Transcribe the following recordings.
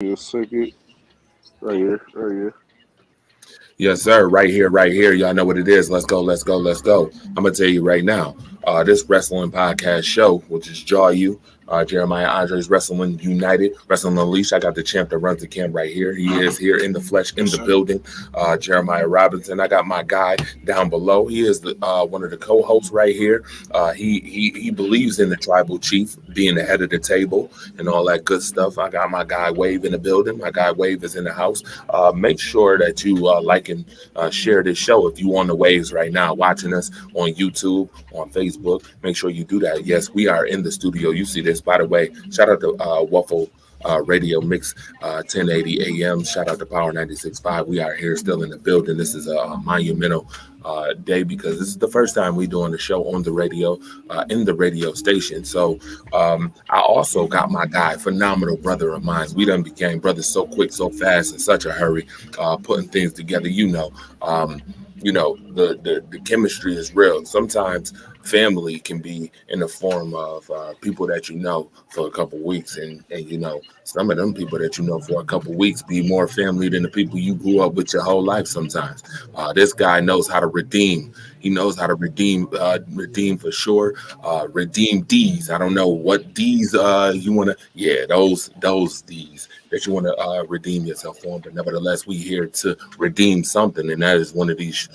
Give me a second. Right here, right here. Yes, sir. Right here, right here. Y'all know what it is. Let's go, let's go, let's go. I'm gonna tell you right now. This wrestling podcast show will just jaw you. Jeremiah Andre's Wrestling United, Wrestling Unleashed. I got the champ that runs the camp right here. He is here in the flesh, in the building. Jeremiah Robinson. I got my guy down below. He is the one of the co-hosts right here. He believes in the tribal chief being the head of the table and all that good stuff. I got my guy Wave in the building. My guy Wave is in the house. Make sure that you like and share this show if you on the waves right now, watching us on YouTube, on Facebook. Make sure you do that. Yes, we are in the studio. You see this, by the way. Shout out to Waffle Radio Mix 1080 AM. Shout out to Power 96.5. We are here still in the building. This is a monumental day because this is the first time we doing the show on the radio, in the radio station. So I also got my guy, phenomenal brother of mine. We done became brothers so quick, so fast, in such a hurry, putting things together. The chemistry is real. Sometimes family can be in the form of people that you know for a couple weeks, and some of them people that you know for a couple weeks be more family than the people you grew up with your whole life. Sometimes this guy knows how to redeem. He knows how to redeem for sure. Redeem D's. I don't know what D's you want to. Yeah, those D's that you want to redeem yourself for. But nevertheless, we here to redeem something, and that is one of these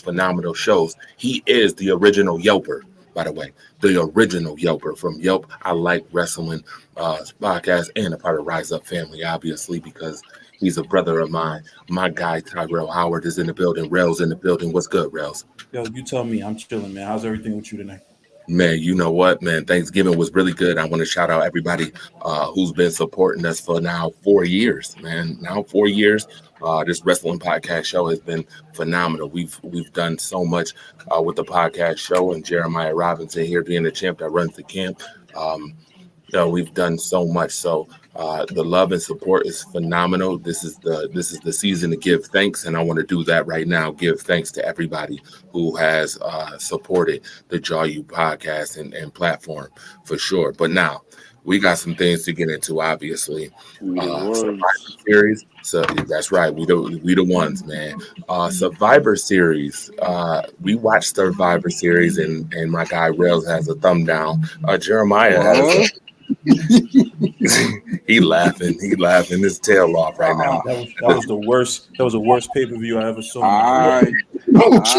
phenomenal shows. He is the original Yelper, by the way, the original Yelper from Yelp. I Like Wrestling podcast and a part of Rise Up Family, obviously, because he's a brother of mine. My guy Tyrell Howard is in the building. Rails in the building. What's good, Rails? Yo, you tell me. I'm chilling, man. How's everything with you tonight? Man, you know what, man? Thanksgiving was really good. I want to shout out everybody who's been supporting us for now 4 years, man. Now 4 years. This wrestling podcast show has been phenomenal. We've done so much with the podcast show, and Jeremiah Robinson here being the champ that runs the camp. We've done so much. So the love and support is phenomenal. This is the season to give thanks, and I want to do that right now. Give thanks to everybody who has supported the Jaw You podcast and platform for sure. But now we got some things to get into. Obviously, Survivor Series. So that's right. We the ones, man. Survivor Series. We watched Survivor Series, and my guy Rails has a thumb down. Jeremiah has. He laughing his tail off right now. That was the worst. That was the worst pay-per-view I ever saw. I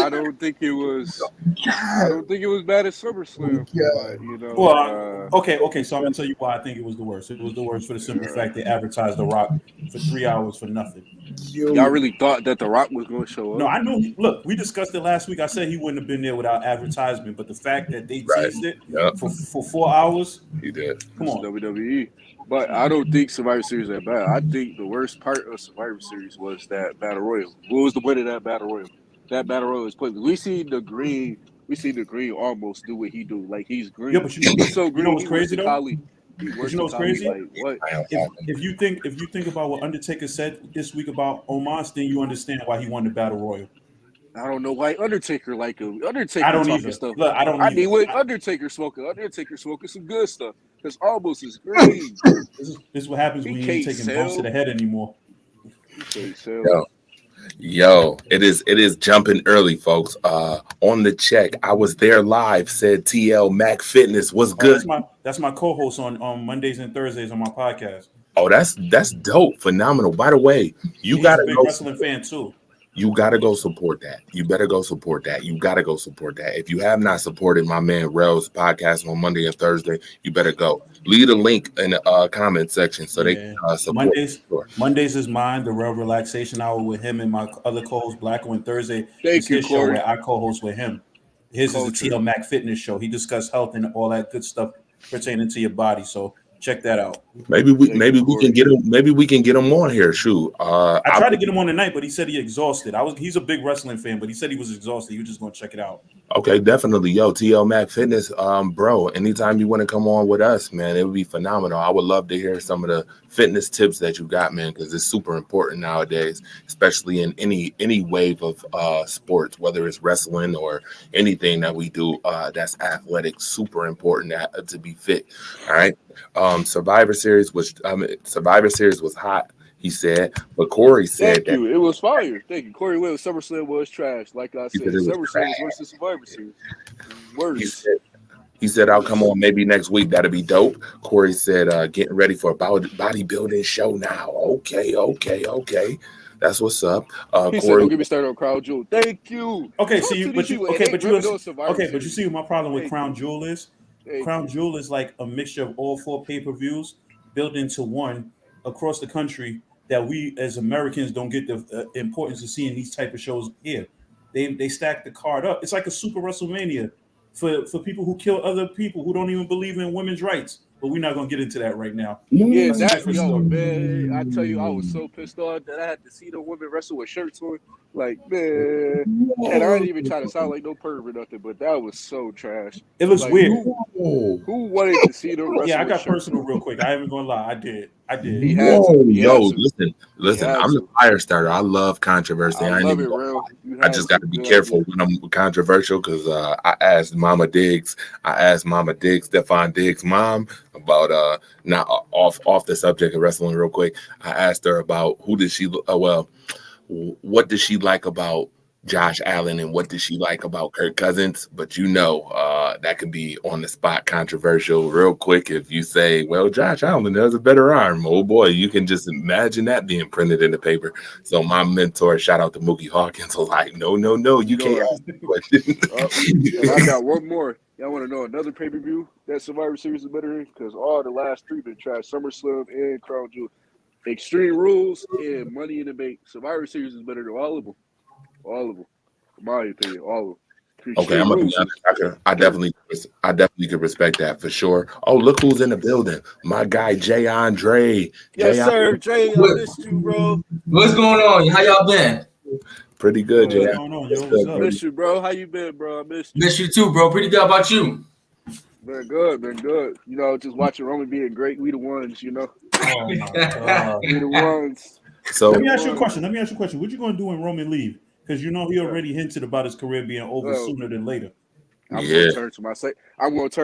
don't think it was. I don't think it was bad at SummerSlam. Okay. So I'm gonna tell you why I think it was the worst. It was the worst for the simple fact they advertised The Rock for 3 hours for nothing. Y'all really thought that The Rock was going to show up? No, I know. Look, we discussed it last week. I said he wouldn't have been there without advertisement, but the fact that they teased it for 4 hours, he did. Come on, WWE. But I don't think Survivor Series is that bad. I think the worst part of Survivor Series was that Battle Royal. What was the point of that Battle Royal? That Battle Royal was pointless. We see the green almost do what he do. Like, he's green. Yeah, but he's so green. You know what's crazy though? You know what's crazy? Like, what? If you think about what Undertaker said this week about Omos, then you understand why he won the Battle Royal. I don't know why Undertaker like him. Undertaker I don't talking either. stuff. Look, I don't. I need what Undertaker smoking. Undertaker smoking some good stuff. Because almost is green. This is what happens when you ain't taking bumps to the head anymore. Yo, it is jumping early, folks. On the check, I was there live. Said TL Mac Fitness was good. That's my co-host on Mondays and Thursdays on my podcast. Oh, that's dope, phenomenal. By the way, you got a big wrestling fan too. You got to go support that. You better go support that. You got to go support that. If you have not supported my man Rel's podcast on Monday and Thursday, you better go. Leave a link in the comment section so they can support. Mondays is mine, the Rel Relaxation Hour with him and my other co-host Blacko, and Thursday is his show where I co-host with him. His is the TL Mac Fitness show. He discussed health and all that good stuff pertaining to your body. So check that out. Maybe we can get him. Maybe we can get him on here. Shoot. I tried to get him on tonight, but he said he exhausted. He's a big wrestling fan, but he said he was exhausted. He was just going to check it out. Okay, definitely. Yo, TL Mac Fitness, bro, anytime you want to come on with us, man, it would be phenomenal. I would love to hear some of the fitness tips that you got, man, because it's super important nowadays, especially in any wave of sports, whether it's wrestling or anything that we do that's athletic, super important to be fit. All right. Survivor Series was hot, he said, but Corey said Thank you. It was fire. Thank you. Corey Williams, SummerSlam was trash. Like I said, SummerSlam was worse than Survivor Series. Worse. He said, I'll come on maybe next week. That'll be dope. Corey said, getting ready for a bodybuilding show now. Okay. That's what's up. He Corey, said, don't get me started on Crown Jewel. Thank you. Okay, but you see what my problem with Crown Jewel is? Crown Jewel is like a mixture of all 4 pay-per-views built into one across the country that we as Americans don't get the importance of seeing these type of shows here. They stack the card up. It's like a super WrestleMania for people who kill other people who don't even believe in women's rights. But we're not going to get into that right now. Yeah, man. I tell you, I was so pissed off that I had to see the women wrestle with shirts on. Like, man. And I ain't even trying to sound like no perv or nothing, but that was so trash. It looks weird. Who wanted to see them wrestle? Yeah, I got personal real quick. I ain't even going to lie. I did. Listen, I'm the fire starter. I love controversy. I just got to be careful when I'm controversial because I asked Mama Diggs, Stephon Diggs' mom, about not off the subject of wrestling real quick. I asked her about what did she like about Josh Allen and what did she like about Kirk Cousins? But that could be on the spot controversial real quick if you say, well, Josh Allen has a better arm. Oh boy, you can just imagine that being printed in the paper. So my mentor, shout out to Mookie Hawkins, was like, no, you can't ask the question. I got one more. Y'all want to know another pay-per-view that Survivor Series is better in? Because all the last 3 been trash. SummerSlam and Crown Jewel. Extreme Rules and Money in the Bank. Survivor Series is better than all of them. All of them. In my opinion, all of them. Okay, I'm gonna be honest. I definitely could respect that for sure. Oh, look who's in the building. My guy Jay Andre. Yes, sir. Jay, I missed you, bro. What's going on? How y'all been? Pretty good, Jay. What's going on, yo? What's up? Miss you, bro. How you been, bro? I missed you. Miss you too, bro. Pretty good. How about you? Been good. Just watching Roman being great. We the ones, Oh my God. We the ones. So let me ask you a question. What you gonna do when Roman leave? Because he already hinted about his career being over sooner than later. I'm going to turn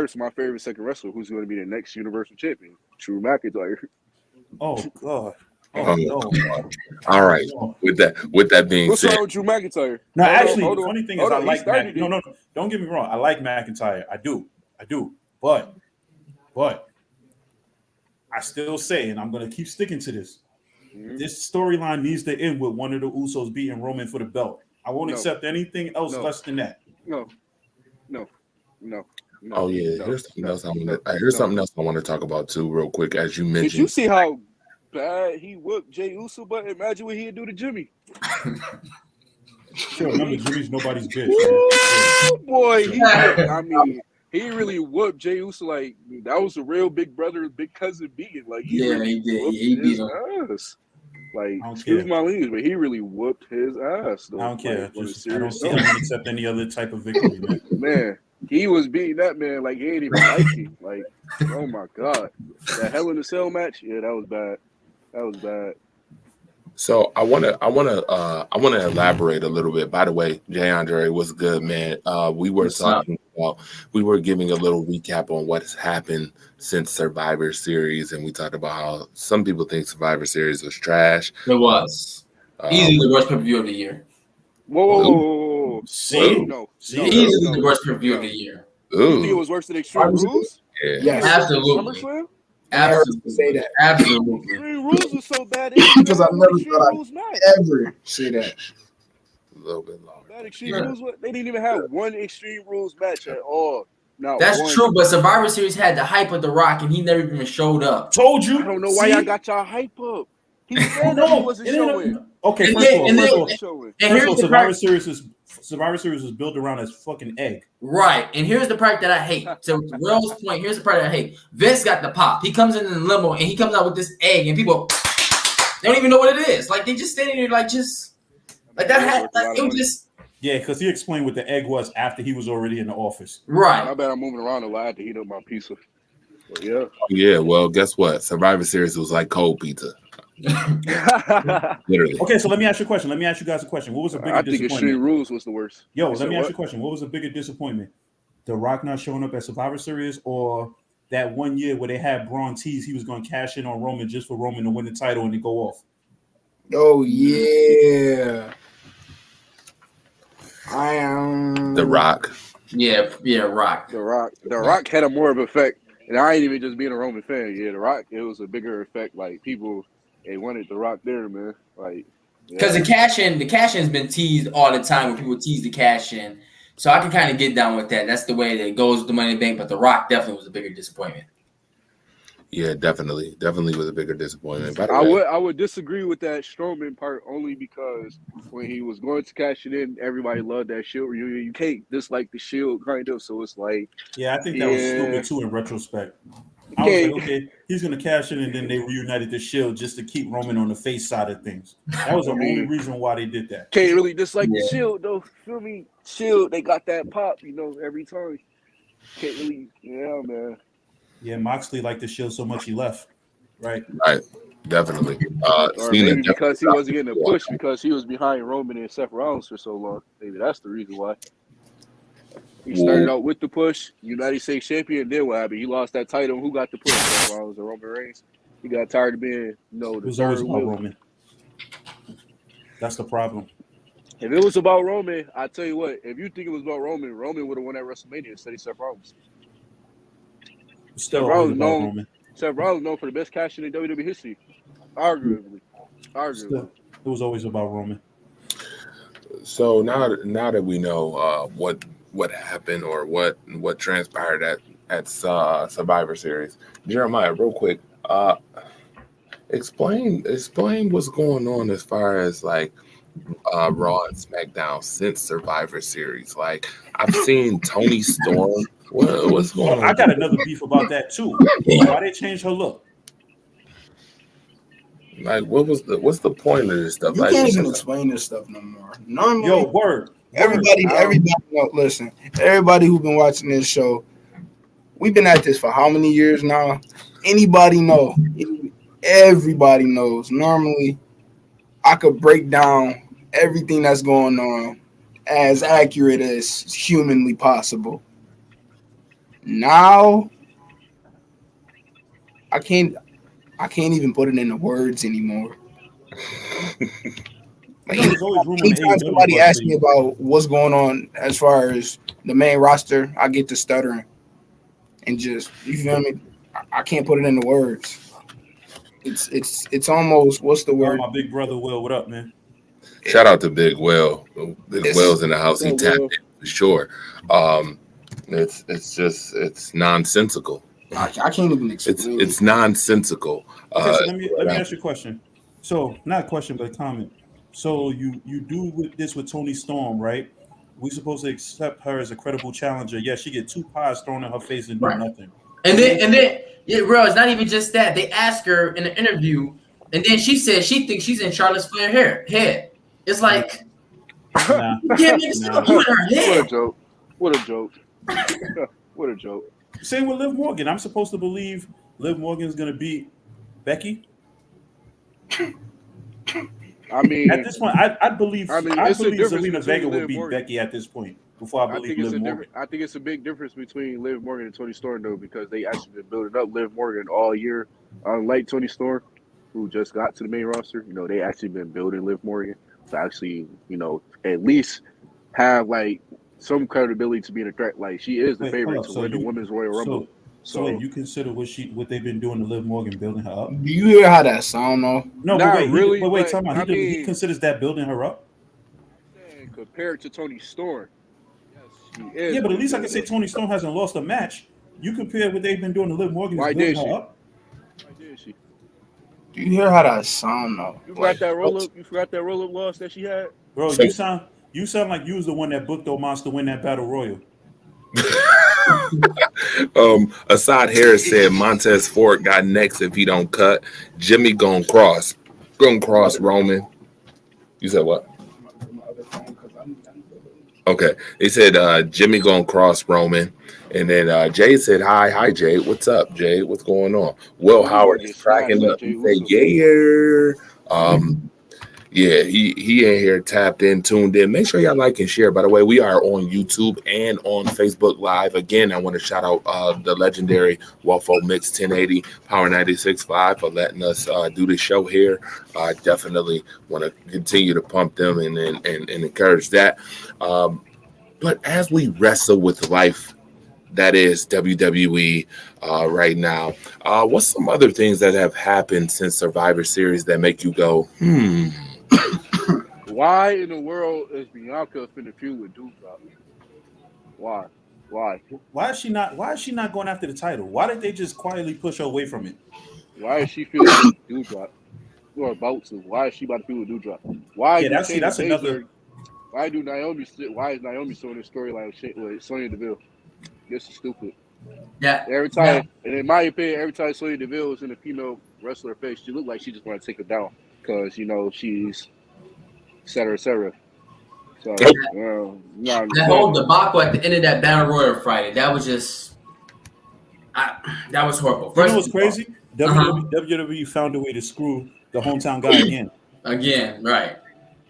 to my favorite second wrestler, who's going to be the next Universal Champion, Drew McIntyre. Oh God. No. All right. With that being said, what's wrong with Drew McIntyre? No, actually, the funny thing is, I like McIntyre. No. Don't get me wrong. I like McIntyre. I do. But I still say, and I'm going to keep sticking to this. This storyline needs to end with one of the Usos beating Roman for the belt. I won't accept anything else less than that. No. Oh yeah, here's something else I want to talk about too, real quick. As you mentioned, did you see how bad he whooped Jey Uso? But imagine what he'd do to Jimmy. Sure, remember Jimmy's nobody's bitch. Ooh, boy, he really whooped Jey Uso. Like, that was a real big brother, big cousin beating. Like, he did. He beat him. Ass. Like, excuse my language, but he really whooped his ass. Though. I don't care. I don't accept any other type of victory, man. Man, he was beating that man like he ain't even like him. Like, oh my God, that Hell in a Cell match, yeah, that was bad. So I want to elaborate a little bit. By the way, Jay Andre was good, man. We were giving a little recap on what's happened since Survivor Series, and we talked about how some people think Survivor Series was trash. It was easily the worst pay-per-view of the year. Whoa. Easily the worst pay-per-view of the year. You think it was worse than Extreme Rules? Yeah. Yes, absolutely. SummerSlam? Absolutely. Say that. Absolutely. Extreme Rules was so bad. Because I never thought I'd ever say that. A little bit longer. That Extreme Rules, they didn't even have one Extreme Rules match at all. That's true, but Survivor Series had the hype of The Rock, and he never even showed up. Told you. I don't know why y'all got y'all hype up. He said that he wasn't showing. Okay, first of all, Survivor Series was built around his fucking egg. Right, and here's the part that I hate. So Will's point, here's the part that I hate. Vince got the pop. He comes in the limo, and he comes out with this egg, and people, they don't even know what it is. Like, they just standing there like that. It was just, Yeah, because he explained what the egg was after he was already in the office. Right. I bet I'm moving around a lot to heat up my pizza. But yeah. Yeah, well, guess what? Survivor Series was like cold pizza. Literally. Okay, so let me ask you a question. Let me ask you guys a question. What was the bigger disappointment? I think Extreme Rules was the worst. Yo, let me ask you a question. What was the bigger disappointment? The Rock not showing up at Survivor Series, or that 1 year where they had Braun tease he was going to cash in on Roman just for Roman to win the title and then go off? Oh yeah. I am The Rock. Yeah, Rock. The Rock had a more of an effect. And I ain't even just being a Roman fan. Yeah, The Rock, it was a bigger effect. Like, people, they wanted The Rock there, man. Like, because the cash in's been teased all the time when people tease the cash in. So I can kind of get down with that. That's the way that it goes with the Money in the Bank. But The Rock definitely was a bigger disappointment. Yeah, definitely was a bigger disappointment. I would disagree with that Strowman part only because when he was going to cash it in, everybody loved that Shield reunion. You can't dislike the Shield, kind of. So it's like, yeah, I think that was stupid too in retrospect. I was like, okay, he's gonna cash in, and then they reunited the Shield just to keep Roman on the face side of things. That was the only reason why they did that. Can't really dislike the Shield though. Feel me? Shield, they got that pop, every time. Can't really, man. Yeah, Moxley liked the Shield so much he left. Right, definitely. Or maybe because he wasn't getting a push because he was behind Roman and Seth Rollins for so long. Maybe that's the reason why. He started out with the push, United States champion. Then what happened? He lost that title. Who got the push? Seth Rollins or Roman Reigns? He got tired of being, it was always about Roman. That's the problem. If it was about Roman, I tell you what. If you think it was about Roman, Roman would have won at WrestleMania instead of Seth Rollins. Still always about Roman. Seth Rollins known for the best cash in in WWE history, arguably. Still, it was always about Roman. So now that we know what happened or what transpired at Survivor Series, Jeremiah, real quick, explain what's going on as far as like Raw and SmackDown since Survivor Series. Like, I've seen Toni Storm. What's going on? I got another beef about that too. Why they changed her look? Like, what's the point of this stuff? You can't even explain this stuff no more. Normally, everybody know. Listen, everybody who's been watching this show, we've been at this for how many years now? Anybody know? Everybody knows. Normally, I could break down everything that's going on as accurate as humanly possible. Now, I can't even put it into words anymore. Anytime somebody asks me about what's going on as far as the main roster, I get to stuttering and just, you feel me? I can't put it into words. It's almost, what's the word? My big brother Will, what up, man? Shout out to Big Will. Big Will's in the house. He tapped in for sure. It's nonsensical. I can't even explain. It's nonsensical. Okay, so let me ask you a question. So, not a question, but a comment. So you do this with Toni Storm, right? We supposed to accept her as a credible challenger. Yeah, she get 2 pies thrown in her face and do nothing. And then, bro, it's not even just that. They ask her in an interview, and then she says she thinks she's in Charlotte Flair's head. It's like, you can't make stuff in her head. What a joke. What a joke. Same with Liv Morgan. I'm supposed to believe Liv Morgan is going to beat Becky. I mean, at this point, I believe Zelina Vega would beat Becky at this point. Before I believe Liv Morgan. I think it's a big difference between Liv Morgan and Toni Storm, though, because they actually been building up Liv Morgan all year. Unlike Toni Storm, who just got to the main roster, they actually been building Liv Morgan to actually, at least have like some credibility to being a threat. Like, she is the favorite to win the Women's Royal Rumble. So you consider what they've been doing to Liv Morgan, building her up? Do you hear how that sound though? No, but wait, time out. He considers that building her up? Compared to Toni Storm, yes, she is. Yeah, but at least I can say Toni Storm hasn't lost a match. You compare what they've been doing to Liv Morgan. Why did she? Why did she? Do you hear how that sound though? You forgot that roll up. You forgot that roll up loss that she had, bro. You sound like you was the one that booked Omos to win that battle royal. Assad Harris said Montez Ford got next if he don't cut. Jimmy gonna cross Roman. You said what? Okay. He said Jimmy gonna cross Roman. And then Jay said, hi, Jay. What's up, Jay? What's going on? Will Howard is cracking up. He said, yeah. Yeah, he in here tapped in, tuned in. Make sure y'all like and share. By the way, we are on YouTube and on Facebook Live. Again, I want to shout out the legendary Waffle Mix 1080 Power 96.5 for letting us do the show here. I definitely want to continue to pump them and encourage that. But as we wrestle with life, that is WWE right now, what's some other things that have happened since Survivor Series that make you go, Why in the world is Bianca finna feud with Doudrop? Why? Why is she not going after the title? Why did they just quietly push her away from it? Why is she feuding with Doudrop? Or about to? Why is she about to feud with Doudrop? Why? Yeah, that's another. Why is Naomi still in the storyline with Sonya Deville? This is stupid. Yeah. Every time, and in my opinion, every time Sonya Deville was in a female wrestler face, she looked like she just want to take her down because she's et cetera, et cetera. So that whole debacle at the end of that Battle Royal Friday, that was just that was horrible. First, you know what's crazy? WWE found a way to screw the hometown guy again. Again, right?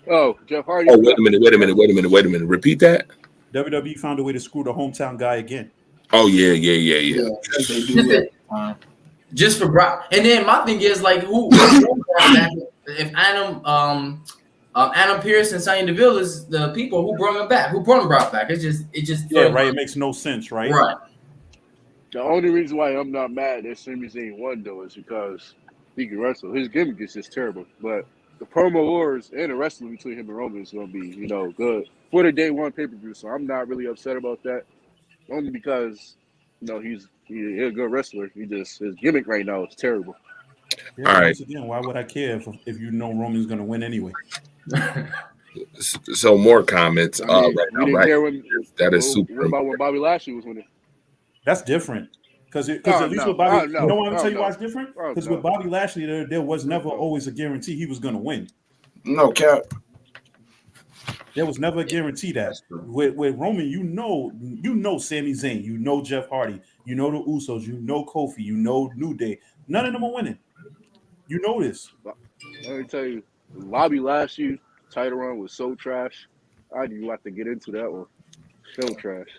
Oh, Jeff Hardy. Oh, wait a minute. Repeat that. WWE found a way to screw the hometown guy again. Oh yeah. Just for Brock. And then my thing is like, who if Adam Pearce and Sonya Deville is the people who brought him back, who brought Brock back. It just right. It makes no sense, right? Right. The only reason why I'm not mad that Sami Zayn won though is because he can wrestle. His gimmick is just terrible, but the promo wars and the wrestling between him and Roman is going to be, good for the day one pay-per-view. So I'm not really upset about that, only because, he's a good wrestler. His gimmick right now is terrible. Yeah, all right. Once again, why would I care if Roman's going to win anyway? So more comments. That is super. What about when Bobby Lashley was winning? That's different. Because at least with Bobby, I'm going to tell you why it's different. Because with Bobby Lashley, there was never always a guarantee he was going to win. No cap. There was never a guarantee that. With Roman, you know Sami Zayn, you know Jeff Hardy, you know the Usos, you know Kofi, you know New Day. None of them are winning. You know this. Let me tell you, Bobby Lashley title run was so trash. I didn't even have to get into that one. So trash.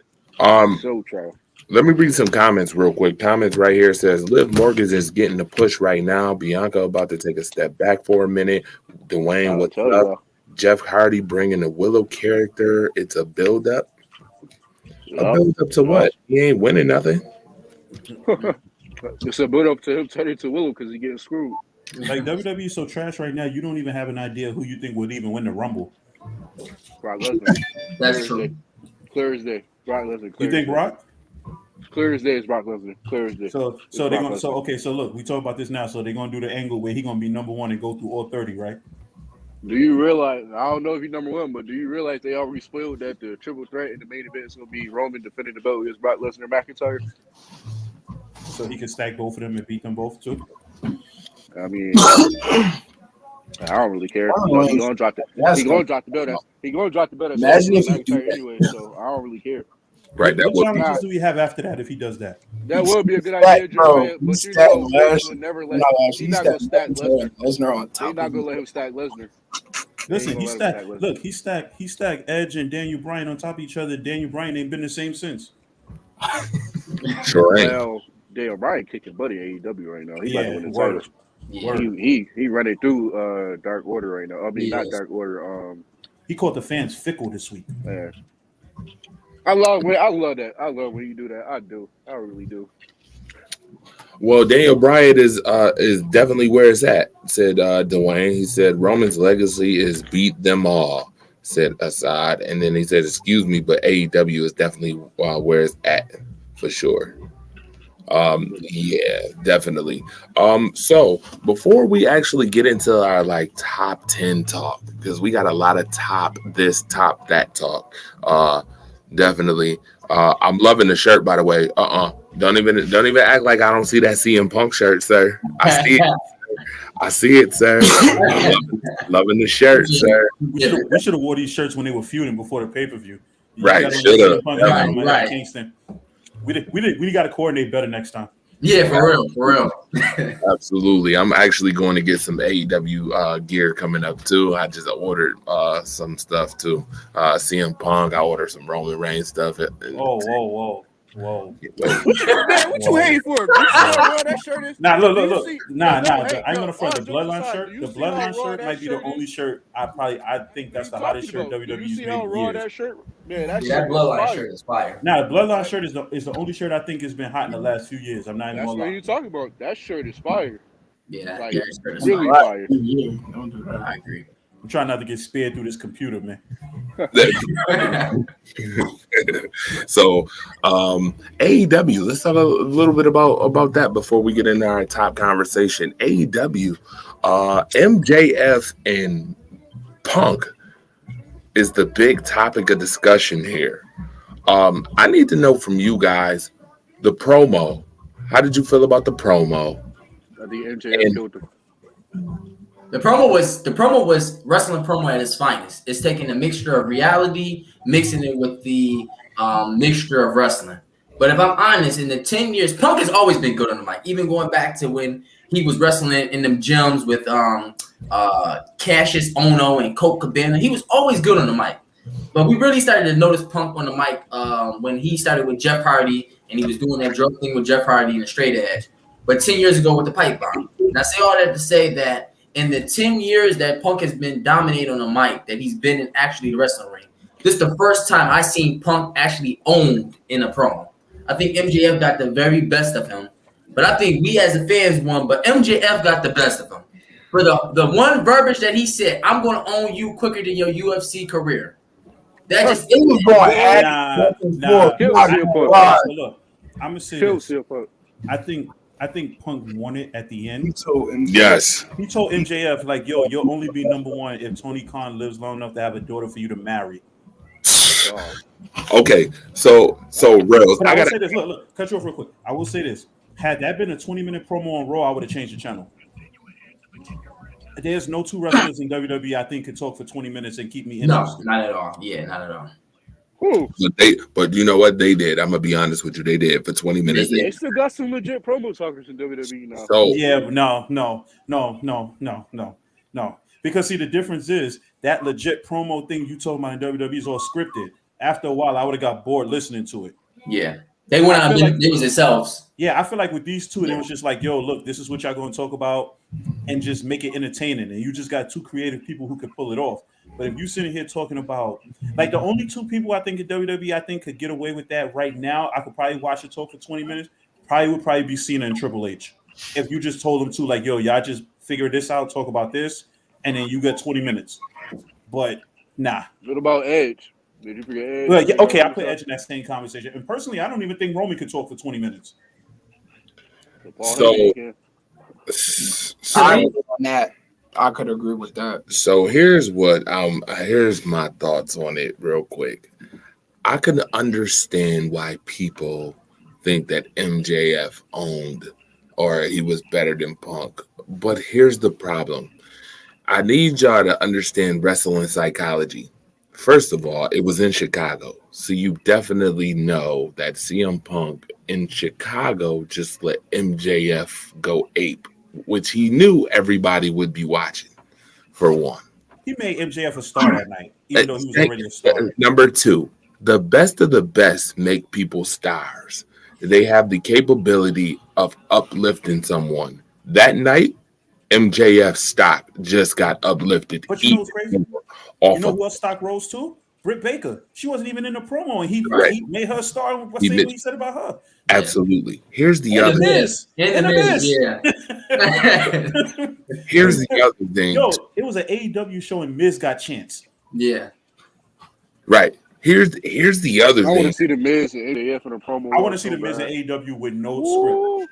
So trash. Let me read some comments real quick. Comments right here says, Liv Morgan is getting the push right now. Bianca about to take a step back for a minute. Dwayne, what's up? Jeff Hardy bringing the Willow character. It's a build-up. A build-up to what? He ain't winning nothing. It's a build-up to him turning to Willow because he's getting screwed. Like WWE is so trash right now, you don't even have an idea who you think would even win the Rumble. Brock Lesnar. That's true. Clear as day. Brock Lesnar. You think Brock? Clear as day is Brock Lesnar. Clear as day. So they're gonna. So okay. So look, we talk about this now. So they're gonna do the angle where he's gonna be number one and go through all 30, right? Do you realize? I don't know if he's number one, but do you realize they already spoiled that the triple threat in the main event is gonna be Roman defending the belt against Brock Lesnar and McIntyre? So he can stack both of them and beat them both too. I mean, I don't really care. He's gonna drop the belt. He's gonna drop the belt. Imagine if he do that. Anyway, so I don't really care. Right. What challenges do we have after that if he does that? That would be a good idea, Joe. But he's not gonna stack Lesnar. Lesnar on top. He's not gonna let him stack Lesnar. Listen, he stacked Edge and Daniel Bryan on top of each other. Daniel Bryan ain't been the same since. Sure ain't. Well, Daniel Bryan kicking buddy AEW right now. He about to win the title. He running through Dark Order right now. I mean, not Dark Order. He caught the fans fickle this week. Yeah. I love that. I love when you do that. I do. I really do. Well, Daniel Bryan is definitely where it's at, said Dwayne. He said Roman's legacy is beat them all, said Assad. And then he said, excuse me, but AEW is definitely where it's at for sure. Yeah, definitely. So before we actually get into our top 10 talk, because we got a lot of top this, top that talk. Definitely. I'm loving the shirt, by the way. Don't even act like I don't see that CM Punk shirt, sir. I see it. I see it, sir. Loving the shirt, sir. We should have wore these shirts when they were feuding before the pay-per-view. Right, should have. Right. Kingston. We got to coordinate better next time. Yeah, for real. Absolutely. I'm actually going to get some AEW gear coming up too. I just ordered some stuff too. CM Punk. I ordered some Roman Reigns stuff. Whoa. Man, what you hating for? That shirt is. Nah, look. Nah. I'm gonna front the bloodline shirt. The bloodline shirt might be the only shirt I think that's the hottest shirt WWE's made in years. That shirt, man, that bloodline shirt is fire. Nah, the bloodline shirt is the only shirt I think has been hot in the last few years. I'm not even gonna lie. That's what you talking about. That shirt is fire. Yeah, like, that shirt is really fire. Don't do that. I agree. I'm trying not to get spared through this computer, man. So AEW, let's talk a little bit about that before we get into our top conversation. AEW, MJF and Punk is the big topic of discussion here. I need to know from you guys the promo. How did you feel about the promo? I think MJF killed him. The promo was wrestling promo at its finest. It's taking a mixture of reality, mixing it with the mixture of wrestling. But if I'm honest, in the 10 years, Punk has always been good on the mic. Even going back to when he was wrestling in them gyms with Cassius Ono and Colt Cabana, he was always good on the mic. But we really started to notice Punk on the mic when he started with Jeff Hardy and he was doing that drug thing with Jeff Hardy in the straight edge. But 10 years ago with the pipe bomb. And I say all that to say that in the 10 years that Punk has been dominating on the mic, that he's been in actually the wrestling ring, this is the first time I seen Punk actually owned in a promo. I think MJF got the very best of him, but I think we as the fans won, but MJF got the best of him. For the one verbiage that he said, I'm going to own you quicker than your UFC career. That just it was going Look, I'm going to say this. I think Punk won it at the end. He told MJF, like, yo, you'll only be number one if Tony Khan lives long enough to have a daughter for you to marry. Okay, so Rose, I gotta say this. Look, cut you off real quick. I will say this. Had that been a 20-minute promo on Raw, I would have changed the channel. There's no two wrestlers in WWE I think could talk for 20 minutes and keep me interested. No, not at all. Yeah, not at all. But you know what they did? I'm gonna be honest with you. They did for 20 minutes. They still got some legit promo talkers in WWE now. So yeah, no. Because see, the difference is that legit promo thing you talking about in WWE is all scripted. After a while, I would have got bored listening to it. Yeah, they went out and it was themselves. Yeah, I feel like with these two, it was just like, yo, look, this is what y'all going to talk about, and just make it entertaining. And you just got two creative people who could pull it off. But if you sitting here talking about, like, the only two people I think in WWE I think could get away with that right now, I could probably watch it talk for 20 minutes, would be Cena and Triple H. If you just told them to, like, yo, y'all just figure this out, talk about this, and then you got 20 minutes. But nah. What about Edge? Did you forget Edge? Well, yeah, okay, I put Edge in that same conversation. And personally, I don't even think Roman could talk for 20 minutes. So on that, I could agree with that. So here's my thoughts on it real quick. I can understand why people think that MJF owned or he was better than Punk. But here's the problem. I need y'all to understand wrestling psychology. First of all, it was in Chicago. So you definitely know that CM Punk in Chicago just let MJF go ape, which he knew everybody would be watching, for one. He made MJF a star that night, even though he was already a star. Number two, the best of the best make people stars. They have the capability of uplifting someone. That night, MJF stock just got uplifted. But you know what's crazy? You know who else stock rose too? Britt Baker. She wasn't even in the promo, and he made her a star. What he said about her? Absolutely. Here's the other thing. Here's the other thing. Yo, it was an AEW show, and Miz got chance. Yeah. Right. Here's the other thing. I want to see the Miz and MJF in a promo. I want to see the Miz and AEW with no script.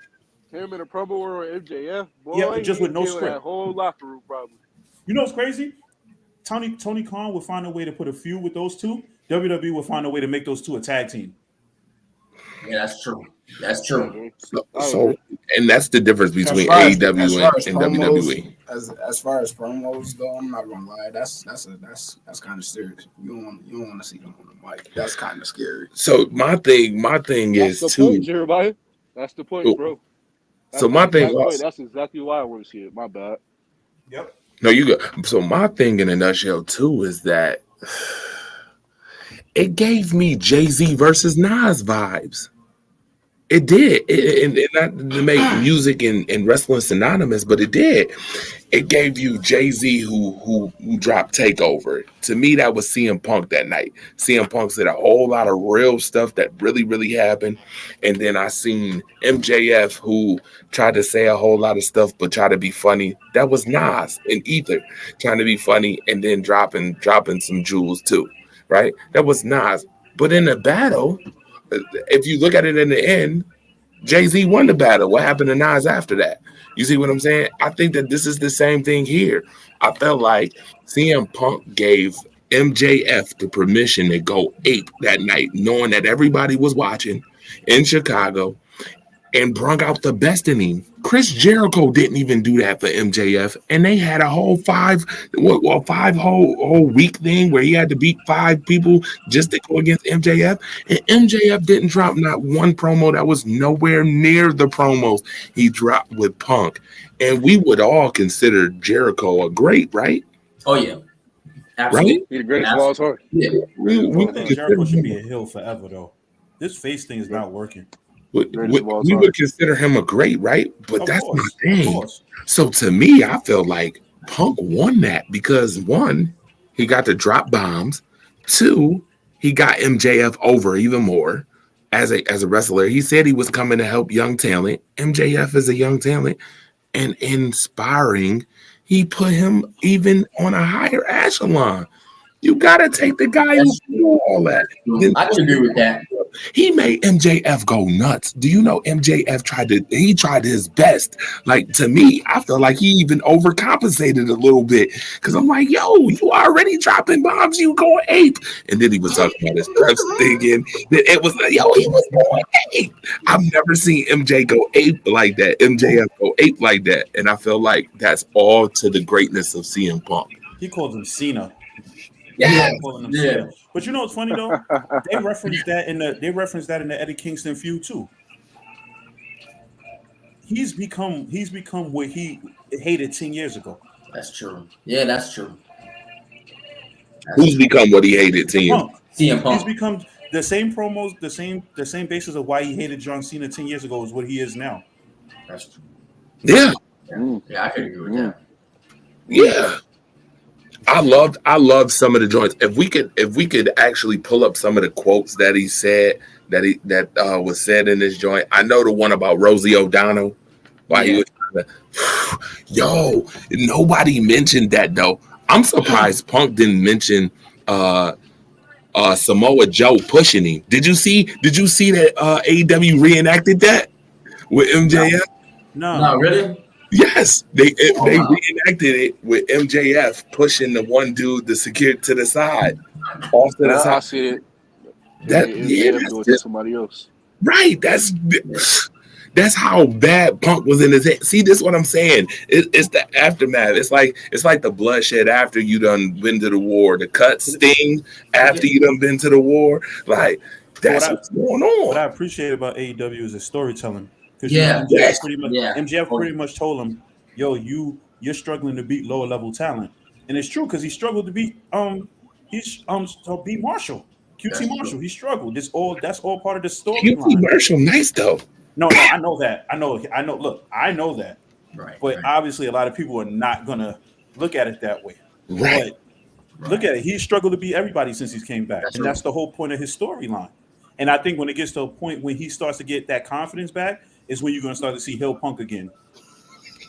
Him in a promo or MJF. Boy, yeah, just with no script. That whole locker room probably. You know what's crazy? Tony Khan would find a way to put a feud with those two. WWE would find a way to make those two a tag team. Yeah, that's true. That's true. So and that's the difference between AEW and WWE. As far as promos, though, I'm not gonna lie. That's kind of serious. You don't want to see them on the Like that's kind of scary. So my thing That's is the too. point, Jeremiah. That's the point, bro. So my thing was, that's exactly why I want to see it. My bad. Yep. No, you go. So my thing in a nutshell too is that it gave me Jay-Z versus Nas vibes. It did, and not to make music and wrestling synonymous, but it did. It gave you Jay-Z who dropped Takeover. To me, that was CM Punk that night. CM Punk said a whole lot of real stuff that really, really happened. And then I seen MJF who tried to say a whole lot of stuff but try to be funny. That was Nas and Ether trying to be funny and then dropping some jewels too, right? That was Nas. But in the battle, if you look at it in the end, Jay-Z won the battle. What happened to Nas after that? You see what I'm saying? I think that this is the same thing here. I felt like CM Punk gave MJF the permission to go ape that night, knowing that everybody was watching in Chicago, and brought out the best in him. Chris Jericho didn't even do that for MJF, and they had a whole five whole week thing where he had to beat 5 people just to go against MJF, and MJF didn't drop not one promo that was nowhere near the promos he dropped with Punk, and we would all consider Jericho a great, right? Oh yeah, absolutely. Right? He's the greatest of all time. Yeah, I think Jericho should be a heel forever though. This face thing is not working. We would consider him a great, right? But that's my thing. So to me, I feel like Punk won that because 1, he got to drop bombs. 2, he got MJF over even more as a wrestler. He said he was coming to help young talent. MJF is a young talent and inspiring. He put him even on a higher echelon. You gotta take the guy who do all that. I can agree with that. He made MJF go nuts. Do you know MJF tried his best? Like, to me, I feel like he even overcompensated a little bit. Because I'm like, yo, you already dropping bombs, you going ape. And then he was talking about his preps thinking that it was like, yo, he was going ape. I've never seen MJ go ape like that. MJF go ape like that. And I feel like that's all to the greatness of CM Punk. He called him Cena. Yeah. But you know what's funny though? They referenced that in the Eddie Kingston feud too. He's become what he hated 10 years ago. That's true. Yeah, that's true. Who's become what he hated 10 years? CM Punk. He's become the same promos, the same basis of why he hated John Cena 10 years ago is what he is now. That's true. Yeah. Yeah, I could agree with that. Yeah. I loved some of the joints. If we could actually pull up some of the quotes that he said that was said in this joint. I know the one about Rosie O'Donnell. Why he was trying to, yo, nobody mentioned that though. I'm surprised Punk didn't mention Samoa Joe pushing him. Did you see that AEW reenacted that with MJF? No, really? Yes, they reenacted it with MJF pushing the one dude to the side, off to the side. I see it. That's just somebody else. Right. That's how bad Punk was in his head. See, this is what I'm saying. It's the aftermath. It's like the bloodshed after you done been to the war, the cut sting after you done been to the war. Like that's what's going on. What I appreciate about AEW is the storytelling. Yeah, MJF pretty much told him, "Yo, you're struggling to beat lower level talent," and it's true because he struggled to beat beat Marshall, QT Marshall. He struggled. That's all part of the story. QT Marshall, nice though. No, I know that. I know. Look, I know that. Right. But obviously, a lot of people are not gonna look at it that way. Right. But look at it. He struggled to beat everybody since he came back, that's the whole point of his storyline. And I think when it gets to a point when he starts to get that confidence back, is when you're going to start to see Hill Punk again.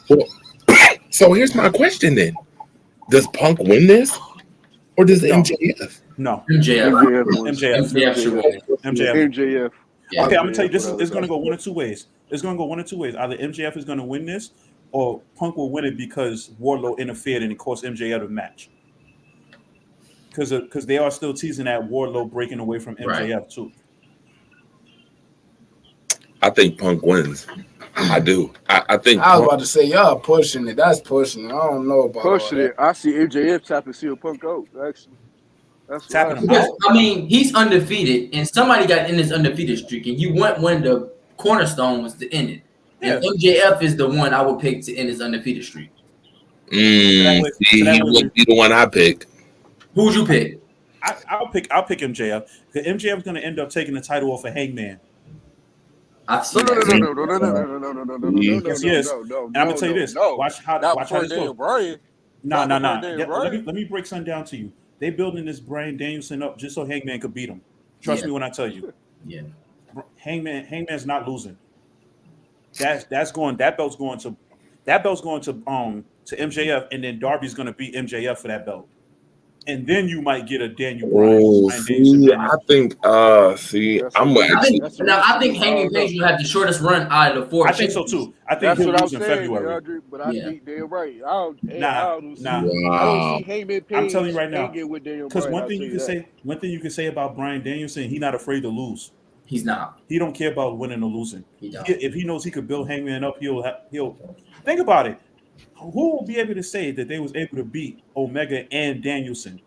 Well, so here's my question then. Does Punk win this? Or does MJF? No. MJF. Yeah. Okay, I'm going to tell you, this is going to go one of two ways. It's going to go one of two ways. Either MJF is going to win this, or Punk will win it because Wardlow interfered and it cost MJF a match. Because they are still teasing that Wardlow breaking away from MJF too. I think Punk wins. I do. I think I was about to say y'all pushing it. That's pushing it. I don't know about pushing it. I see MJF tapping CM Punk out. Actually, tapping him because, out. I mean, he's undefeated, and somebody got in this undefeated streak, and you want one of the cornerstones to end it. And MJF is the one I would pick to end his undefeated streak. He wouldn't be the one I pick. Who'd you pick? I'll pick MJF. Because MJF is going to end up taking the title off of Hangman. I've seen No. Yes. And I'm gonna tell you this. Watch how this goes. No. Let me break something down to you. They building this Bryan Danielson up just so Hangman could beat him. Trust me when I tell you. Yeah. Hangman's not losing. That belt's going to MJF, and then Darby's going to beat MJF for that belt. And then you might get a Daniel Bryan. I think. I think Hangman Page will have the shortest run out of the four. I think so too. I think he'll lose in February. But I think they're right. I don't see Hangman Page. I'm telling you right now, because one thing you can say about Bryan Danielson, he's not afraid to lose. He's not. He don't care about winning or losing. If he knows he could build Hangman up, he'll think about it. Who will be able to say that they was able to beat Omega and Danielson?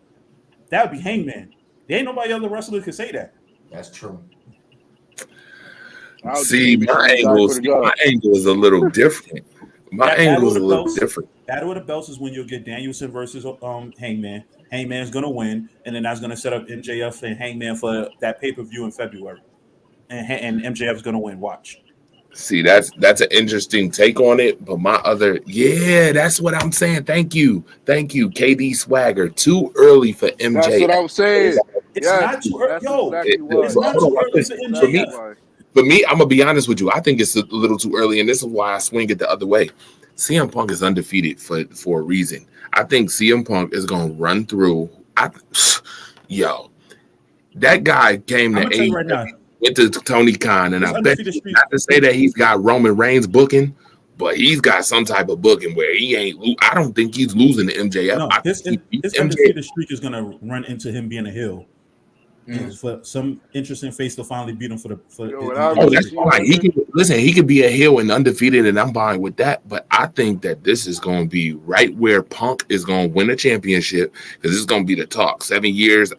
That would be Hangman. There ain't nobody other wrestler could say that. That's true. See, my angle is a little different. Battle of the Belts is when you'll get Danielson versus Hangman. Hangman's gonna win, and then that's gonna set up MJF and Hangman for that pay-per-view in February. And MJF is gonna win. Watch. See, that's an interesting take on it, but that's what I'm saying. Thank you, KD Swagger. Too early for MJ. That's what I'm saying. It's not too early. It's not too early for MJF. For me, I'm gonna be honest with you. I think it's a little too early, and this is why I swing it the other way. CM Punk is undefeated for a reason. I think CM Punk is gonna run through. That guy came to AEW. Right now. Went to Tony Khan, and I bet you, not to say that he's got Roman Reigns booking, but he's got some type of booking where he ain't. I don't think he's losing to MJF. No, his undefeated streak is going to run into him being a heel. For some interesting face to finally beat him that's fine. He could be a heel and undefeated, and I'm fine with that. But I think that this is going to be right where Punk is going to win a championship, because this is going to be the talk. 7 years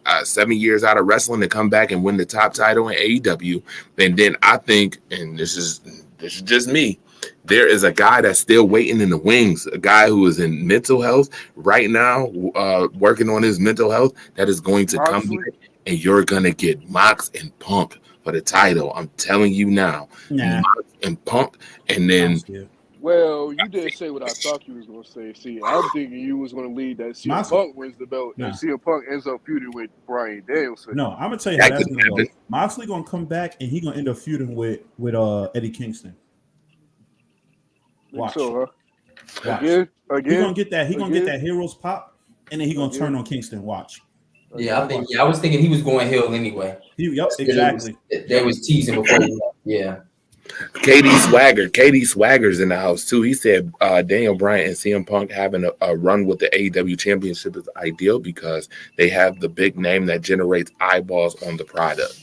out of wrestling to come back and win the top title in AEW, and then I think, and this is just me, there is a guy that's still waiting in the wings, a guy who is in mental health right now, working on his mental health, that is going to come back. And you're gonna get Mox and Punk for the title. I'm telling you now. Mox and Punk, and then. Well, you didn't say what I thought you was gonna say. See, I'm thinking you was gonna lead that CM Punk wins the belt, and CM Punk ends up feuding with Bryan Danielson. No, I'm gonna tell you how that's gonna go. Moxley gonna come back, and he gonna end up feuding with Eddie Kingston. Watch. So, Again. He gonna get that. He gonna get that heroes pop, and then he gonna turn on Kingston. Watch. Yeah, I was thinking he was going heel anyway. Exactly. They was teasing before. Yeah. KD Swagger's in the house too. He said Daniel Bryan and CM Punk having a run with the AEW Championship is ideal because they have the big name that generates eyeballs on the product.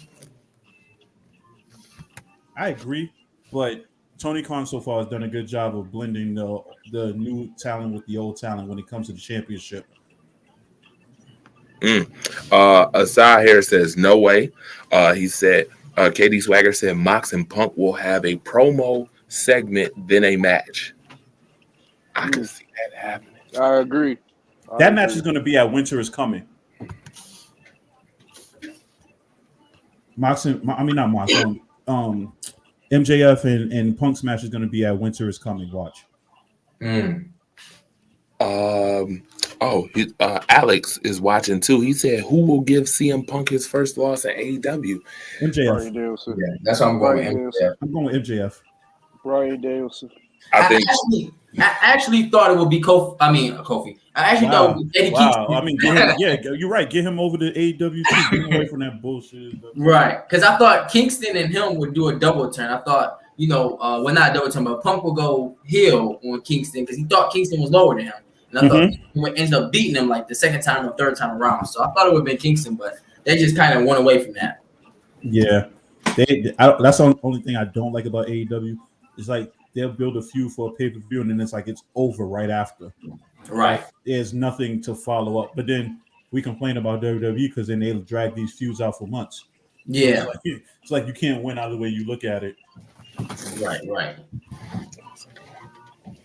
I agree, but Tony Khan so far has done a good job of blending the new talent with the old talent when it comes to the championship. Asai here says no way. He said KD Swagger said Mox and Punk will have a promo segment, then a match. I can see that happening. I agree. That match is going to be at Winter is Coming. MJF and Punk's match is going to be at Winter is Coming. Watch. Alex is watching too. He said, "Who will give CM Punk his first loss at AEW?" MJF. Yeah, that's what I'm going with. I'm going with MJF. Bryan Danielson. I actually thought it would be Kofi. I actually thought it would be Eddie Kingston. You're right. Get him over to AEW. Get him away from that bullshit. Right, because I thought Kingston and him would do a double turn. I thought, well, not a double turn, but Punk will go heel on Kingston because he thought Kingston was lower than him. And I thought he would end up beating him like the second time or third time around. So I thought it would have been Kingston, but they just kind of went away from that. Yeah. That's the only thing I don't like about AEW. It's like they'll build a feud for a pay-per-view and then it's over right after. Right. There's nothing to follow up. But then we complain about WWE because then they drag these feuds out for months. Yeah, so it's like you can't win either way you look at it. Right.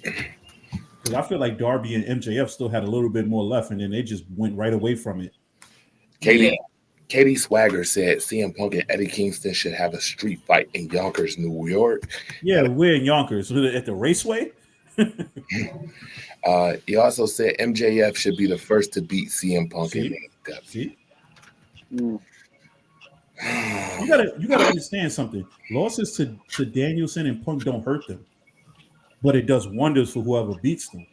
Because I feel like Darby and MJF still had a little bit more left, and then they just went right away from it. Katie Swagger said CM Punk and Eddie Kingston should have a street fight in Yonkers, New York. Yeah, we're in Yonkers at the raceway. He also said MJF should be the first to beat CM Punk in AEW. See? You gotta understand something. Losses to Danielson and Punk don't hurt them, but it does wonders for whoever beats them.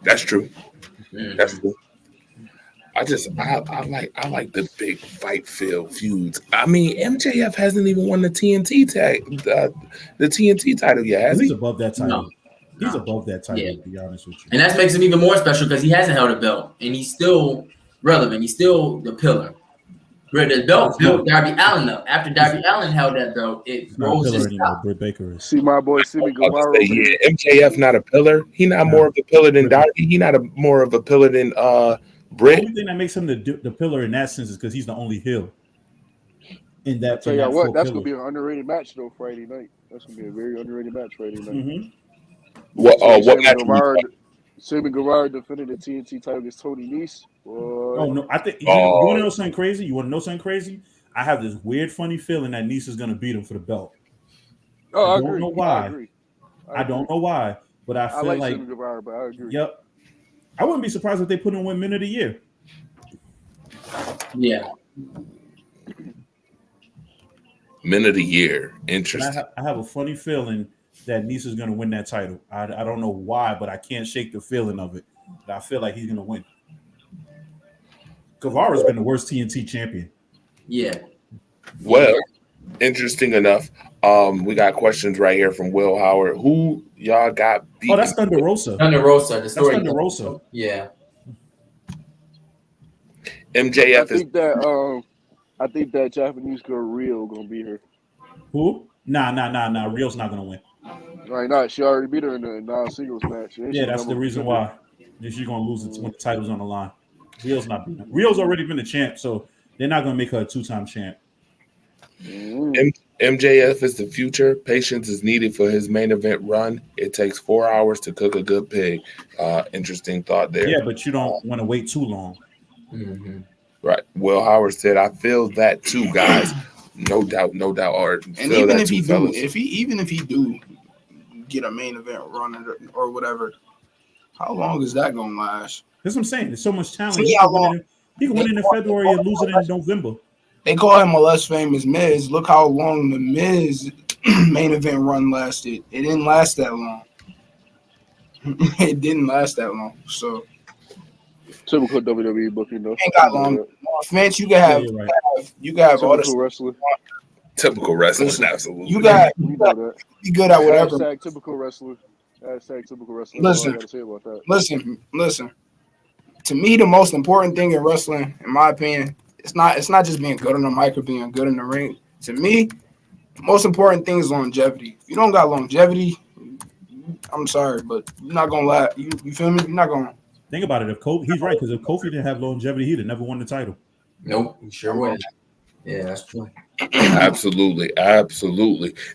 That's true. That's true. I like the big fight field feuds. I mean, MJF hasn't even won the TNT title yet, has he? He's above that title. He's above that title, to be honest with you. And that makes him even more special because he hasn't held a belt, and he's still relevant. He's still the pillar. Where the belt built Darby Allin up. After Darby Allin held that belt, it rose his top. Britt Baker is. See my boy Sammy Guevara. MJF not a pillar. He not more of a pillar than Darby. He not more of a pillar than Britt. The only thing that makes him the pillar in that sense is because he's the only heel. In that, tell you what, that's gonna be an underrated match though. Friday night. That's gonna be a very underrated match Friday night. Mm-hmm. What match? Sammy Guevara defended the TNT title against Tony Nese. Oh no! I think you want to know something crazy. I have this weird, funny feeling that Nese is gonna beat him for the belt. Oh, I don't know why. I don't know why, but I feel like Sammy Guevara, but I agree. Yep. I wouldn't be surprised if they put him win Men of the Year. Yeah. Men of the Year. Interesting. I have a funny feeling that Nese is going to win that title. I don't know why, but I can't shake the feeling of it. But I feel like he's going to win. Guevara's been the worst TNT champion. Yeah. Well, interesting enough. We got questions right here from Will Howard. Who y'all got beat? Oh, that's Thunder Rosa. Thunder Rosa. The story. That's Thunder Rosa. Yeah. MJF I think that Japanese girl Regal gonna beat her. Who? Nah. Real's not gonna win. Right, not. She already beat her in the non-singles match. Yeah, that's the reason why. She's gonna lose it when the title's on the line. Real's not beating her. Real's already been a champ, so they're not gonna make her a 2-time champ. MJF is the future. Patience is needed for his main event run. It takes 4 hours to cook a good pig. Interesting thought there. Yeah, but you don't want to wait too long. Mm-hmm. Right. Will Howard said, "I feel that too, guys. No doubt. Or and even if he do, even if he do get a main event run or whatever, how long is that gonna last? That's what I'm saying. There's so much talent. See how long he can win it in February and lose it in November. They call him a less famous Miz. Look how long the Miz main event run lasted. It didn't last that long. It didn't last that long. So typical WWE booking though. Ain't got long. Fence, you can have all the wrestler. Typical wrestling, absolutely. You got be good at whatever. Hashtag typical wrestler. Listen, to say about that. Listen. To me, the most important thing in wrestling, in my opinion, it's not just being good on the mic or being good in the ring. To me, the most important thing is longevity. If you don't got longevity, I'm sorry, but you're not gonna lie. You feel me? You're not gonna think about it. If Kofi, he's right, because if Kofi didn't have longevity, he'd have never won the title. Nope, he sure wouldn't. Yeah, that's true. Absolutely.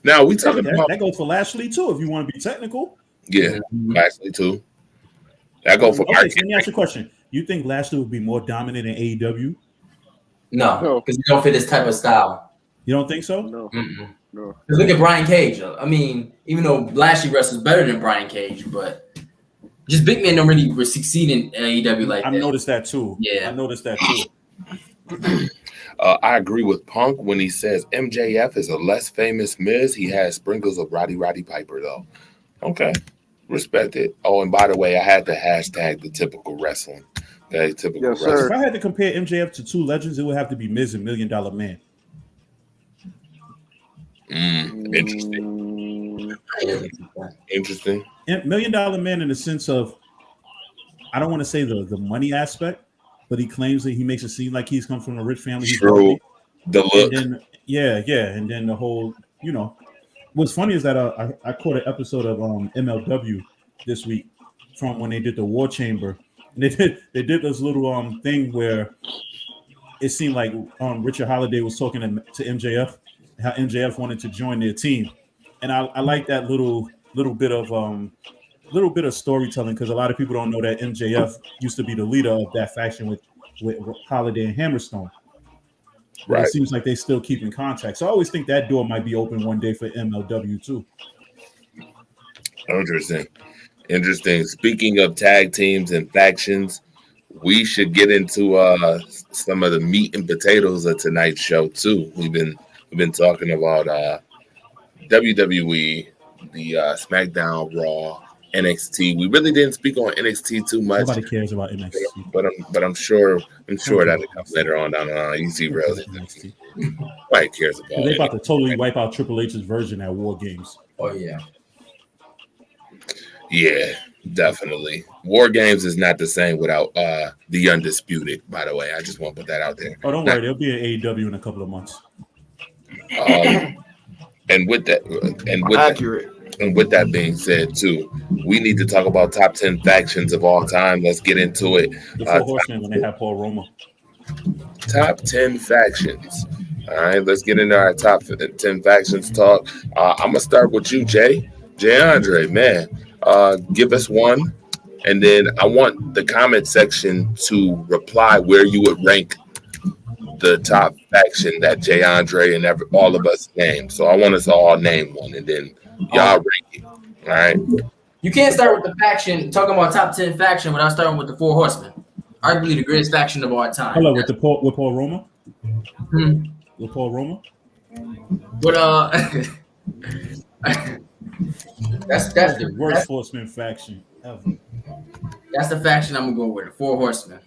Now we talking about that goes for Lashley too. If you want to be technical, yeah, Lashley too. That go for. Okay, so let me ask you a question. You think Lashley would be more dominant in AEW? No, because he don't fit this type of style. You don't think so? No. Because look at Brian Cage. I mean, even though Lashley wrestles better than Brian Cage, but just big men don't really succeed in AEW like that. I noticed that too. Yeah, I noticed that too. I agree with Punk when he says MJF is a less famous Miz. He has sprinkles of Roddy Piper though. Okay, respect it. Oh, and by the way, I had to hashtag the typical wrestling. Okay, typical wrestling. If I had to compare MJF to two legends, it would have to be Miz and $1 Million Man. Interesting. $1 Million Man in the sense of, I don't want to say the money aspect, but he claims that he makes it seem like he's come from a rich family. True. The look. And then, and then the whole, what's funny is that I caught an episode of MLW this week from when they did the War Chamber, And they did this little thing where it seemed like Richard Holiday was talking to MJF, how MJF wanted to join their team, and I like that little bit of storytelling, because a lot of people don't know that MJF used to be the leader of that faction with Holiday and Hammerstone. But it seems like they still keep in contact. So I always think that door might be open one day for MLW too. Interesting. Speaking of tag teams and factions, we should get into some of the meat and potatoes of tonight's show too. We've been talking about WWE, the SmackDown, Raw, NXT. We really didn't speak on NXT too much. Nobody cares about NXT, but I'm sure that comes later on down the line. You see, real NXT. Nobody cares about it. They're about to totally wipe out Triple H's version at War Games. Oh yeah. Yeah, definitely. War Games is not the same without the Undisputed, by the way. I just want to put that out there. Oh, don't worry. They'll be at AEW in a couple of months. And with that being said, too, we need to talk about top 10 factions of all time. Let's get into it. The Four Horsemen when they have Paul Roma. Top 10 factions. All right, let's get into our top 10 factions talk. I'm going to start with you, Jay Andre, man. Give us one, and then I want the comment section to reply where you would rank the top faction that Jay Andre and all of us named. So I want us to all name one, and then y'all rank it. All right. You can't start with the faction talking about top 10 faction without starting with the Four Horsemen, arguably the greatest faction of all time. Hello, with Paul Roma. With Paul Roma. But that's the worst Horseman faction ever. That's the faction I'm gonna go with, the Four Horsemen.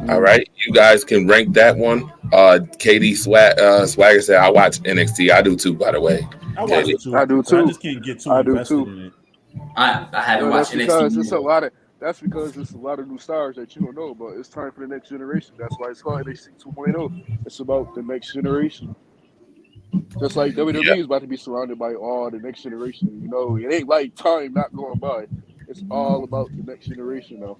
All right, you guys can rank that one. KD Swagger said, "I watch NXT. I do too, by the way. I watch it too. I do too. I just can't get too invested in it. I haven't watched NXT. That's because it's a lot of new stars that you don't know about. It's time for the next generation. That's why it's called NXT 2.0. It's about the next generation. Just like WWE is about to be surrounded by all the next generation. You know, it ain't like time not going by. It's all about the next generation now.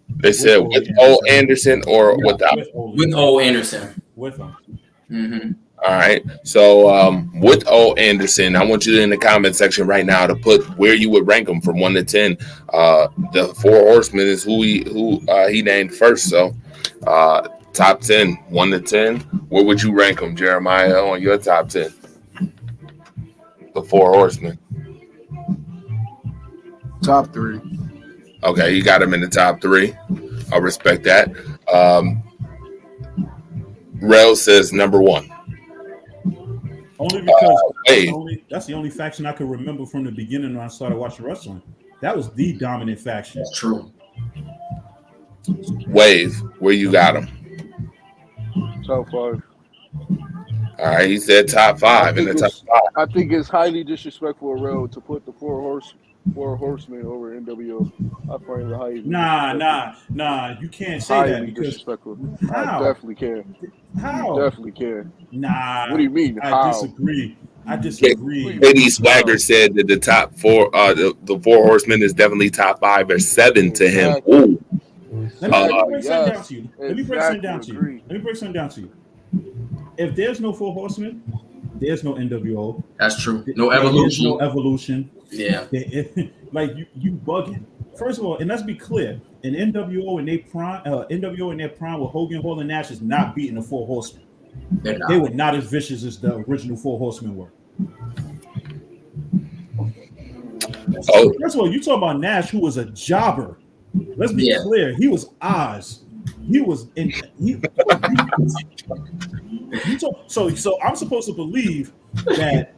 They said with O Anderson or without? With O Anderson. With him. Mm-hmm. All right. So with O Anderson, I want you in the comment section right now to put where you would rank them from 1 to 10. The Four Horsemen is who he named first. So top 10, 1 to 10. Where would you rank them, Jeremiah, on your top 10? The Four Horsemen. Top 3. Okay, you got him in the top 3. I respect that. Rel says number 1. Only because that's the only faction I could remember from the beginning when I started watching wrestling. That was the dominant faction. That's true. Wave, where you got him? Top 5. All right, he said top 5 in the top 5. I think it's highly disrespectful, Rel, to put the Four Horsemen over NWO. I find it highly Nah. You can't say that because disrespectful. How? I definitely can. How? You definitely can. Nah. What do you mean? I disagree. KD Swagger said that the top 4, the Four Horsemen is definitely top 5 or 7 to him. Ooh. Let me break something down to you. Let me break something down to you. If there's no Four Horsemen, there's no NWO. That's true. No evolution. There's no evolution. Yeah. Like you bugging. First of all, and let's be clear, in NWO in their prime with Hogan, Hall, and Nash is not beating the Four Horsemen. They were not as vicious as the original Four Horsemen were. Oh. First of all, you talk about Nash, who was a jobber. Let's be clear. He was Oz. He was in. So I'm supposed to believe that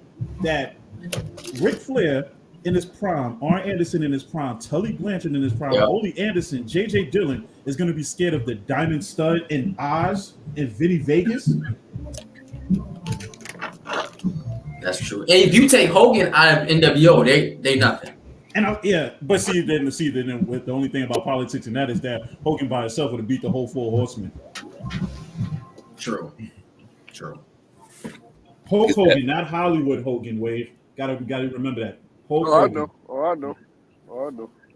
Ric Flair in his prime, Arn Anderson in his prime, Tully Blanchard in his prime, Ole Anderson, J.J. Dillon is going to be scared of the Diamond Stud and Oz and Vinny Vegas. That's true. And if you take Hogan out of NWO, they nothing. And but then with the only thing about politics and that is that Hogan by himself would have beat the whole Four Horsemen. True. Hulk Hogan, not Hollywood Hogan. Wave. Gotta remember that. Hulk Hogan. I know.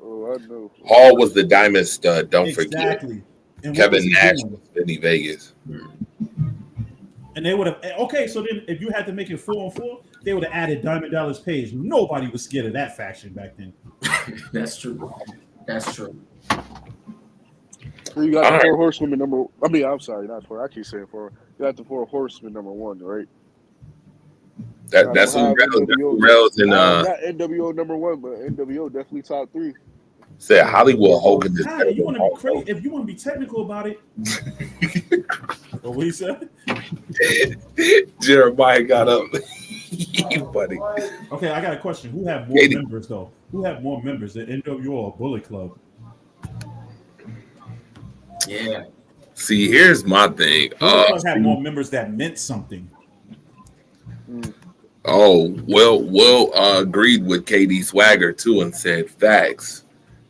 Oh, I know. Hall was the diamond stud. Don't exactly. forget. Kevin Nash was Vinny Vegas. And they would have so then if you had to make it 4-on-4, they would have added Diamond Dallas Page. Nobody was scared of that faction back then. That's true. That's true. So you got the Four Horsemen number. I mean, I'm sorry, not four. I keep saying four. You got the Four Horsemen number one, right? That's who Rails and not NWO number one, but NWO definitely top three. Said Hollywood Hogan. You want to be crazy? If you want to be technical about it, what he said? Jeremiah got up. Buddy. Okay, I got a question. Who have more members though? Who have more members, the NWO or Bullet Club? Yeah. See, here's my thing. Bullet Club had more members that meant something. Oh, Will agreed with KD Swagger too and said facts.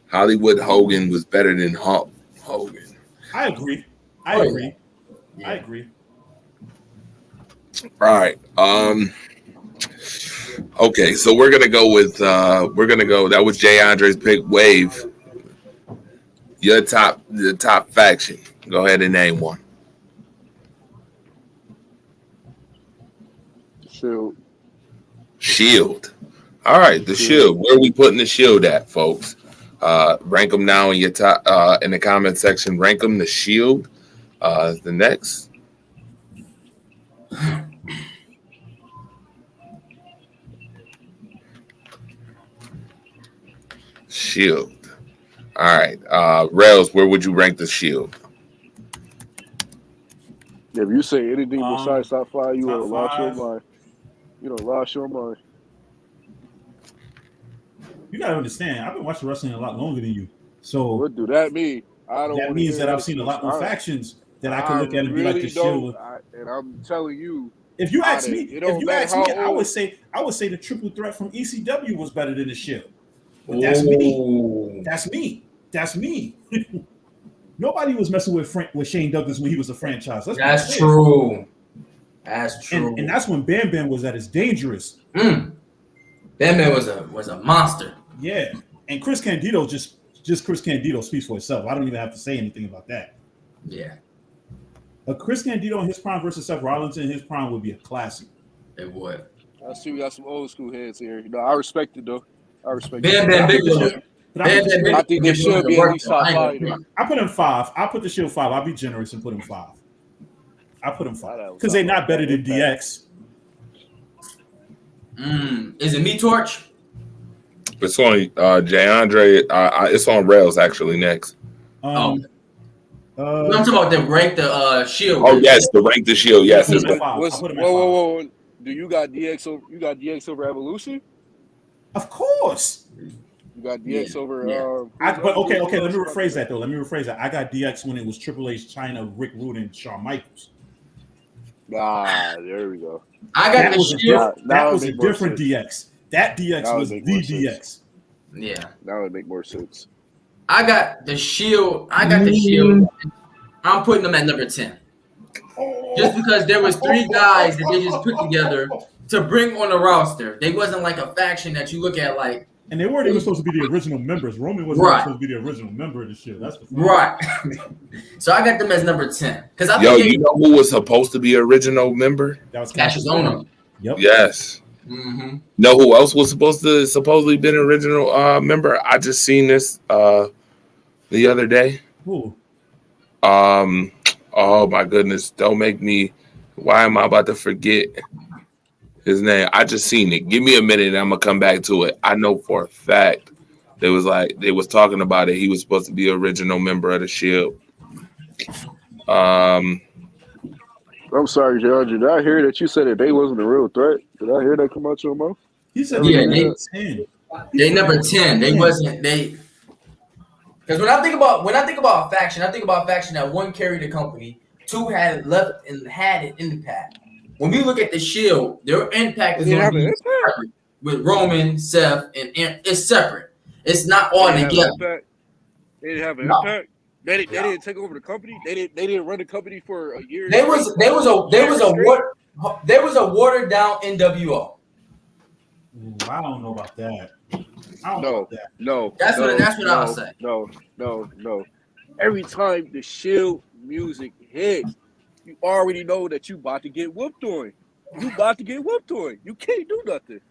Hollywood Hogan was better than Hulk Hogan. I agree. I agree. All right. Okay, so we're gonna go with that was Jay Andre's pick. Wave. The top faction. Go ahead and name one. Shield. All right, the Shield. Where are we putting the Shield at, folks? Rank them now in your top in the comment section. Rank them. The Shield. The next. Shield. All right. Rails, where would you rank the Shield? If you say anything besides top five, you will lost your mind. You don't lost your mind. You gotta understand, I've been watching wrestling a lot longer than you. So what do that mean? That means that I've seen a lot more factions that I can look at and be like the Shield. And I'm telling you, if you ask me, I would say the triple threat from ECW was better than the Shield. But that's me. That's me. Nobody was messing with Shane Douglas when he was a franchise. That's true. That's true. And that's when Bam Bam was at his dangerous. Bam Bam was a monster. Yeah. And Chris Candido just Chris Candido speaks for itself. I don't even have to say anything about that. Yeah. But Chris Candido in his prime versus Seth Rollins in his prime would be a classic. It would. I see we got some old school heads here. You know, I respect it though. I respect Bam Bam Bam. I think there should be at least top five. I put him 5. I put the Shield 5. I'll be generous and put him 5. I put him 5 because they're not better than DX. Is it Me Torch? It's on Jay Andre. It's on Rails actually next. I'm talking about the rank the Shield. Oh yes, the rank the Shield. Yes. Whoa. Do you got DX over? You got DX over Evolution? Of course. You got DX over. Okay. Let me rephrase that. I got DX when it was Triple H, China, Rick Rude, and Shawn Michaels. There we go. I got the Shield. That was a different DX. That DX was the DX. Yeah, that would make more sense. I got the Shield. I'm putting them at number 10. Just because there was 3 guys that they just put together to bring on the roster. They wasn't like a faction that you look at like. And they weren't even supposed to be the original members. Roman wasn't supposed to be the original member of the Shield. That's right. So I got them as number 10. Because you know who was supposed to be an original member? That was Cassius Ohno. Yep. Yes. Mm-hmm. Know who else was supposedly been an original member? I just seen this the other day. Who? Oh my goodness! Don't make me. Why am I about to forget his name? I just seen it. Give me a minute, and I'm gonna come back to it. I know for a fact they was talking about it. He was supposed to be an original member of the Shield. I'm sorry, George. Did I hear that you said that they wasn't a real threat? Did I hear that come out your mouth? He said, they number 10. They wasn't they. Because when I think about a faction, I think about a faction that 1 carried the company, 2 had left and had an impact. When we look at the Shield, their impact is going to be separate with Roman, Seth, and it's separate. It's not all together. They didn't have an impact. They didn't take over the company. They didn't run the company for a year. There was a watered down NWO. I don't know about that. That's what I'll say. No. Every time the Shield music hit, you already know that you about to get whooped on. You can't do nothing.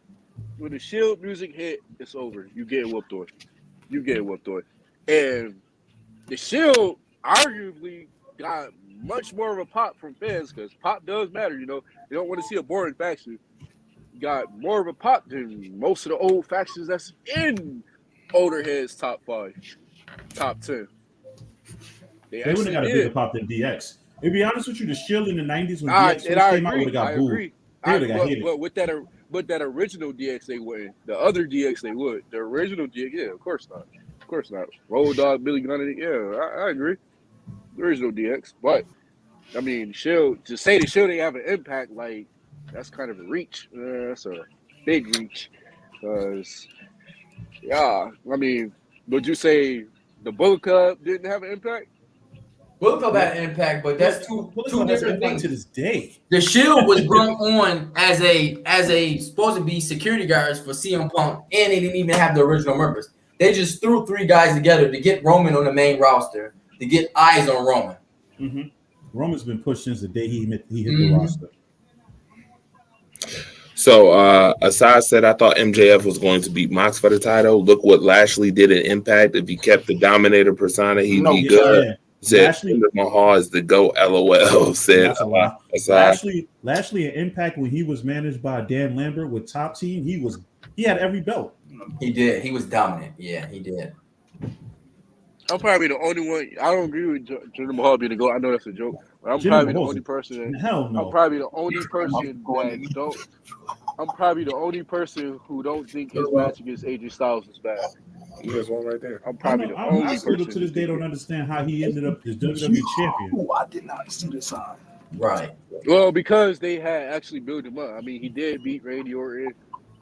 When the Shield music hit, it's over. You get whooped on. And the Shield arguably got much more of a pop from fans because pop does matter. You know, they don't want to see a boring faction. Got more of a pop than most of the old factions that's in older heads top 5, top 10. They wouldn't have got a bigger pop than DX. To be honest with you, the Shield in the 90s when DX first came out would have got booed. But that original DX they wouldn't. The other DX they would. The original DX, yeah, of course not. Road Dogg, Billy Gunn, yeah, I agree. The original DX, but I mean, Shield to say the Shield didn't have an impact, like that's kind of a reach. That's a big reach. Cause yeah, I mean, would you say the Bullet Club didn't have an impact? Bullet Club had an impact, but that's two different things. To this day, the Shield was brought on as a supposed to be security guards for CM Punk, and they didn't even have the original members. They just threw 3 guys together to get Roman on the main roster, to get eyes on Roman. Mm-hmm. Roman's been pushed since the day he hit the roster. So, Asad said, I thought MJF was going to beat Mox for the title. Look what Lashley did in Impact. If he kept the Dominator persona, he'd be good. Yeah. Said Jinder Mahal is the GOAT, LOL. Said Lashley in Impact when he was managed by Dan Lambert with Top Team, he had every belt. He did. He was dominant. Yeah, he did. I'm probably the only one. I don't agree with Jinder Mahal being the GOAT. I know that's a joke. But I'm probably the only person. Hell no. I'm probably the only person that don't. I'm probably the only person who don't think his match against AJ Styles is bad. There's one right there. I'm probably the only person. I still to this day don't understand how he ended up as WWE champion. I did not see the sign. Right. Well, because they had actually built him up. I mean, he did beat Randy Orton.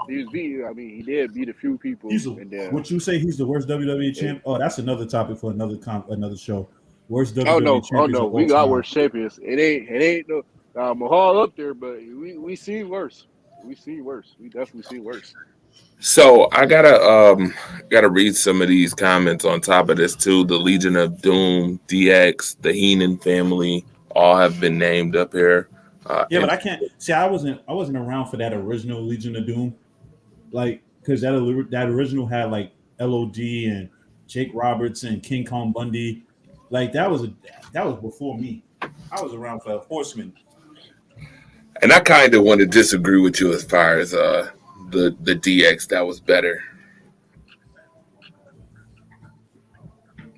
He did beat a few people. Would you say he's the worst WWE champ? Oh, that's another topic for another show. Worst WWE champions. Oh no, we got worst champions. It ain't no Mahal up there, but we seen worse. We definitely seen worse. So I gotta read some of these comments on top of this too. The Legion of Doom, DX, the Heenan family, all have been named up here. But I can't see. I wasn't around for that original Legion of Doom, like because that original had like LOD and Jake Roberts and King Kong Bundy. Like that was before me. I was around for Horsemen. And I kind of want to disagree with you as far as the DX that was better.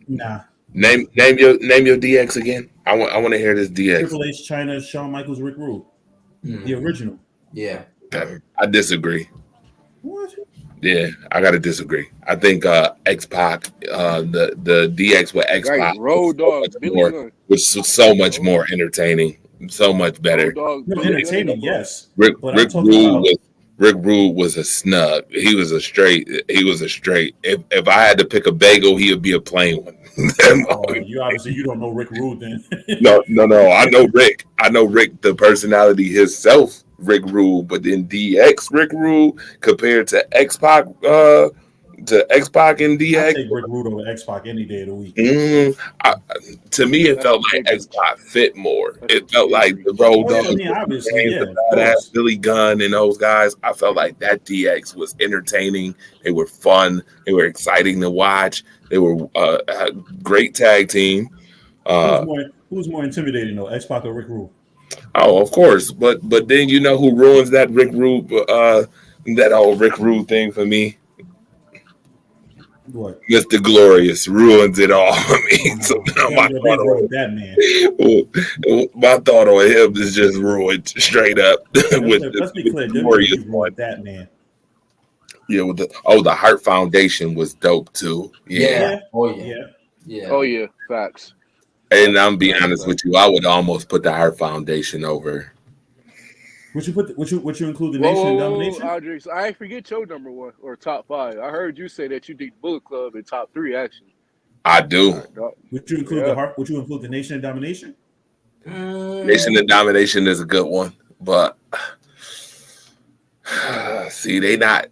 Nah. Name your DX again. I want to hear this DX. Triple H, China, Shawn Michaels, Rick Rude. The original. Yeah. I disagree. What? Yeah, I gotta disagree. I think X-Pac, the DX with X-Pac Road Dogg, was so much more entertaining, so much better. Entertaining, yes. Rick Rude was a snug. He was a straight. If I had to pick a bagel, he would be a plain one. You don't know Rick Rude then. No. I know Rick. The personality himself, Rick Rude, but then DX Rick Rude compared to X-Pac, X-Pac and DX. I take Rick Rude over X-Pac any day of the week. To me, it felt like X-Pac fit more. It felt like the Road Dogg, Billy Gunn, and those guys. I felt like that DX was entertaining. They were fun. They were exciting to watch. They were a great tag team. Who's more intimidating though, X-Pac or Rick Rude? Oh, of course. But then you know who ruins that Rick Rude, that old Rick Rude thing for me? What? Mr. Glorious ruins it all. I mean, so now my thought on him is just ruined straight up. Let's be clear, Glorious one. That man. Yeah, with the Heart Foundation was dope too. Yeah. Oh yeah. Facts. And I'm be honest with you, I would almost put the Heart Foundation over. Would you include the Nation of Domination? Andre, so I forget your number one or top 5. I heard you say that you think Bullet Club in top 3 actually. I do. Would you include the Heart? Would you include the Nation of Domination? Nation of Domination is a good one, but See, again,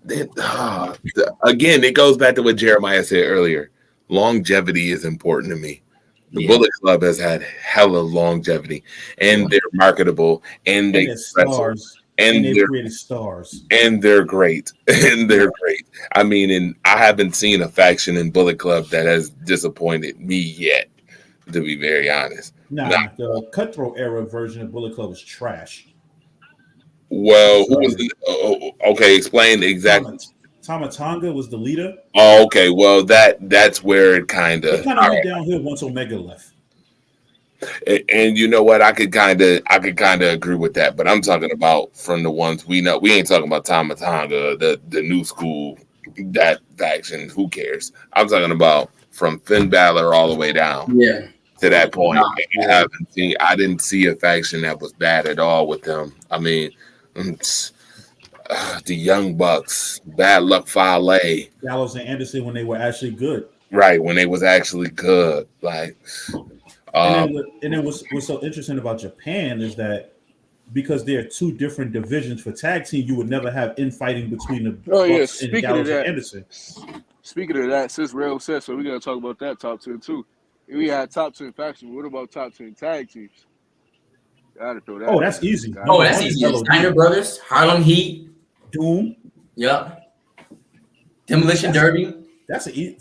it goes back to what Jeremiah said earlier. Longevity is important to me. The Bullet Club has had hella longevity, and they're marketable, and they're stars, and they've created stars, and they're great, and they're great. I mean, and I haven't seen a faction in Bullet Club that has disappointed me yet, to be very honest. Nah, the Cutthroat era version of Bullet Club was trash. Well, who was okay? Explain exactly. Tama Tonga was the leader. Oh, okay. Well, that's where it kind of went downhill once Omega left. And you know what? I could kind of agree with that. But I'm talking about from the ones we know. We ain't talking about Tama Tonga, the new school, that faction. Who cares? I'm talking about from Finn Balor all the way down. Yeah. To that point, I didn't see a faction that was bad at all with them. I mean, the Young Bucks, Bad Luck Fale, Gallows and Anderson when they were actually good. Right, when they was actually good. Like, and then what's so interesting about Japan is that because there are two different divisions for tag team, you would never have infighting between the Bucks and Gallows and Anderson. Speaking of that, since Rail said so, we're gonna talk about that top 10 too. We had top 10 factions. What about top 10 tag teams? Gotta throw that. Oh, that's easy. That's easy. Steiner Brothers, Harlem Heat, Doom. Yep. Demolition Derby. That's an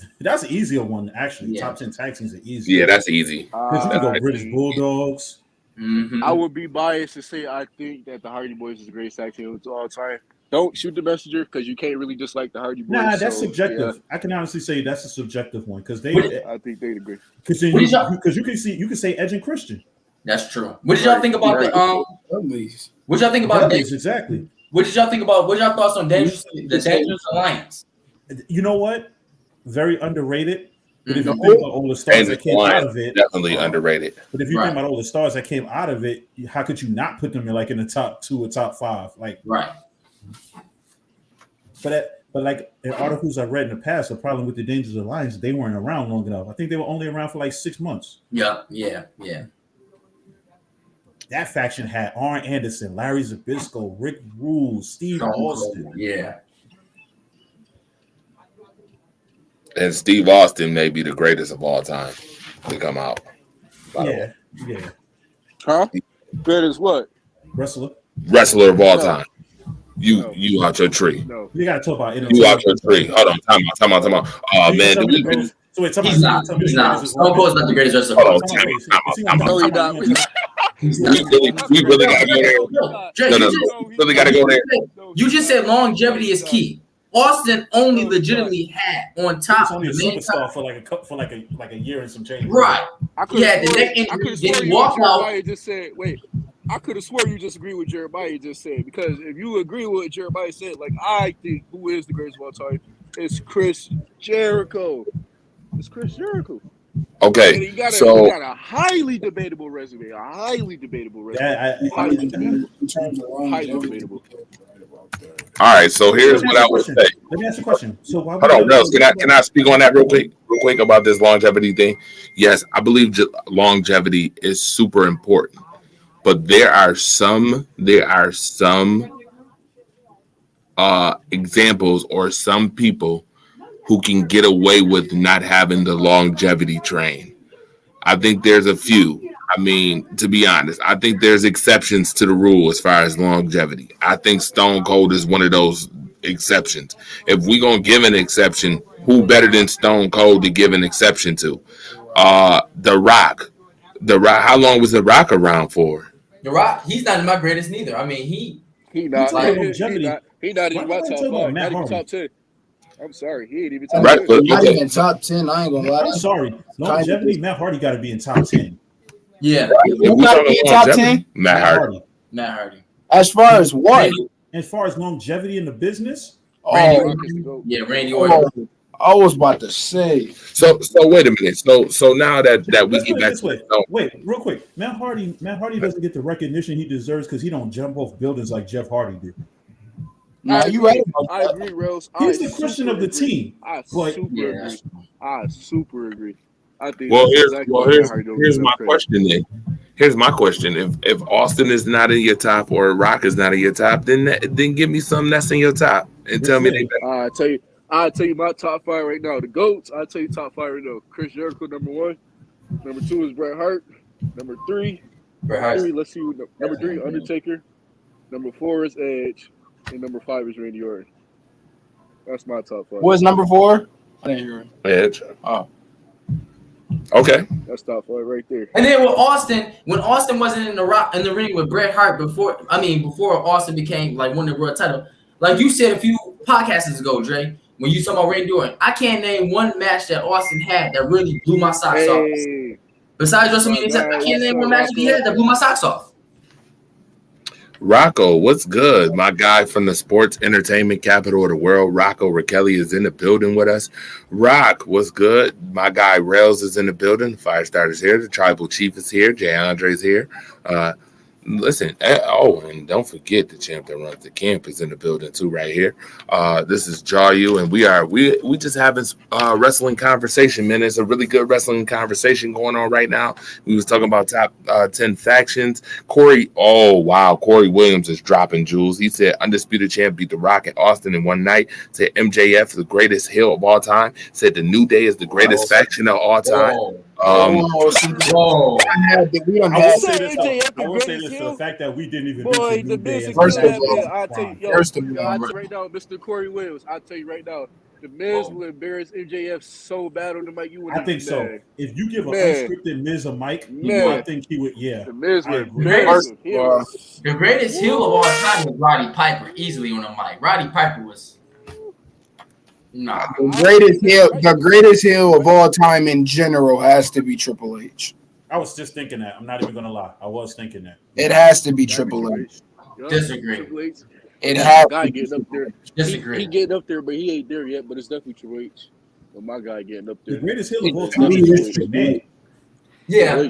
easier one actually. Yeah. Top 10 tag teams are easy. Yeah, that's easy. Because you can go British Bulldogs. Mm-hmm. I would be biased to say I think that the Hardy Boys is the greatest tag team of all time. Don't shoot the messenger because you can't really dislike the Hardy Boys. Nah, that's subjective. Yeah. I can honestly say that's a subjective one because I think they agree. Because you can say Edge and Christian. That's true. What did y'all think about the What did y'all think about this? Exactly. What did y'all think about? What y'all thoughts on the Dangerous Alliance? You know what? Very underrated. But if you think about all the stars that came out of it, definitely underrated. But if you think about all the stars that came out of it, how could you not put them in the top 2 or top 5? Right. But like in articles I read in the past, the problem with the Dangerous Alliance, they weren't around long enough. I think they were only around for 6 months. Yeah. That faction had Arn Anderson, Larry Zbyszko, Rick Rules, Steve Austin. Yeah. And Steve Austin may be the greatest of all time to come out. Yeah. Huh? Great as what? Wrestler of all time. You out your tree. No. You gotta talk about it. You out your tree. Hold on, time out. Oh man, he's not. Stone Cold's not the greatest wrestler. Hold on, time out. We really gotta go there. No. Really gotta go there. You just said longevity is key. Austin only legitimately had on top. He's only a superstar for like a year and some change. Right. Yeah, the neck injury. Then he walked out. Just said, wait. I could have swore you just agree with Jeremiah just said, because if you agree with what Jeremiah said, I think who is the greatest of all time, it's Chris Jericho. It's Chris Jericho. Okay, and he got a highly debatable resume. Highly debatable. Highly debatable. All right, so here's what I would say. Let me ask you a question. So hold on, Rels, can I speak on that real quick about this longevity thing? Yes, I believe longevity is super important. But there are some examples or some people who can get away with not having the longevity train. I think there's a few. I mean, to be honest, I think there's exceptions to the rule as far as longevity. I think Stone Cold is one of those exceptions. If we're going to give an exception, who better than Stone Cold to give an exception to? The Rock. How long was The Rock around for? The Rock, he's not in my greatest neither. I mean, he not even my top 5. Not even top 10. I'm sorry, he ain't even top 10. Not even top 10. I ain't gonna lie. I'm sorry. Longevity, Matt Hardy got to be in top 10. Yeah, who got to be in top 10? Matt Hardy. As far as what? As far as longevity in the business? Randy Orton. I was about to say. So wait a minute. So now that we get back this way. Wait, real quick. Matt Hardy doesn't get the recognition he deserves because he don't jump off buildings like Jeff Hardy did. No, you right. I agree, Rose. He's the Christian of the team. I super agree. I think. Well, here's my question then. Here's my question: If Austin is not in your top or Rock is not in your top, then give me something that's in your top and tell me they better. I'll tell you my top 5 right now. The GOATs, I'll tell you top 5 right now. Chris Jericho, number 1. Number 2 is Bret Hart. Number 3, let's see. Number 3, Undertaker. Number 4 is Edge. And number 5 is Randy Orton. That's my top 5. What's number 4? I didn't hear it. Edge. Oh. Okay. That's top 5 right there. And then with Austin, when Austin wasn't in the ring with Bret Hart before Austin became like won the world title, like you said a few podcasts ago, Dre, when you talking about Randy Orton, I can't name one match that Austin had that really blew my socks off. Besides WrestleMania, I can't name one match he had that blew my socks off. Rocco, what's good? My guy from the sports entertainment capital of the world, Rocco Raquelli, is in the building with us. Rock, what's good? My guy Rails is in the building. Firestarter's here. The Tribal Chief is here. Jay Andre's here. Listen, and don't forget the champ that runs the camp is in the building too, right here. This is Jaw and we just having wrestling conversation, man. It's a really good wrestling conversation going on right now. We was talking about top 10 factions. Corey Williams is dropping jewels. He said Undisputed Champ beat The Rock at Austin in one night. Said MJF is the greatest heel of all time. Said the New Day is the greatest faction of all time. I will say this for the fact that we didn't even mention New Day. First of all, I'll tell you right now, Mr. Corey Williams, I'll tell you right now, the Miz will embarrass MJF so bad on the mic. I think so. If you give an unscripted Miz a mic, I think he would. Yeah, the Miz would embarrass him. The greatest heel of all time was Roddy Piper, easily on the mic. Roddy Piper was. Nah. The greatest heel of all time in general has to be Triple H. I was just thinking that. I'm not even gonna lie. I was thinking that. It has to be Triple H. Disagree. It has guy getting up there. Disagree. He getting up there, but he ain't there yet. But it's definitely Triple H. But my guy getting up there. The greatest heel of all time is Triple H. Yeah.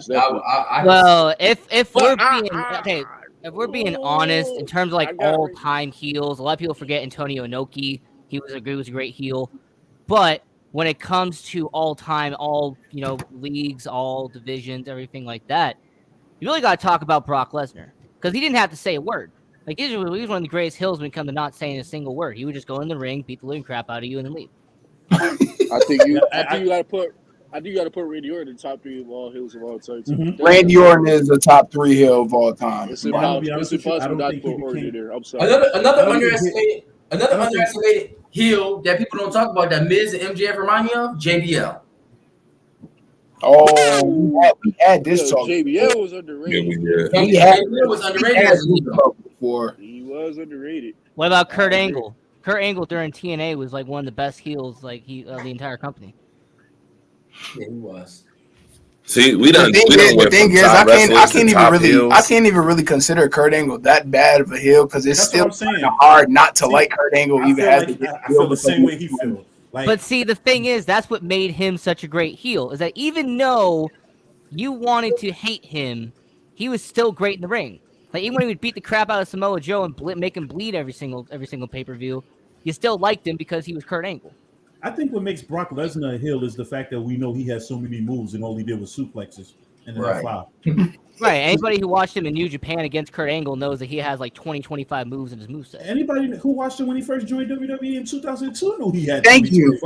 Well, if we're being okay, if we're being honest in terms of like all-time heels, a lot of people forget Antonio Inoki. He was a great heel, but when it comes to all-time, leagues, all divisions, everything like that, you really got to talk about Brock Lesnar because he didn't have to say a word. Like he was one of the greatest heels when it comes to not saying a single word. He would just go in the ring, beat the living crap out of you, and then leave. I think you got to put Randy Orton in the top 3 of all heels of all time. Mm-hmm. Randy Orton is the top 3 heel of all time. It's impossible not to put Orton in there. I'm sorry. Another underestimated heel that people don't talk about that Miz and MJF remind me of, JBL. Oh, we had this talk. JBL was underrated. JBL was underrated. He was underrated. What about Kurt Angle? Kurt Angle during TNA was like one of the best heels, the entire company. Yeah, he was. See, the thing is, I can't even really consider Kurt Angle that bad of a heel because it's still kind of hard not to like Kurt Angle. I feel the same way he feels. But see, the thing is, that's what made him such a great heel. Is that even though you wanted to hate him, he was still great in the ring. Like even when he would beat the crap out of Samoa Joe and make him bleed every single pay-per-view, you still liked him because he was Kurt Angle. I think what makes Brock Lesnar a heel is the fact that we know he has so many moves and all he did was suplexes and then F5. Right. Anybody who watched him in New Japan against Kurt Angle knows that he has like 25 moves in his moveset. Anybody who watched him when he first joined WWE in 2002 knew he had. Thank you.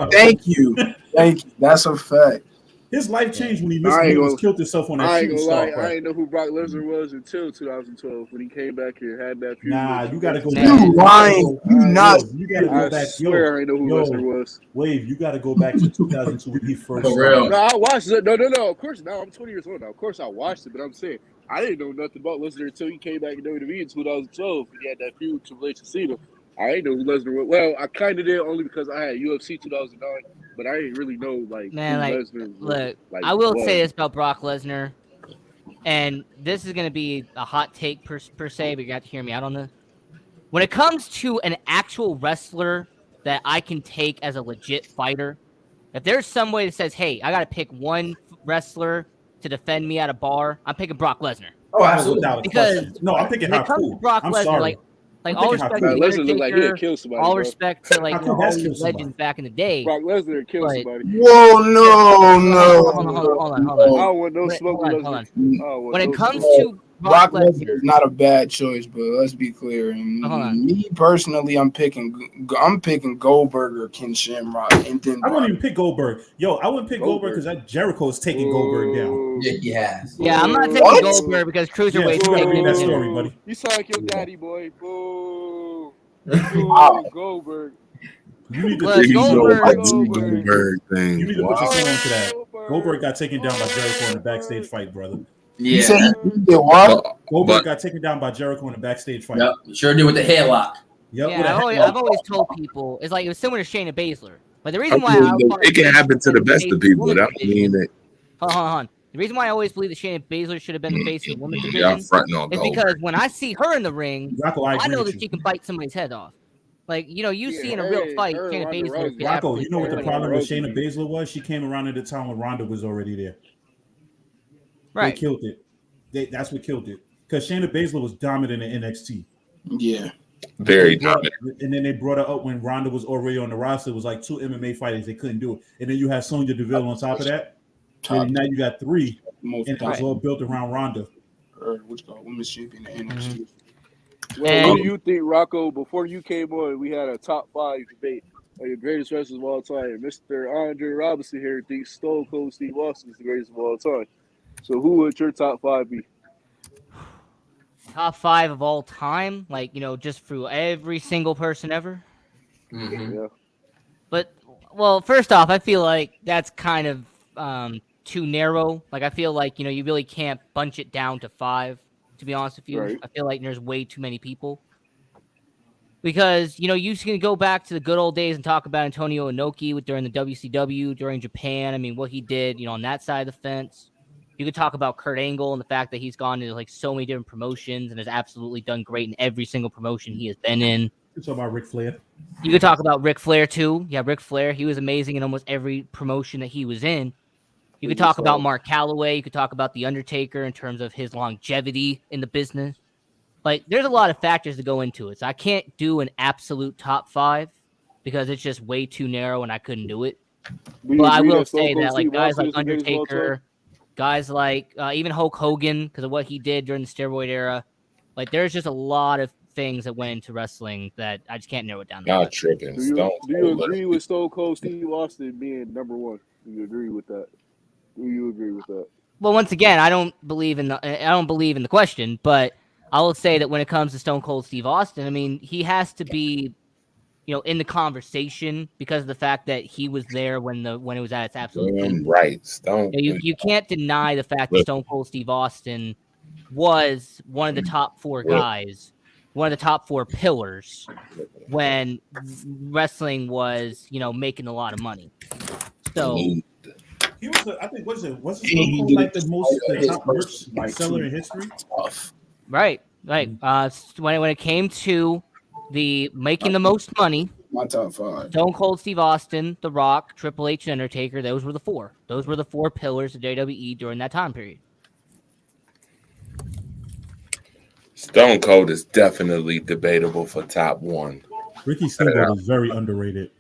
That's a fact. His life changed when he killed himself on that shooting star. I didn't know who Brock Lesnar was until 2012 when he came back and had that feud. Nah, you gotta go back. You lying? You gotta go back. I swear I didn't know who Lesnar was. Wave, you gotta go back to 2002 when he first. For real? No, I watched it. No. Of course, now I'm 20 years old now. Of course, I watched it, but I'm saying I didn't know nothing about Lesnar until he came back in WWE in 2012 when he had that feud with Triple H and Cena. I didn't know who Lesnar was. Well, I kind of did only because I had UFC 2009, but I didn't really know Lesnar. Look, I will say this about Brock Lesnar, and this is going to be a hot take per se, but you got to hear me out on this. When it comes to an actual wrestler that I can take as a legit fighter, if there's some way that says, "Hey, I got to pick one wrestler to defend me at a bar," I'm picking Brock Lesnar. Oh, absolutely. Because I'm picking when it comes to Brock Lesnar, Like all respect to the Undertaker, all respect to like all these legends back in the day. Brock Lesnar killed somebody. Whoa, no. Hold on. I don't want no smoke with Lesnar. When it comes to Brock Lesnar is not a bad choice, but let's be clear. And me personally, I'm picking Goldberg or Ken Shamrock, and then I wouldn't even pick Goldberg. I wouldn't pick Goldberg because that Jericho is taking Goldberg down. Yeah, I'm not taking Goldberg because Cruiserweight's taking that story, buddy. You sound like your daddy, boy. Boo. Goldberg. You need to Goldberg thing. You need to put your son onto that. Goldberg got taken down by Jericho in a backstage fight, brother. Yeah. Goldberg got taken down by Jericho in a backstage fight. Yep, sure did with the headlock. Yep. Yeah, I've always told people it's like it was similar to Shayna Baszler. But the reason why it can happen to the best of people. That don't mean that. Hold on. The reason why I always believe that Shayna Baszler should have been the face of the women's division is because when I see her in the ring, I know that she can bite somebody's head off. Like, you see in a real fight, Shayna Baszler. Rocco, you know what the problem with Shayna Baszler was? She came around at the time when Ronda was already there. Right. They killed it. That's what killed it. Because Shayna Baszler was dominant in NXT. Yeah. Very dominant. And then they brought her up when Ronda was already on the roster. It was like 2 MMA fighters. They couldn't do it. And then you had Sonya Deville on top of that. And now you got 3. And it was all built around Ronda. Women's champion in NXT. Well, what do you think, Rocco? Before you came on, we had a top 5 debate of the greatest wrestlers of all time. Mr. Andre Robinson here thinks Stone Cold Steve Austin is the greatest of all time. So who would your top 5 be? Top 5 of all time? Like, just through every single person ever? Mm-hmm. Yeah. But, well, first off, I feel like that's kind of too narrow. Like, I feel like, you really can't bunch it down to 5, to be honest with you. Right. I feel like there's way too many people. Because, you can go back to the good old days and talk about Antonio Inoki during the WCW, during Japan. I mean, what he did, on that side of the fence. You could talk about Kurt Angle and the fact that he's gone to like so many different promotions and has absolutely done great in every single promotion he has been in. You could talk about Ric Flair. You could talk about Ric Flair too. Yeah, Ric Flair. He was amazing in almost every promotion that he was in. You could talk about Mark Calloway. You could talk about The Undertaker in terms of his longevity in the business. Like, there's a lot of factors that go into it. So I can't do an absolute top 5 because it's just way too narrow and I couldn't do it. But I will say that like guys like Undertaker, guys like even Hulk Hogan, because of what he did during the steroid era. Like, there's just a lot of things that went into wrestling that I just can't narrow it down. Not tripping. Do you agree with Stone Cold Steve Austin being number 1? Do you agree with that? Do you agree with that? Well, once again, I don't believe in the question, but I will say that when it comes to Stone Cold Steve Austin, I mean, he has to be, in the conversation because of the fact that he was there when it was at its absolute peak. Right. You can't deny the fact that Stone Cold Steve Austin was one of the top 4 guys, one of the top 4 pillars when wrestling was, making a lot lot of money. So he was, I think, wasn't Stone Cold like the top merch seller in history? Right. When it came to the making the most money, my top 5: Stone Cold Steve Austin, The Rock, Triple H, and Undertaker. Those were the 4. Those were the 4 pillars of WWE during that time period. Stone Cold is definitely debatable for top 1. Ricky Steamboat is very underrated.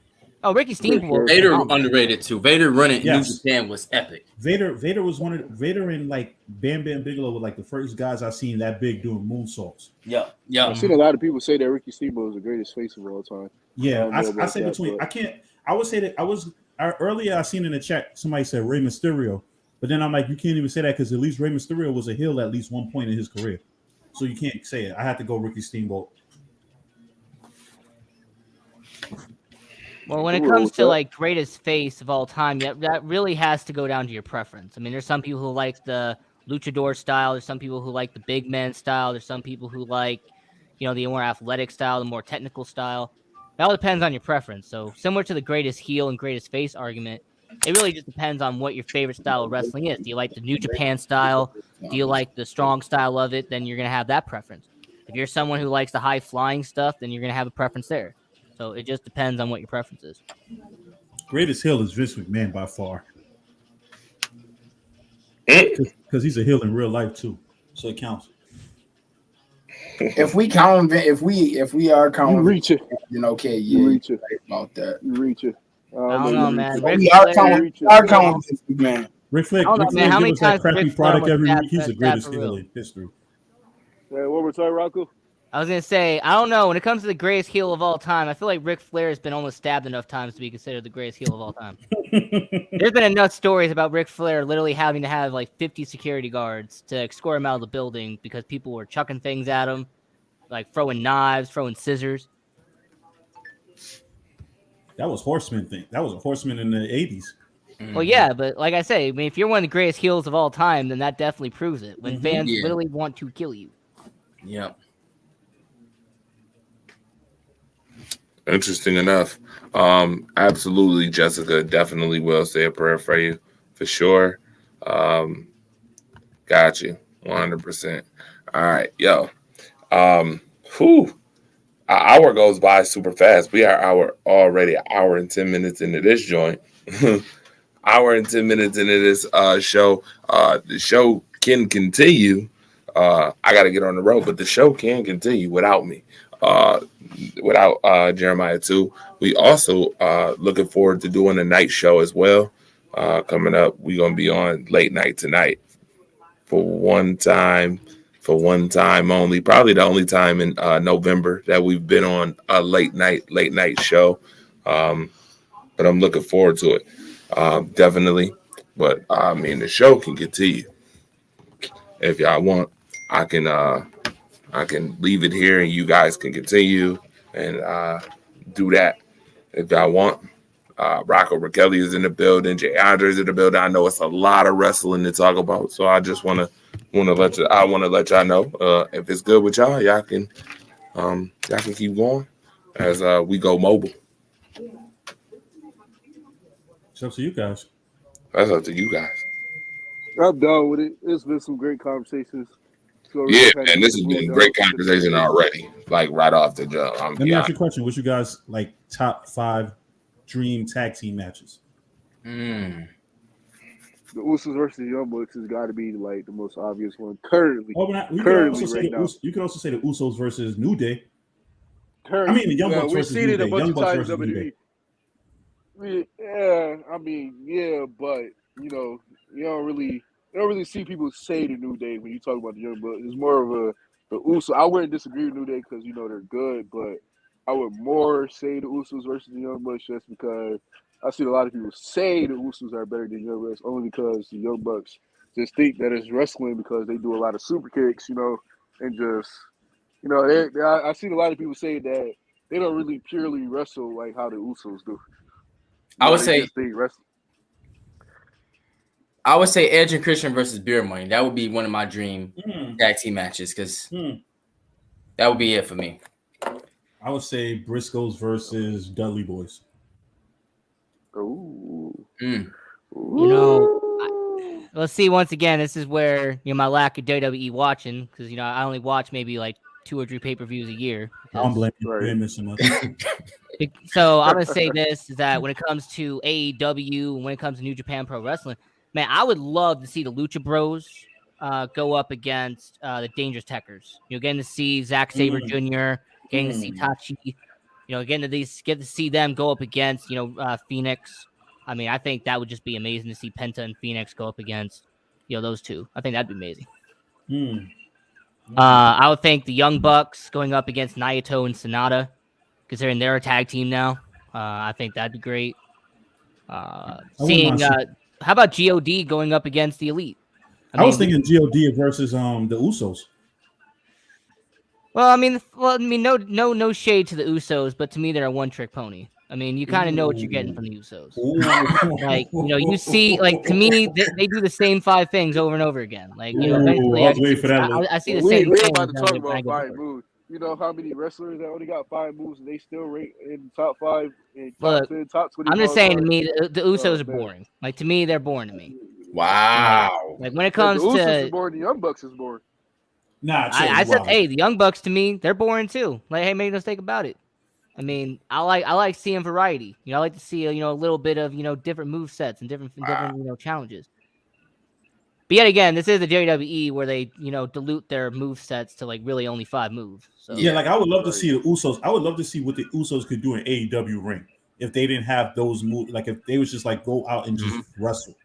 Oh, Ricky Steamboat. Vader underrated too. Vader running New Japan was epic. Vader was Vader and like Bam Bam Bigelow were like the first guys I seen that big doing moonsaults. Yeah. I've seen a lot of people say that Ricky Steamboat is the greatest face of all time. Yeah, I say between. I would say that earlier I seen in the chat somebody said Rey Mysterio, but then I'm like, you can't even say that because at least Rey Mysterio was a heel at least one point in his career, so you can't say it. I have to go Ricky Steamboat. Well, when it comes to like greatest face of all time, that really has to go down to your preference. I mean, there's some people who like the luchador style. There's some people who like the big man style. There's some people who like, the more athletic style, the more technical style. It all depends on your preference. So similar to the greatest heel and greatest face argument, it really just depends on what your favorite style of wrestling is. Do you like the New Japan style? Do you like the strong style of it? Then you're going to have that preference. If you're someone who likes the high flying stuff, then you're going to have a preference there. So it just depends on what your preference is. Greatest heel is Vince McMahon by far. Because he's a heel in real life too. So it counts. If we are counting, you reach it. Then okay, You yeah, reach it right about that. You reach it. I don't know, man. We are counting, man. Ric Flair, I don't know, man. How many give us that times crappy Ric Flair product was every stabbed- week. He's the stabbed greatest for heel real? in history. What we're talking, Rocco? I was gonna say, I don't know. When it comes to the greatest heel of all time, I feel like Ric Flair has been almost stabbed enough times to be considered the greatest heel of all time. There's been enough stories about Ric Flair literally having to have like 50 security guards to escort him out of the building because people were chucking things at him, like throwing knives, throwing scissors. That was Horseman thing. That was a Horseman in the 80s. Well, yeah, but like I say, I mean, if you're one of the greatest heels of all time, then that definitely proves it. When fans literally want to kill you. Yep. Interesting enough. Absolutely, Jessica. Definitely will say a prayer for you for sure. Got you 100%. All right, yo. Whew. Our hour goes by super fast. We are already an hour and 10 minutes into this joint. Hour and 10 minutes into this show. The show can continue. I got to get on the road, but the show can continue without me. Without Jeremiah too. We also looking forward to doing a night show as well. Coming up, we're gonna be on late night tonight for one time only. Probably the only time in November that we've been on a late night show. But I'm looking forward to it. Definitely. But I mean, the show can continue. If y'all want, I can leave it here and you guys can continue and do that if y'all want. Rocco Raquelli is in the building. Jay Andre's in the building. I know it's a lot of wrestling to talk about, so I just want to let y'all know if it's good with y'all can keep going as we go mobile. It's up to you guys. That's up to you guys. I'm done with it. It's been some great conversations. Yeah, and this has been great conversation already. Like right off the jump. Let me ask you a question. What's you guys like top 5 dream tag team matches? The Usos versus Young Bucks has got to be like the most obvious one currently. You can also say the Usos versus New Day. Currently, I mean the Young Bucks versus New Day. Young Bucks versus New Day. Yeah, I mean, yeah, but you know, you don't really see people say the New Day when you talk about the Young Bucks. It's more of the Usos. I wouldn't disagree with New Day because you know they're good, but I would more say the Usos versus the Young Bucks just because I see a lot of people say the Usos are better than Young Bucks only because the Young Bucks just think that it's wrestling because they do a lot of super kicks, you know, and just you know I see a lot of people say that they don't really purely wrestle like how the Usos do. I would say Edge and Christian versus Beer Money. That would be one of my dream tag team matches because that would be it for me. I would say Briscoes versus Dudley Boys. Ooh. You know, let's see. Once again, this is where my lack of WWE watching because I only watch maybe like 2 or 3 pay-per-views a year. I don't blame you. You ain't missing much. So I'm gonna say this is that when it comes to AEW and when it comes to New Japan Pro Wrestling, man, I would love to see the Lucha Bros go up against the Dangerous Tekkers. Getting to see Zack Sabre Jr., getting to see Tachi, get to see them go up against Phoenix. I mean, I think that would just be amazing to see Penta and Phoenix go up against those two. I think that'd be amazing. I would think the Young Bucks going up against Naito and Sonata, considering they're a tag team now. I think that'd be great. How about God going up against the Elite? I was thinking God versus the Usos. Well, I mean, no shade to the Usos, but to me, they're a one-trick pony. I mean, you kind of know what you're getting from the Usos. Like, you see, like, to me, they do the same 5 things over and over again. Like, eventually, I see the same thing. We're about to talk about 5 moves. You know how many wrestlers that only got 5 moves and they still rate in top 5 and top 10, top 20. I'm just saying, to me, the Usos are boring. Like, to me, they're boring to me. Wow. Like when it comes the to Usos is boring, the Young Bucks is boring. Nah, I said, hey, the Young Bucks to me, they're boring too. Like, hey, make no mistake about it. I mean, I like seeing variety. I like to see a little bit of different move sets and different challenges. But yet again, this is the WWE where they, dilute their move sets to like really only 5 moves. So yeah, like I would love to see the Usos. I would love to see what the Usos could do in AEW ring if they didn't have those moves. Like if they was just like go out and just wrestle.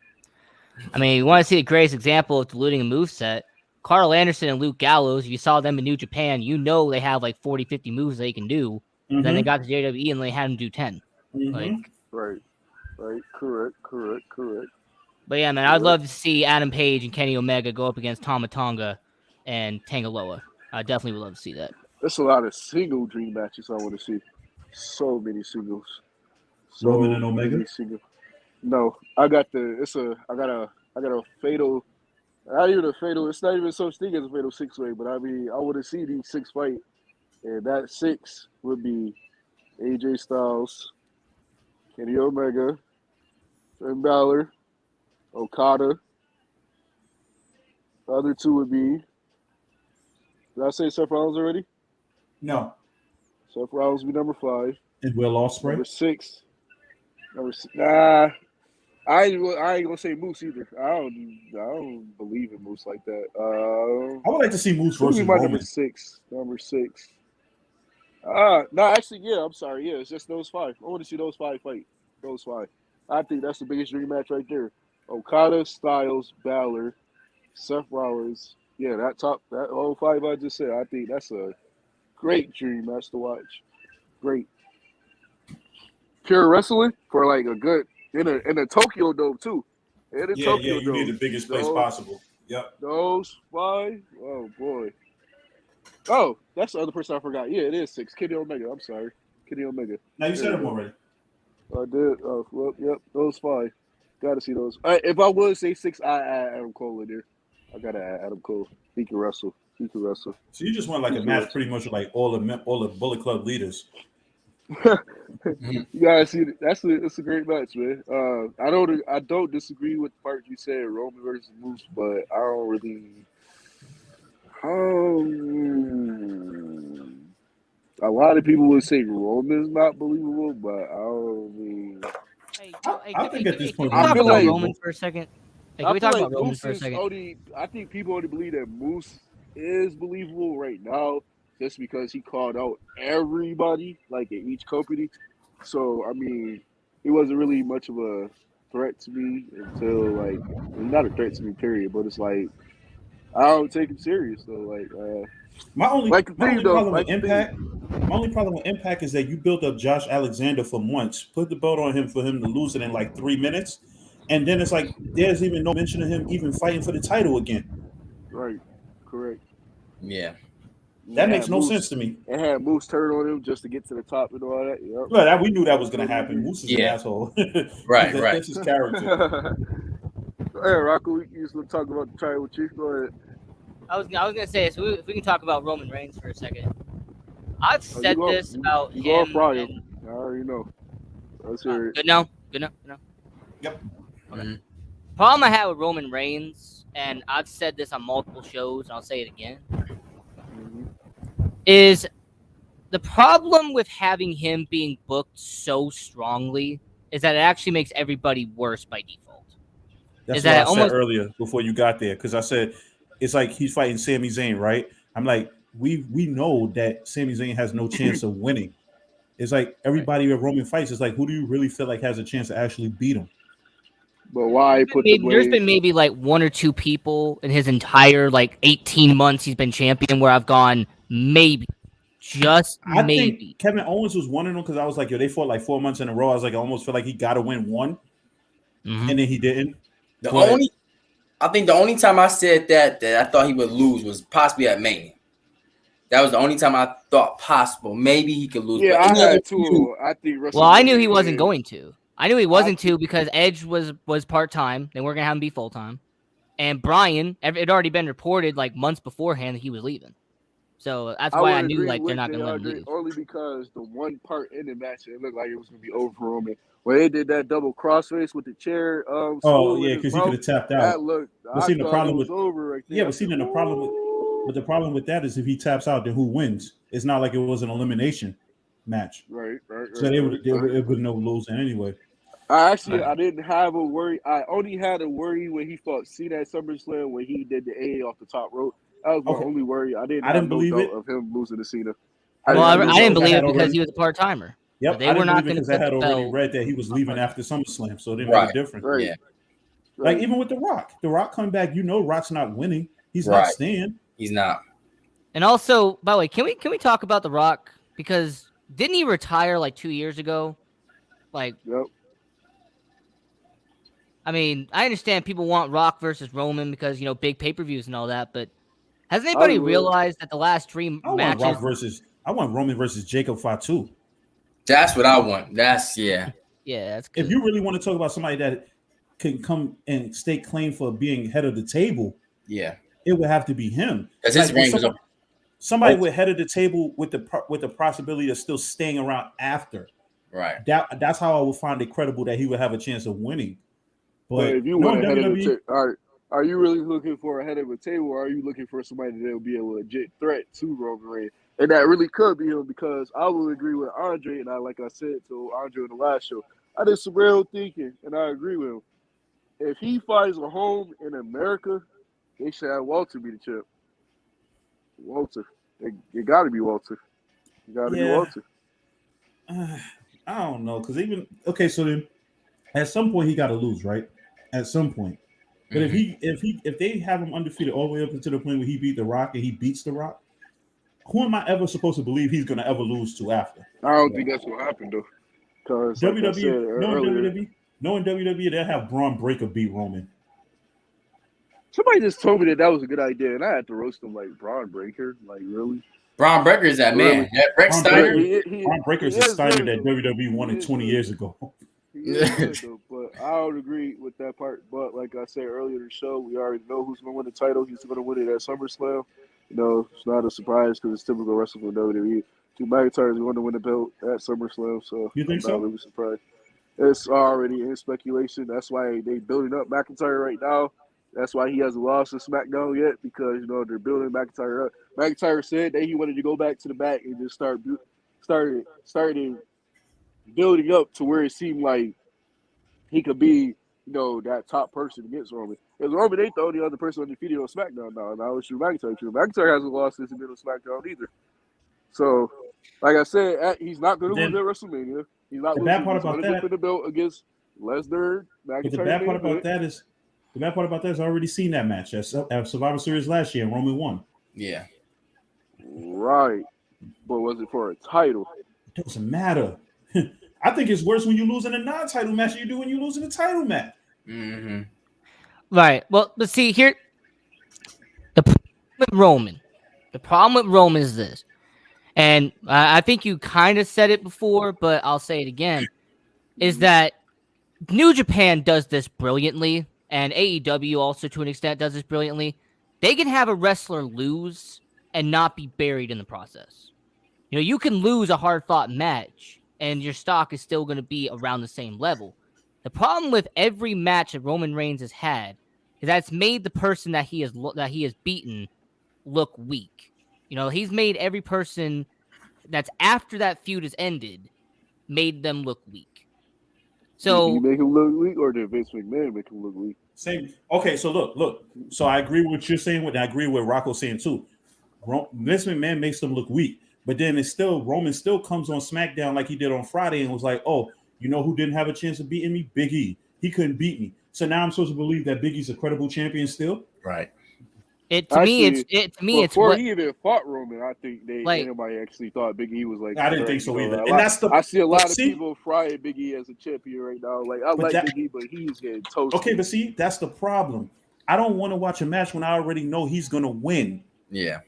I mean, you want to see the greatest example of diluting a move set. Carl Anderson and Luke Gallows, you saw them in New Japan, they have like 40, 50 moves they can do. Then they got to WWE and they had them do 10. Like, right, correct. But yeah, man, I'd love to see Adam Page and Kenny Omega go up against Tama Tonga and Tangaloa. I definitely would love to see that. There's a lot of single dream matches I want to see. So many singles. Roman and Omega? No, I got a fatal. Not even a fatal. It's not even such thing as a fatal 6-way. But I mean, I want to see these 6 fight, and that 6 would be AJ Styles, Kenny Omega, Finn Balor, Okada. The other 2 would be. Did I say Seth Rollins already? No. Seth Rollins would be number 5. And Will Ospreay? Number 6. Nah. I ain't gonna say Moose either. I don't believe in Moose like that. I would like to see Moose versus Roman. Number 6. No, actually, yeah. I'm sorry. Yeah, it's just those 5. I want to see those 5 fight. Those 5. I think that's the biggest dream match right there. Okada, Styles, Balor, Seth Rollins. Yeah, that whole 5 I just said. I think that's a great dream match to watch. Great. Pure wrestling for like a good. In a Tokyo Dome too. You need the biggest place possible. Yep. Those 5. Oh boy. Oh, that's the other person I forgot. Yeah, it is 6. Kenny Omega. I'm sorry, Kenny Omega. Now you said him already. I did. Oh, well, yep. Those 5. Got to see those. If I would say 6, I add Adam Cole in there. I gotta add Adam Cole. He can wrestle. So you just want like a match, pretty much like all the Bullet Club leaders. You guys see, it's a great match, man. I don't disagree with the part you said, Roman versus Moose, but I don't really. A lot of people would say Roman's not believable, but I don't mean. I think at this point, I feel like Roman for a second. Hey, can we talk about Roman for a second? I think people only believe that Moose is believable right now. Just because he called out everybody, like at each company. So, I mean, he wasn't really much of a threat to me until, like, not a threat to me, period, but it's like, I don't take him serious, though. Like, my only problem with Impact is that you built up Josh Alexander for months, put the belt on him for him to lose it in like 3 minutes, and then it's like, there's even no mention of him even fighting for the title again. Right. Correct. Yeah. That makes no sense to me. And had Moose turn on him just to get to the top and all that. Yep. Well, we knew that was going to happen. Moose is an asshole. Right. That's his character. Hey, Rocco, you used to talk about the Tribal Chief. Go ahead. I was going to say, so if we can talk about Roman Reigns for a second. I've said this about him. I already know. Let's hear it. Good now? Yep. Okay. Problem I have with Roman Reigns, and I've said this on multiple shows, and I'll say it again, is the problem with having him being booked so strongly is that it actually makes everybody worse by default. That's what I said earlier before you got there, because I said it's like he's fighting Sami Zayn, right? I'm like, we know that Sami Zayn has no chance of winning. It's like everybody that Roman fights is like, who do you really feel like has a chance to actually beat him? But why there's been maybe like 1 or 2 people in his entire like 18 months he's been champion where I've gone maybe. I think Kevin Owens was one of them because I was like, yo, they fought like 4 months in a row. I was like, I almost feel like he got to win one, and then he didn't. I think the only time I said that I thought he would lose was possibly at Mania. That was the only time I thought possible. Maybe he could lose. Yeah, I had too. I think. Well, I knew he wasn't going to. I knew he wasn't to because Edge was part-time. They weren't going to have him be full-time. And Bryan, it had already been reported like months beforehand that he was leaving. So that's why I knew like they're not going to let him lose. Only because the one part in the match, it looked like it was going to be over for Roman. When they did that double crossface with the chair. Because he could have tapped out. But see, the problem with over right there. Yeah, but see, then the problem with that is if he taps out, then who wins? It's not like it was an elimination match. Right. So it would no losing anyway. I didn't have a worry. I only had a worry when he fought Cena at SummerSlam when he did the A off the top rope. That was my only worry. I didn't believe it of him losing to Cena. I didn't believe it because he was a part timer. Yep, they were not going to. Because I had already read that he was leaving after SummerSlam, so it didn't make a difference. Right. Yeah. Like even with The Rock come back, Rock's not winning. He's not staying. He's not. And also, by the way, can we talk about The Rock, because didn't he retire like 2 years ago? Like, yep. I mean, I understand people want Rock versus Roman because big pay-per-views and all that, but has anybody realized that the last 3 matches? I want Roman versus Jacob Fatu. That's what I want. That's Yeah, that's good. If you really want to talk about somebody that can come and stake claim for being head of the table, it would have to be him. Because his reign was somebody with head of the table with the possibility of still staying around after. Right. That's how I would find it credible that he would have a chance of winning. But if you want a head of the table, are you really looking for a head of a table, or are you looking for somebody that will be a legit threat to Roman Reigns? And that really could be him, because I will agree with Andre, and like I said to Andre in the last show, I did some real thinking, and I agree with him. If he fights a home in America, they should have Walter be the champ. Walter. It got to be Walter. It got to be Walter. I don't know, because so then at some point he got to lose, right? At some point. But if they have him undefeated all the way up until the point where he beat The Rock and he beats The Rock, who am I ever supposed to believe he's going to ever lose to after? I don't think that's what happened, though. Because knowing WWE, they'll have Braun Breaker beat Roman. Somebody just told me that was a good idea, and I had to roast him like Braun Breaker. Like, really? Braun Breaker is that man. That Rex Steiner. Braun Breaker is the Steiner that WWE wanted 20 years ago. But I don't agree with that part. But like I said earlier in the show, we already know who's going to win the title. He's going to win it at SummerSlam. It's not a surprise because it's typical wrestling for WWE. Drew McIntyre is going to win the belt at SummerSlam, so you think I'm not really surprised. It's already in speculation. That's why they building up McIntyre right now. That's why he hasn't lost to SmackDown yet, because they're building McIntyre up. McIntyre said that he wanted to go back to the back and just started building up to where it seemed like he could be, that top person against Roman. Because Roman ain't the only other person undefeated on SmackDown now. Now it's Drew McIntyre. Drew McIntyre hasn't lost since he's been on SmackDown either. So, like I said, he's not going to lose at WrestleMania. He's not losing. He's going to defend the belt against Lesnar. But the bad part about that is, I already seen that match at Survivor Series last year, and Roman won. Yeah. Right. But was it for a title? It doesn't matter. I think it's worse when you lose in a non-title match than you do when you lose in a title match. Mm-hmm. Right. Well, but see here, the problem with Roman is this, and I think you kind of said it before, but I'll say it again, is that New Japan does this brilliantly, and AEW also to an extent does this brilliantly. They can have a wrestler lose and not be buried in the process. You can lose a hard-fought match, and your stock is still going to be around the same level. The problem with every match that Roman Reigns has had is that it's made the person that he has beaten look weak. He's made every person that's after that feud has ended, made them look weak. So did he make him look weak, or did Vince McMahon make him look weak? Same. Okay, so look. So I agree with what you're saying, and I agree with Rocco's saying too. Vince McMahon makes them look weak. But then Roman still comes on SmackDown like he did on Friday and was like, oh, who didn't have a chance of beating me? Big E. He couldn't beat me. So now I'm supposed to believe that Big E's a credible champion still? Right. Before he even fought Roman, I think anybody actually thought Big E was like. I didn't think so either. And I see a lot of people frying Big E as a champion right now. Like I like Big E, but he's getting toasted. Okay, but see, that's the problem. I don't want to watch a match when I already know he's gonna win. Yeah.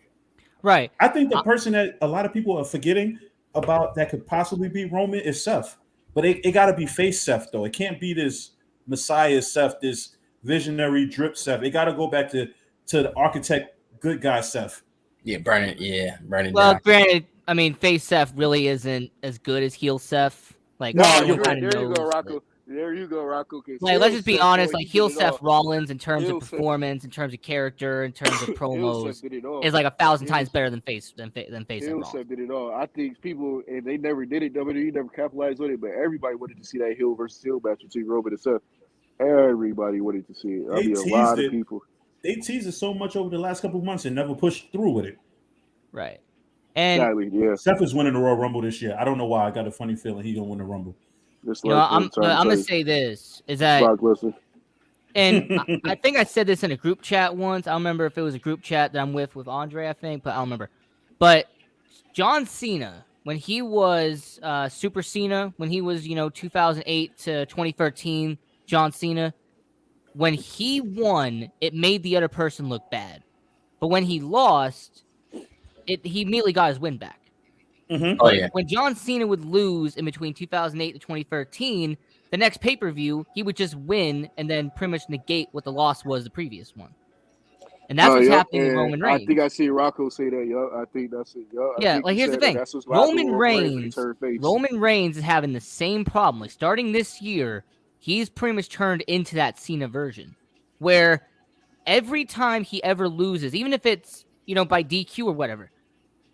Right. I think the person that a lot of people are forgetting about that could possibly beat Roman is Seth. But it got to be face Seth, though. It can't be this Messiah Seth, this visionary drip Seth. It got to go back to the architect, good guy Seth. Yeah, burn it well, down. Granted, I mean, face Seth really isn't as good as heel Seth. Like, there you go, Rocco. There you go, Rocco. Like, let's just be honest. Like, heel Seth Rollins in terms of performance, in terms of character, in terms of promos, is like 1,000 times better than face Seth Rollins. Seth did it all. I think people, and they never did it. WWE never capitalized on it, but everybody wanted to see that heel versus heel match between Roman and Seth. Everybody wanted to see it. I mean, a lot of people. They teased it so much over the last couple of months and never pushed through with it. Right. And exactly, Seth is winning the Royal Rumble this year. I don't know why. I got a funny feeling he's gonna win the Rumble. I'm gonna say this is that, and I think I said this in a group chat once. I don't remember if it was a group chat that I'm with Andre, I think, but I don't remember. But John Cena, when he was Super Cena, when he was 2008 to 2013, John Cena, when he won, it made the other person look bad, but when he lost, he immediately got his win back. Mm-hmm. Oh, yeah. When John Cena would lose in between 2008 to 2013, the next pay-per-view, he would just win and then pretty much negate what the loss was the previous one. And that's what's happening with Roman Reigns. I think I see Rocco say that, I think that's it, Yeah, like, here's the thing. Roman Reigns is having the same problem. Like, starting this year, he's pretty much turned into that Cena version, where every time he ever loses, even if it's, by DQ or whatever,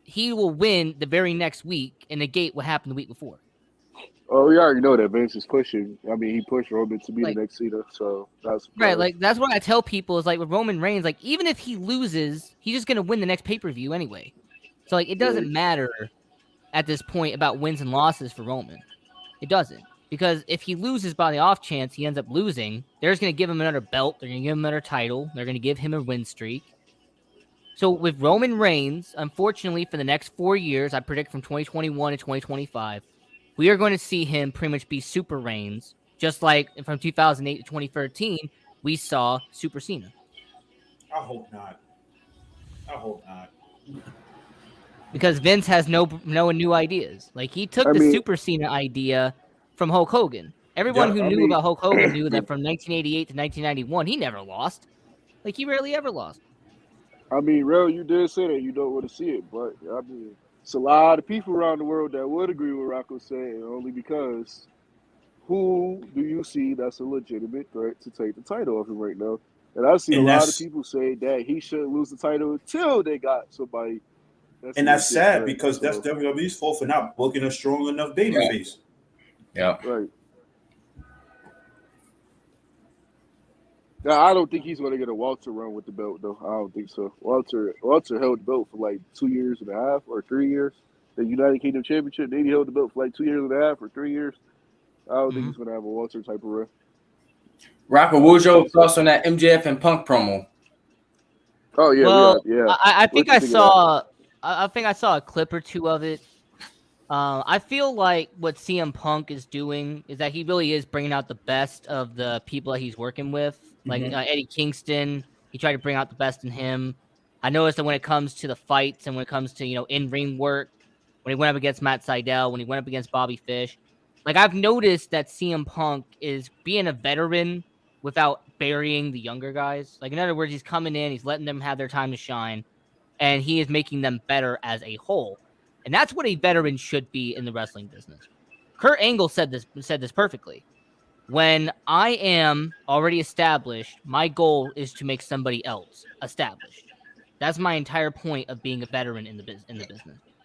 he will win the very next week and negate what happened the week before. Oh, we already know that Vince is pushing. I mean, he pushed Roman to be the next Cena, so that's right. Like, that's what I tell people is, like, with Roman Reigns, like, even if he loses, he's just gonna win the next pay-per-view anyway. So, like, it doesn't matter at this point about wins and losses for Roman. It doesn't, because if he loses by the off chance he ends up losing, they're just gonna give him another belt. They're gonna give him another title. They're gonna give him a win streak. So with Roman Reigns, unfortunately, for the next 4 years, I predict from 2021 to 2025, we are going to see him pretty much be Super Reigns, just like from 2008 to 2013, we saw Super Cena. I hope not. Because Vince has no new ideas. Like, he took the Super Cena idea from Hulk Hogan. Everyone who knew about Hulk Hogan knew that from 1988 to 1991, he never lost. Like, he rarely ever lost. I mean, Real, you did say that you don't want to see it, but I mean, it's a lot of people around the world that would agree with Rocco saying, only because who do you see that's a legitimate threat to take the title off him right now? And I've seen a lot of people say that he shouldn't lose the title until they got somebody. That's sad because that's WWE's fault for not booking a strong enough babyface. Yeah. Right. No, I don't think he's going to get a Walter run with the belt, though. I don't think so. Walter held the belt for like 2 years and a half or 3 years. The United Kingdom Championship, then he held the belt for like 2 years and a half or 3 years. I don't think he's going to have a Walter type of run. Rocco, what was your thoughts on that MJF and Punk promo? Oh yeah, well, yeah. I think I saw a clip or two of it. I feel like what CM Punk is doing is that he really is bringing out the best of the people that he's working with. Like Eddie Kingston, he tried to bring out the best in him. I noticed that when it comes to the fights and when it comes to, in-ring work, when he went up against Matt Sydal, when he went up against Bobby Fish, like, I've noticed that CM Punk is being a veteran without burying the younger guys. Like, in other words, he's coming in, he's letting them have their time to shine, and he is making them better as a whole. And that's what a veteran should be in the wrestling business. Kurt Angle said this perfectly. When I am already established, my goal is to make somebody else established. That's my entire point of being a veteran in the business.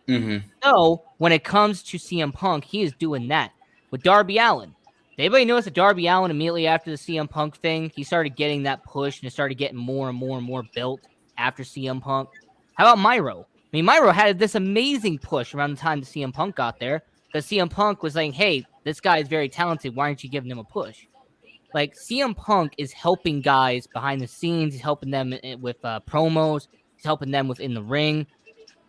Mm-hmm. So when it comes to CM Punk, he is doing that with Darby Allin. Did anybody notice that Darby Allin immediately after the CM Punk thing, he started getting that push and it started getting more and more and more built after CM Punk? How about Miro? I mean, Miro had this amazing push around the time the CM Punk got there because CM Punk was saying, hey, this guy is very talented. Why aren't you giving him a push? Like, CM Punk is helping guys behind the scenes. He's helping them with promos. He's helping them within the ring.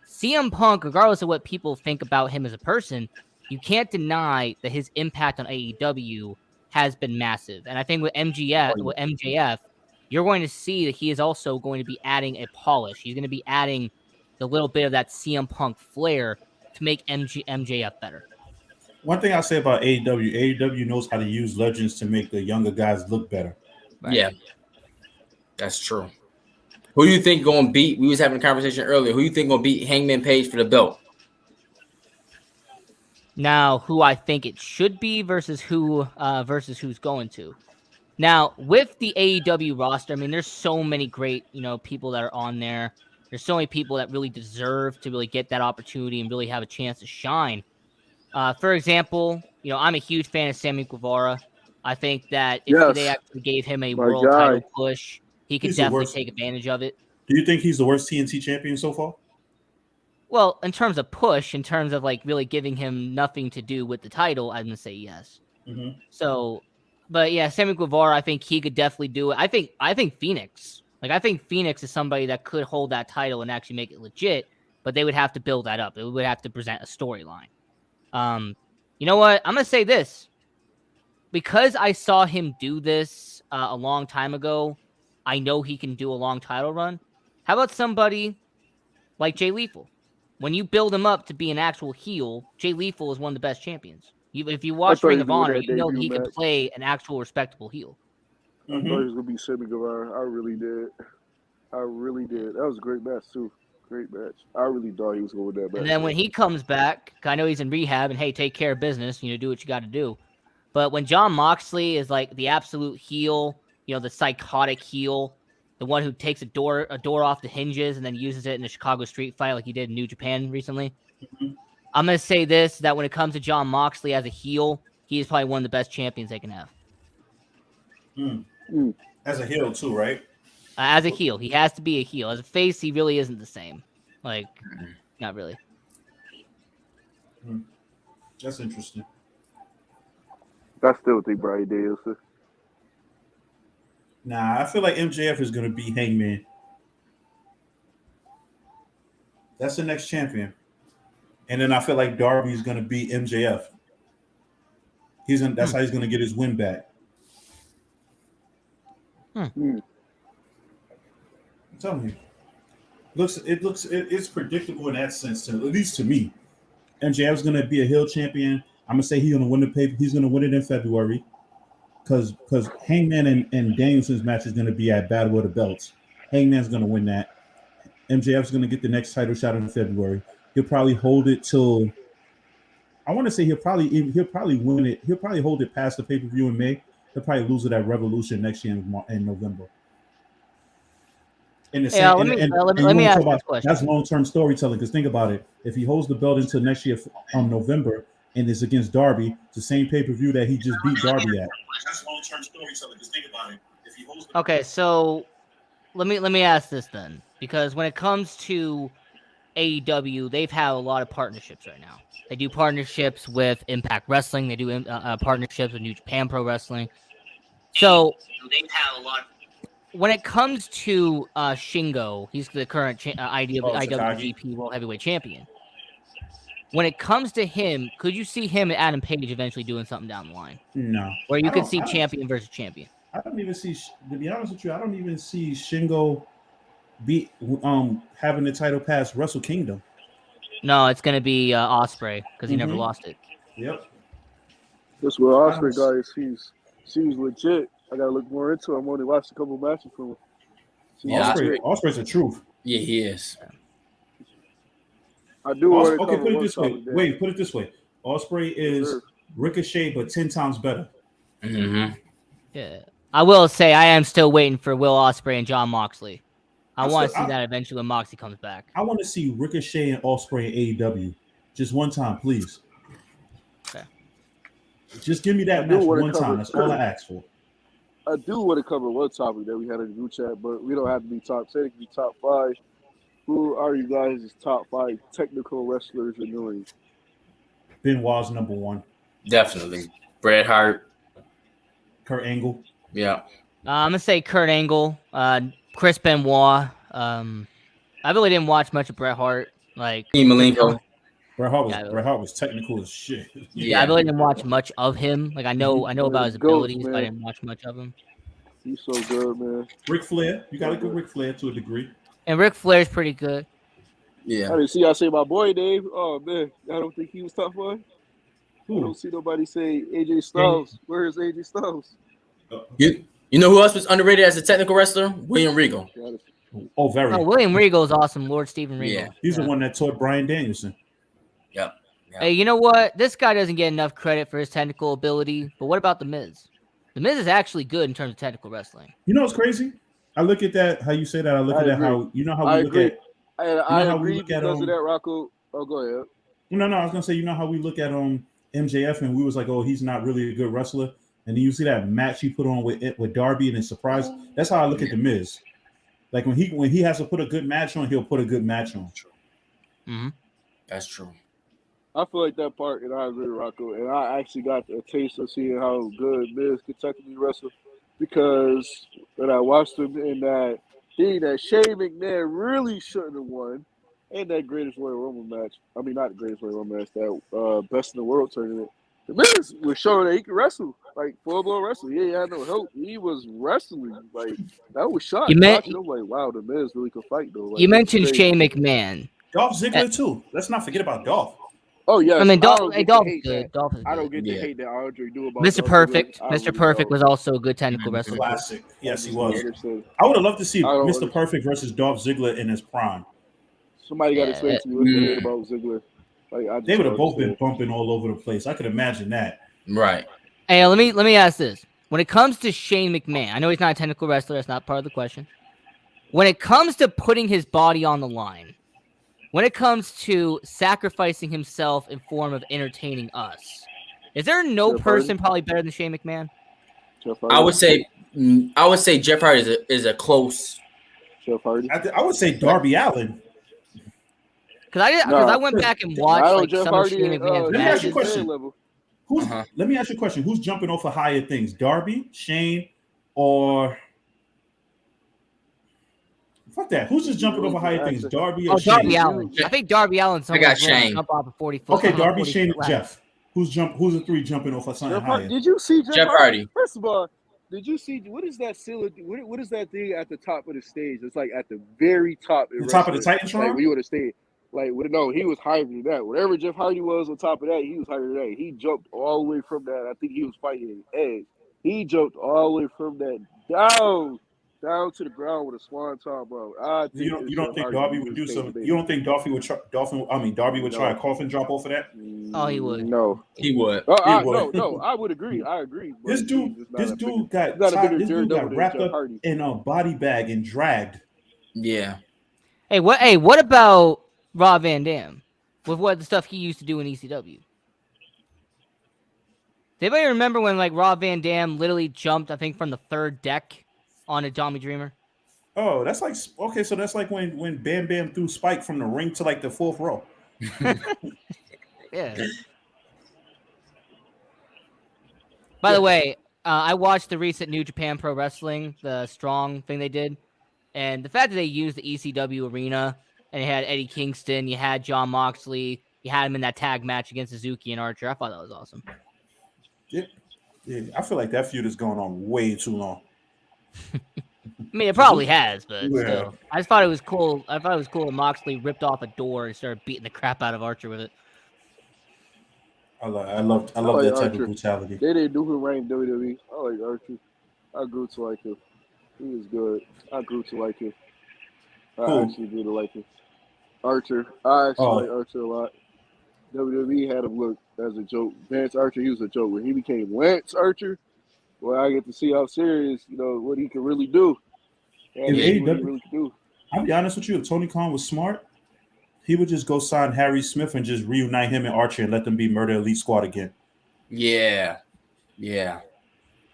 CM Punk, regardless of what people think about him as a person, you can't deny that his impact on AEW has been massive. And I think with MJF, you're going to see that he is also going to be adding a polish. He's going to be adding the little bit of that CM Punk flair to make MJF better. One thing I say about AEW knows how to use legends to make the younger guys look better. Right. Yeah, that's true. Who do you think going to beat? We was having a conversation earlier. Who do you think going to beat Hangman Page for the belt? Now, who I think it should be versus who's going to. Now, with the AEW roster, I mean, there's so many great, people that are on there. There's so many people that really deserve to really get that opportunity and really have a chance to shine. For example, I'm a huge fan of Sammy Guevara. I think that if they actually gave him a world title push, he could definitely take advantage of it. Do you think he's the worst TNT champion so far? Well, in terms of push, in terms of like really giving him nothing to do with the title, I'm gonna say yes. Mm-hmm. So, but yeah, Sammy Guevara, I think he could definitely do it. I think Phoenix, I think Phoenix is somebody that could hold that title and actually make it legit, but they would have to build that up. They would have to present a storyline. You know what? I'm gonna say this because I saw him do this a long time ago. I know he can do a long title run. How about somebody like Jay Lethal? When you build him up to be an actual heel, Jay Lethal is one of the best champions. If you watch Ring of Honor, you know he can play an actual respectable heel. I thought he was gonna be Sammy Guevara. I really did. That was a great match too. Great match. I really thought he was going with that match. And then when he comes back, I know he's in rehab, and hey, take care of business. Do what you got to do. But when Jon Moxley is like the absolute heel, the psychotic heel, the one who takes a door off the hinges and then uses it in the Chicago street fight like he did in New Japan recently. Mm-hmm. I'm going to say this, that when it comes to Jon Moxley as a heel, he is probably one of the best champions they can have. As a heel too, right? As a heel. He has to be a heel. As a face, he really isn't the same. Not really. That's interesting. I still think Bryan Danielson. Nah, I feel like MJF is going to be Hangman. That's the next champion. And then I feel like Darby is going to be MJF. That's how he's going to get his win back. I'm telling you. It's predictable in that sense, at least to me. MJF is going to be a heel champion. I'm going to say he's going to win the paper. He's going to win it in February. Because Hangman and Danielson's match is going to be at Battle of the Belts. Hangman's going to win that. MJF's going to get the next title shot in February. He'll probably hold it till. I want to say he'll probably win it. He'll probably hold it past the pay-per-view in May. He'll probably lose it at Revolution next year in November. Let me ask this question. That's long-term storytelling. Because think about it: if he holds the belt until next year November, and it's against Darby, it's the same pay-per-view that he just beat Darby at. That's long-term storytelling. Just think about it. If he holds okay, so let me ask this then, because when it comes to AEW, they've had a lot of partnerships right now. They do partnerships with Impact Wrestling. They do partnerships with New Japan Pro Wrestling. So they've had a lot. When it comes to Shingo, he's the current IWGP World Heavyweight Champion. When it comes to him, could you see him and Adam Page eventually doing something down the line? No. Where you could see champion versus champion. I don't even see, to be honest with you, I don't even see Shingo having the title past Wrestle Kingdom. No, it's going to be Ospreay because he never lost it. Yep. That's where Ospreay guy is. Seems legit. I got to look more into it. I'm only watched a couple matches from him. Ospreay's the truth. Yeah, he is. I do want to put it this way. Wait, put it this way. Ospreay is Ricochet, but 10 times better. Mm-hmm. Yeah. I will say I am still waiting for Will Ospreay and Jon Moxley. I want to see that eventually when Moxley comes back. I want to see Ricochet and Ospreay in AEW. Just one time, please. Okay. Just give me that match one time. That's all I ask for. I do want to cover one topic that we had in the group chat, but we don't have to be top 10. It can be top 5. Who are you guys' top 5 technical wrestlers in the ring? Benoit's number 1. Definitely. Bret Hart. Kurt Angle. Yeah. I'm going to say Kurt Angle. Chris Benoit. I really didn't watch much of Bret Hart. Malenko. Bret Hart was technical as shit. Yeah, I really didn't watch much of him. I know about his abilities, but I didn't watch much of him. He's so good, man. Ric Flair. You got to go Ric Flair to a degree. And Ric Flair's pretty good. Yeah. I didn't see y'all say my boy Dave. Oh man, I don't think he was top 5. I don't see nobody say AJ Styles. Where is AJ Styles? You know who else was underrated as a technical wrestler? William Regal. Very. William Regal is awesome. Lord Steven Regal. Yeah. He's the one that taught Bryan Danielson. Yep. Yeah. Hey, you know what? This guy doesn't get enough credit for his technical ability, but what about The Miz? The Miz is actually good in terms of technical wrestling. You know what's crazy? I look at that, how you say that, I look at that, how, you know how we look at... I agree because of that, Rocco. Oh, go ahead. No, I was going to say, you know how we look at MJF and we was like, oh, he's not really a good wrestler? And then you see that match he put on with Darby and it's surprise. That's how I look at The Miz. Like when he has to put a good match on, he'll put a good match on. Mm-hmm. That's true. I feel like that part, and I agree with Rocco. And I actually got a taste of seeing how good Miz could technically wrestle because when I watched him in that thing that Shane McMahon really shouldn't have won in that Greatest Royal Rumble match. I mean, not the Greatest Royal Rumble match, that Best in the World tournament. The Miz was showing that he could wrestle, like full-blown wrestling. He had no help. He was wrestling. Like, that was shocking. I'm like, wow, the Miz really could fight, though. Like, you mentioned Shane McMahon. Dolph Ziggler, too. Let's not forget about Dolph. Oh, yeah. I mean, Dolph is good. I don't get the hate that Andre do about Mr. Perfect. Mr. Perfect was also a good technical wrestler. Classic. Yes, he was. I would have loved to see Mr. Perfect versus Dolph Ziggler in his prime. Somebody got to explain to me what's the hate about Ziggler. Like, they would have both been bumping all over the place. I could imagine that. Right. Hey, let me ask this. When it comes to Shane McMahon, I know he's not a technical wrestler. That's not part of the question. When it comes to putting his body on the line, when it comes to sacrificing himself in form of entertaining us, is there no person probably better than Shane McMahon? I would say Jeff Hardy is a close. Jeff Hardy. I would say Darby Allin. Because I went back and watched some of Shane McMahon's matches. Let me ask you a question. Let me ask you a question. Who's jumping off of higher things? Darby, Shane, or fuck that? Who's just jumping off of higher things? Darby or Shane? Darby Allin. I think Darby Allin. I got Shane. Jump off of 40 foot. Okay, Darby, Shane, and Jeff. Who's the three jumping off of something higher? Did you see Jeff Hardy? First of all, did you see what is that what is that thing at the top of the stage? It's like at the very top. The top of the Titantron? Like, we would have stayed. Like, no, he was higher than that. Whatever Jeff Hardy was on top of that, he was higher than that. He jumped all the way from that. I think he was fighting Edge. He jumped all the way from that down to the ground with a swanton, bro. You don't think Darby would do something? You don't think Darby would try a coffin drop off of that? Oh, he would. No, he would. No, I would agree. I agree. This dude got wrapped up in a body bag and dragged. Yeah. Hey, what about Rob Van Dam with what the stuff he used to do in ECW? Does anybody remember when like Rob Van Dam literally jumped, I think, from the third deck on a Tommy Dreamer? Oh, that's like okay. So that's like when Bam Bam threw Spike from the ring to like the fourth row. Yeah. By the way, I watched the recent New Japan Pro Wrestling, the Strong thing they did. And the fact that they used the ECW arena and you had Eddie Kingston, you had John Moxley, you had him in that tag match against Suzuki and Archer. I thought that was awesome. Yeah. I feel like that feud is going on way too long. I mean, it probably has, but still. I just thought it was cool. I thought it was cool when Moxley ripped off a door and started beating the crap out of Archer with it. I love that type of brutality. They didn't do him right in WWE. I like Archer. I grew to like him. He was good. I grew to like him. I actually grew to like him. Archer. I actually like Archer a lot. WWE had him look as a joke. Vance Archer, he was a joke. When he became Lance Archer, well, I get to see how serious, what he can really do. And what he really can do. I'll be honest with you, if Tony Khan was smart, he would just go sign Harry Smith and just reunite him and Archer and let them be Murder Elite Squad again. Yeah.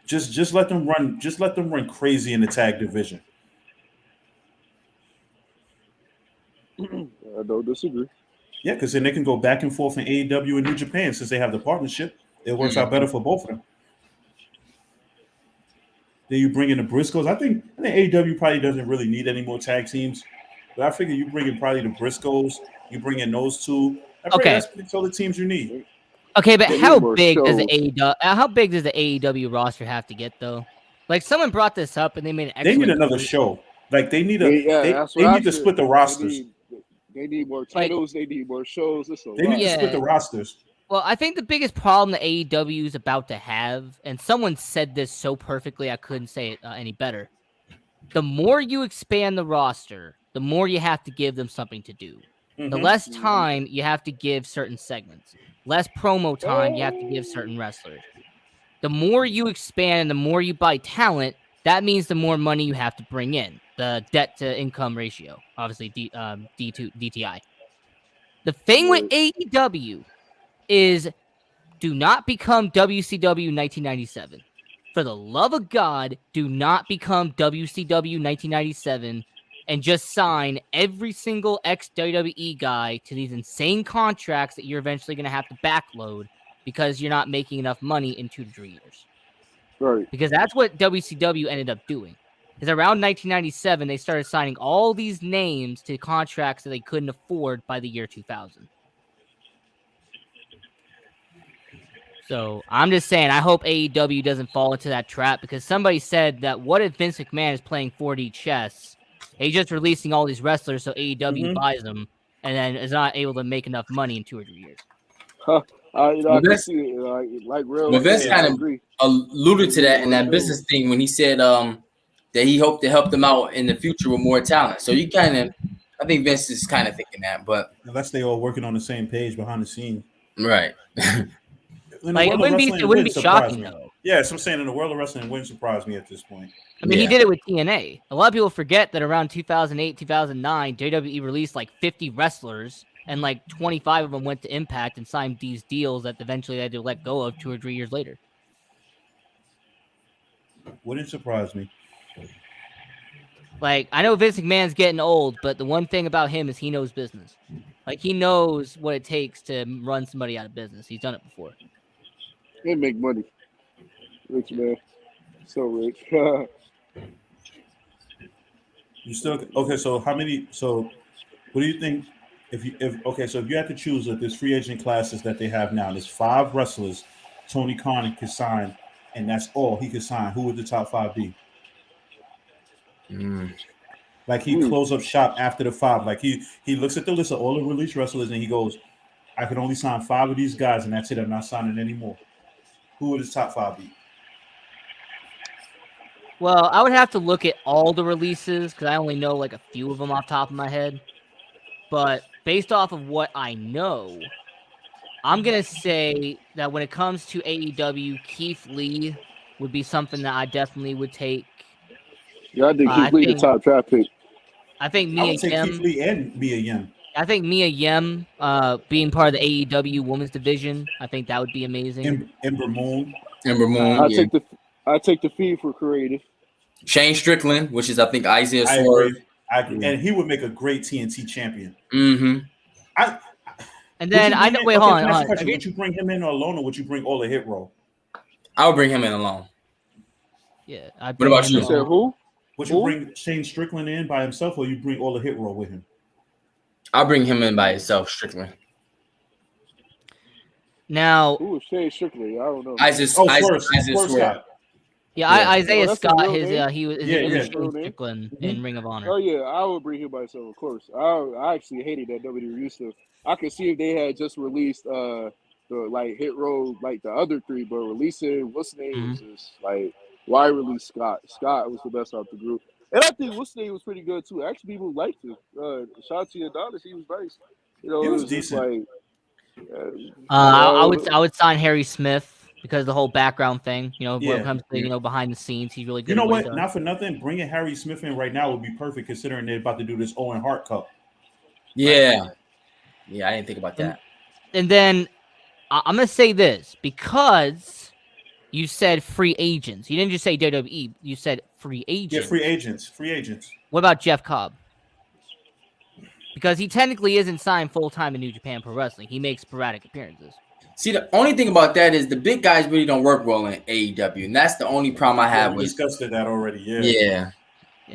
Just let them run. Just let them run crazy in the tag division. I don't disagree. Yeah, because then they can go back and forth in AEW and New Japan since they have the partnership. It works out better for both of them. Then you bring in the Briscoes. I think AEW probably doesn't really need any more tag teams, but I figure you bring in probably the Briscoes. You bring in those two. That's all the teams you need. Okay, but how big does the AEW roster have to get though? Like someone brought this up and they made an. They need another show. Like they need they need to split the rosters. They need more titles. They need more shows. They need to split the rosters. Well, I think the biggest problem that AEW is about to have, and someone said this so perfectly, I couldn't say it any better. The more you expand the roster, the more you have to give them something to do. The less time you have to give certain segments, less promo time you have to give certain wrestlers. The more you expand and the more you buy talent, that means the more money you have to bring in. The debt to income ratio, obviously DTI. The thing with AEW is do not become WCW 1997. For the love of God, do not become WCW 1997 and just sign every single ex-WWE guy to these insane contracts that you're eventually going to have to backload because you're not making enough money in 2 to 3 years. Right. Because that's what WCW ended up doing. Because around 1997, they started signing all these names to contracts that they couldn't afford by the year 2000. So I'm just saying, I hope AEW doesn't fall into that trap, because somebody said that what if Vince McMahon is playing 4D chess? He's just releasing all these wrestlers so AEW buys them and then is not able to make enough money in 2 or 3 years. I can see it. Like real. Well, Vince kind of alluded to that in that business thing when he said that he hoped to help them out in the future with more talent. So you kind of, I think Vince is kind of thinking that, but unless they all working on the same page behind the scenes, right? Like it wouldn't be shocking though. Yeah, so I'm saying in the world of wrestling, it wouldn't surprise me at this point. I mean, he did it with TNA. A lot of people forget that around 2008, 2009, WWE released like 50 wrestlers, and like 25 of them went to Impact and signed these deals that eventually they had to let go of 2 or 3 years later. Wouldn't surprise me. Like, I know Vince McMahon's getting old, but the one thing about him is he knows business. Like, he knows what it takes to run somebody out of business. He's done it before. They make money. Rich man. So rich. You still okay? So how many? So what do you think? If you had to choose of this free agent classes that they have now, there's 5 wrestlers Tony Khan could sign, and that's all he could sign. Who would the top 5 be? Like he close up shop after the 5. Like he looks at the list of all the released wrestlers and he goes, I can only sign 5 of these guys, and that's it. I'm not signing anymore. Who would his top 5 be? Well, I would have to look at all the releases because I only know like a few of them off the top of my head. But based off of what I know, I'm going to say that when it comes to AEW, Keith Lee would be something that I definitely would take. Yeah, I think Keith Lee the top draft pick. I think I would take Keith Lee and Mia Yim. I think Mia Yim being part of the AEW women's division, I think that would be amazing. Ember Moon. I take the feed for creative. Shane Strickland, which is I think Isaiah I Swerve. agree. And he would make a great TNT champion. And then I know. Wait, hold on. Would you bring him in alone, or would you bring all the hit row? I would bring him in alone. Yeah. What about you? Said who? Would you bring Shane Strickland in by himself, or you bring all the hit row with him? I'll bring him in by himself, Strickland. Now, who was Shane Strickland? I don't know. Isaiah Swerve. Yeah, Isaiah Scott. He was Shane Strickland in Ring of Honor. Oh yeah, I would bring him by himself, of course. I actually hated that WWE used to. I could see if they had just released the like hit row like the other 3, but releasing what's the name was just like why release Scott? Scott was the best out the group. And I think what's name was pretty good too. Actually, people liked him. Shotzi Adonis, he was nice. You know, he was decent. I would sign Harry Smith because of the whole background thing. You know, when it comes to behind the scenes, he's really good. You know what? Not for nothing, bringing Harry Smith in right now would be perfect, considering they're about to do this Owen Hart Cup. Yeah, I didn't think about that. And then I'm gonna say this because you said free agents. You didn't just say WWE. You said free agents. Yeah, free agents. What about Jeff Cobb? Because he technically isn't signed full-time in New Japan Pro Wrestling. He makes sporadic appearances. See, the only thing about that is the big guys really don't work well in AEW, and that's the only problem I have we with. Discussed that already. Yeah.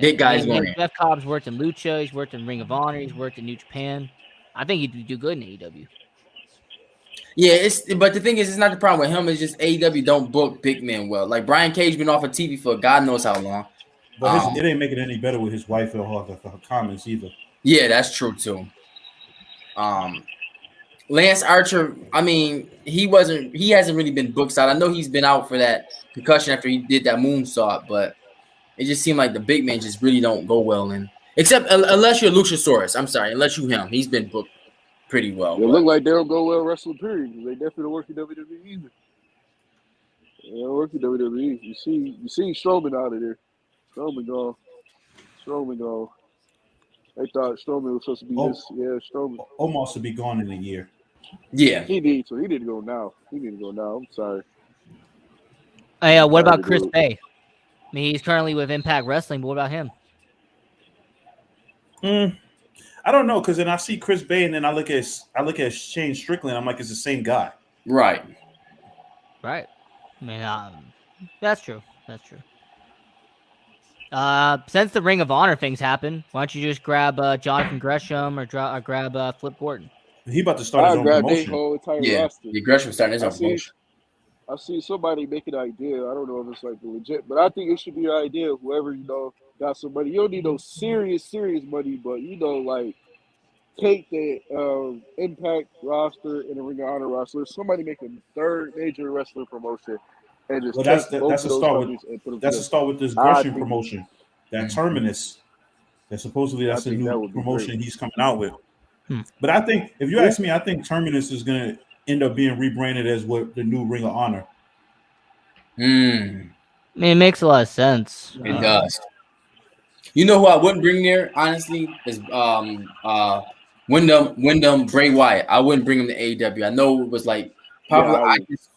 Big guys. Jeff Cobb's worked in Lucha. He's worked in Ring of Honor. He's worked in New Japan. I think he'd do good in AEW. Yeah, but the thing is, it's not the problem with him. It's just AEW don't book big men well. Like Brian Cage been off of TV for God knows how long. But it ain't making it any better with his wife or her comments either. Yeah, that's true too. Lance Archer, I mean, he hasn't really been booked out. I know he's been out for that concussion after he did that moonsault, but it just seemed like the big men just really don't go well. And Except unless you're Luchasaurus. I'm sorry, unless you him. He's been booked pretty well. They look like they don't go well wrestling, period. They definitely don't work in WWE either. They don't work in WWE. You see Strowman out of there. Strowman gone. They thought Strowman was supposed to be this. Yeah, Strowman. Almost to be gone in a year. Yeah. He need to go now. I'm sorry. Hey, what about Chris Bay? I mean, he's currently with Impact Wrestling, but what about him? I don't know, because then I see Chris Bay and then I look at Shane Strickland. I'm like, it's the same guy. Right. I mean, that's true. Since the Ring of Honor things happen, why don't you just grab Jonathan Gresham or grab Flip Gordon? He about to start his own promotion. Whole entire Yeah, roster. Gresham starting his own promotion. I see somebody make an idea. I don't know if it's like legit, but I think it should be an idea. Whoever got some money. You don't need no serious money, but like take the Impact roster and the Ring of Honor roster. Somebody make a third major wrestling promotion and just that's a start with this Gresham promotion. That Terminus. That supposedly that's a new promotion he's coming out with. But I think if you ask me, I think Terminus is gonna end up being rebranded as what the new Ring of Honor. I mean, it makes a lot of sense. It does. You know who I wouldn't bring there, honestly, is Wyndham Bray Wyatt. I wouldn't bring him to AEW. I know it was like popular.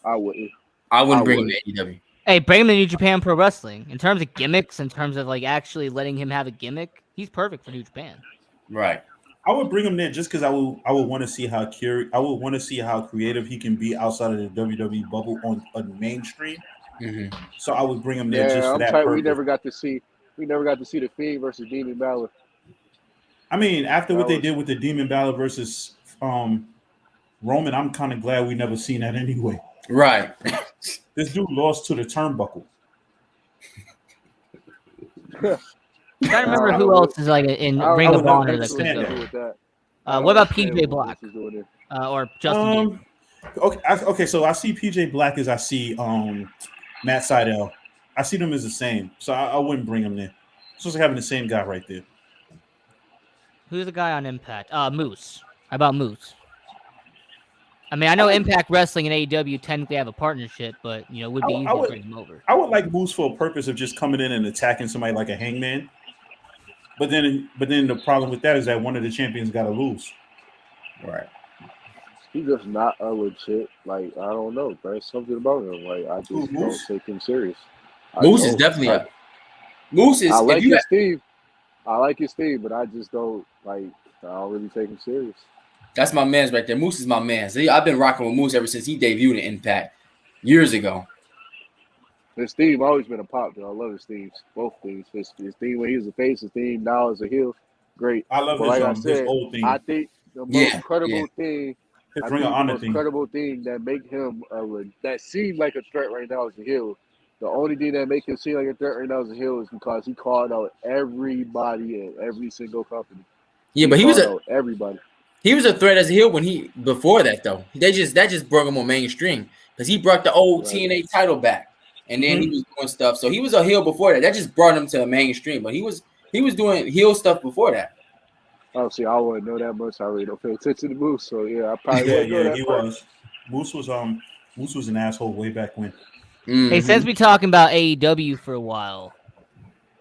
I wouldn't. I wouldn't bring him to AEW. Hey, bring him to New Japan Pro Wrestling. In terms of gimmicks, in terms of like actually letting him have a gimmick, he's perfect for New Japan. Right. I would bring him there just because I would want to see how creative he can be outside of the WWE bubble on mainstream. Mm-hmm. So I would bring him there just for that purpose. We never got to see the Fiend versus Demon Balor. I mean, after what they did with the Demon Balor versus Roman, I'm kind of glad we never seen that anyway. Right. This dude lost to the turnbuckle. I can't remember who else is like in Ring of Honor that could go. What about PJ Black or Justin? Okay. So I see PJ Black as I see Matt Sydal. I see them as the same, so I wouldn't bring him there. It's just having the same guy right there. Who's the guy on Impact? Moose. How about Moose? I mean, I know Impact Wrestling and AEW technically have a partnership, but it would be easy to bring him over. I would like Moose for a purpose of just coming in and attacking somebody like a Hangman. But then the problem with that is that one of the champions got to lose. Right. He's just not a legit. Like, I don't know. There's something about him. Like, I just don't take him serious. Moose is definitely up. Moose is. I like his Steve. But I just don't I don't really take him serious. That's my man's right there. Moose is my man. See, I've been rocking with Moose ever since he debuted in Impact years ago. His theme always been a pop, though. I love his themes. Both themes. His theme when he was a face, his theme now as a heel. Great. I love his old theme. I think the most credible thing, that make him that seems like a threat right now is the heel. The only thing that make him seem like a threat right now is the heel is because he called out everybody in every single company. Yeah, but he was everybody. He was a threat as a heel before that though. That just brought him on mainstream because he brought the old TNA title back. And then he was doing stuff. So he was a heel before that. That just brought him to the mainstream. But he was doing heel stuff before that. Oh, see, I wouldn't know that much. I really don't pay attention to Moose. So yeah, I probably he was. Moose was an asshole way back when. Mm-hmm. Hey, since we talking about AEW for a while,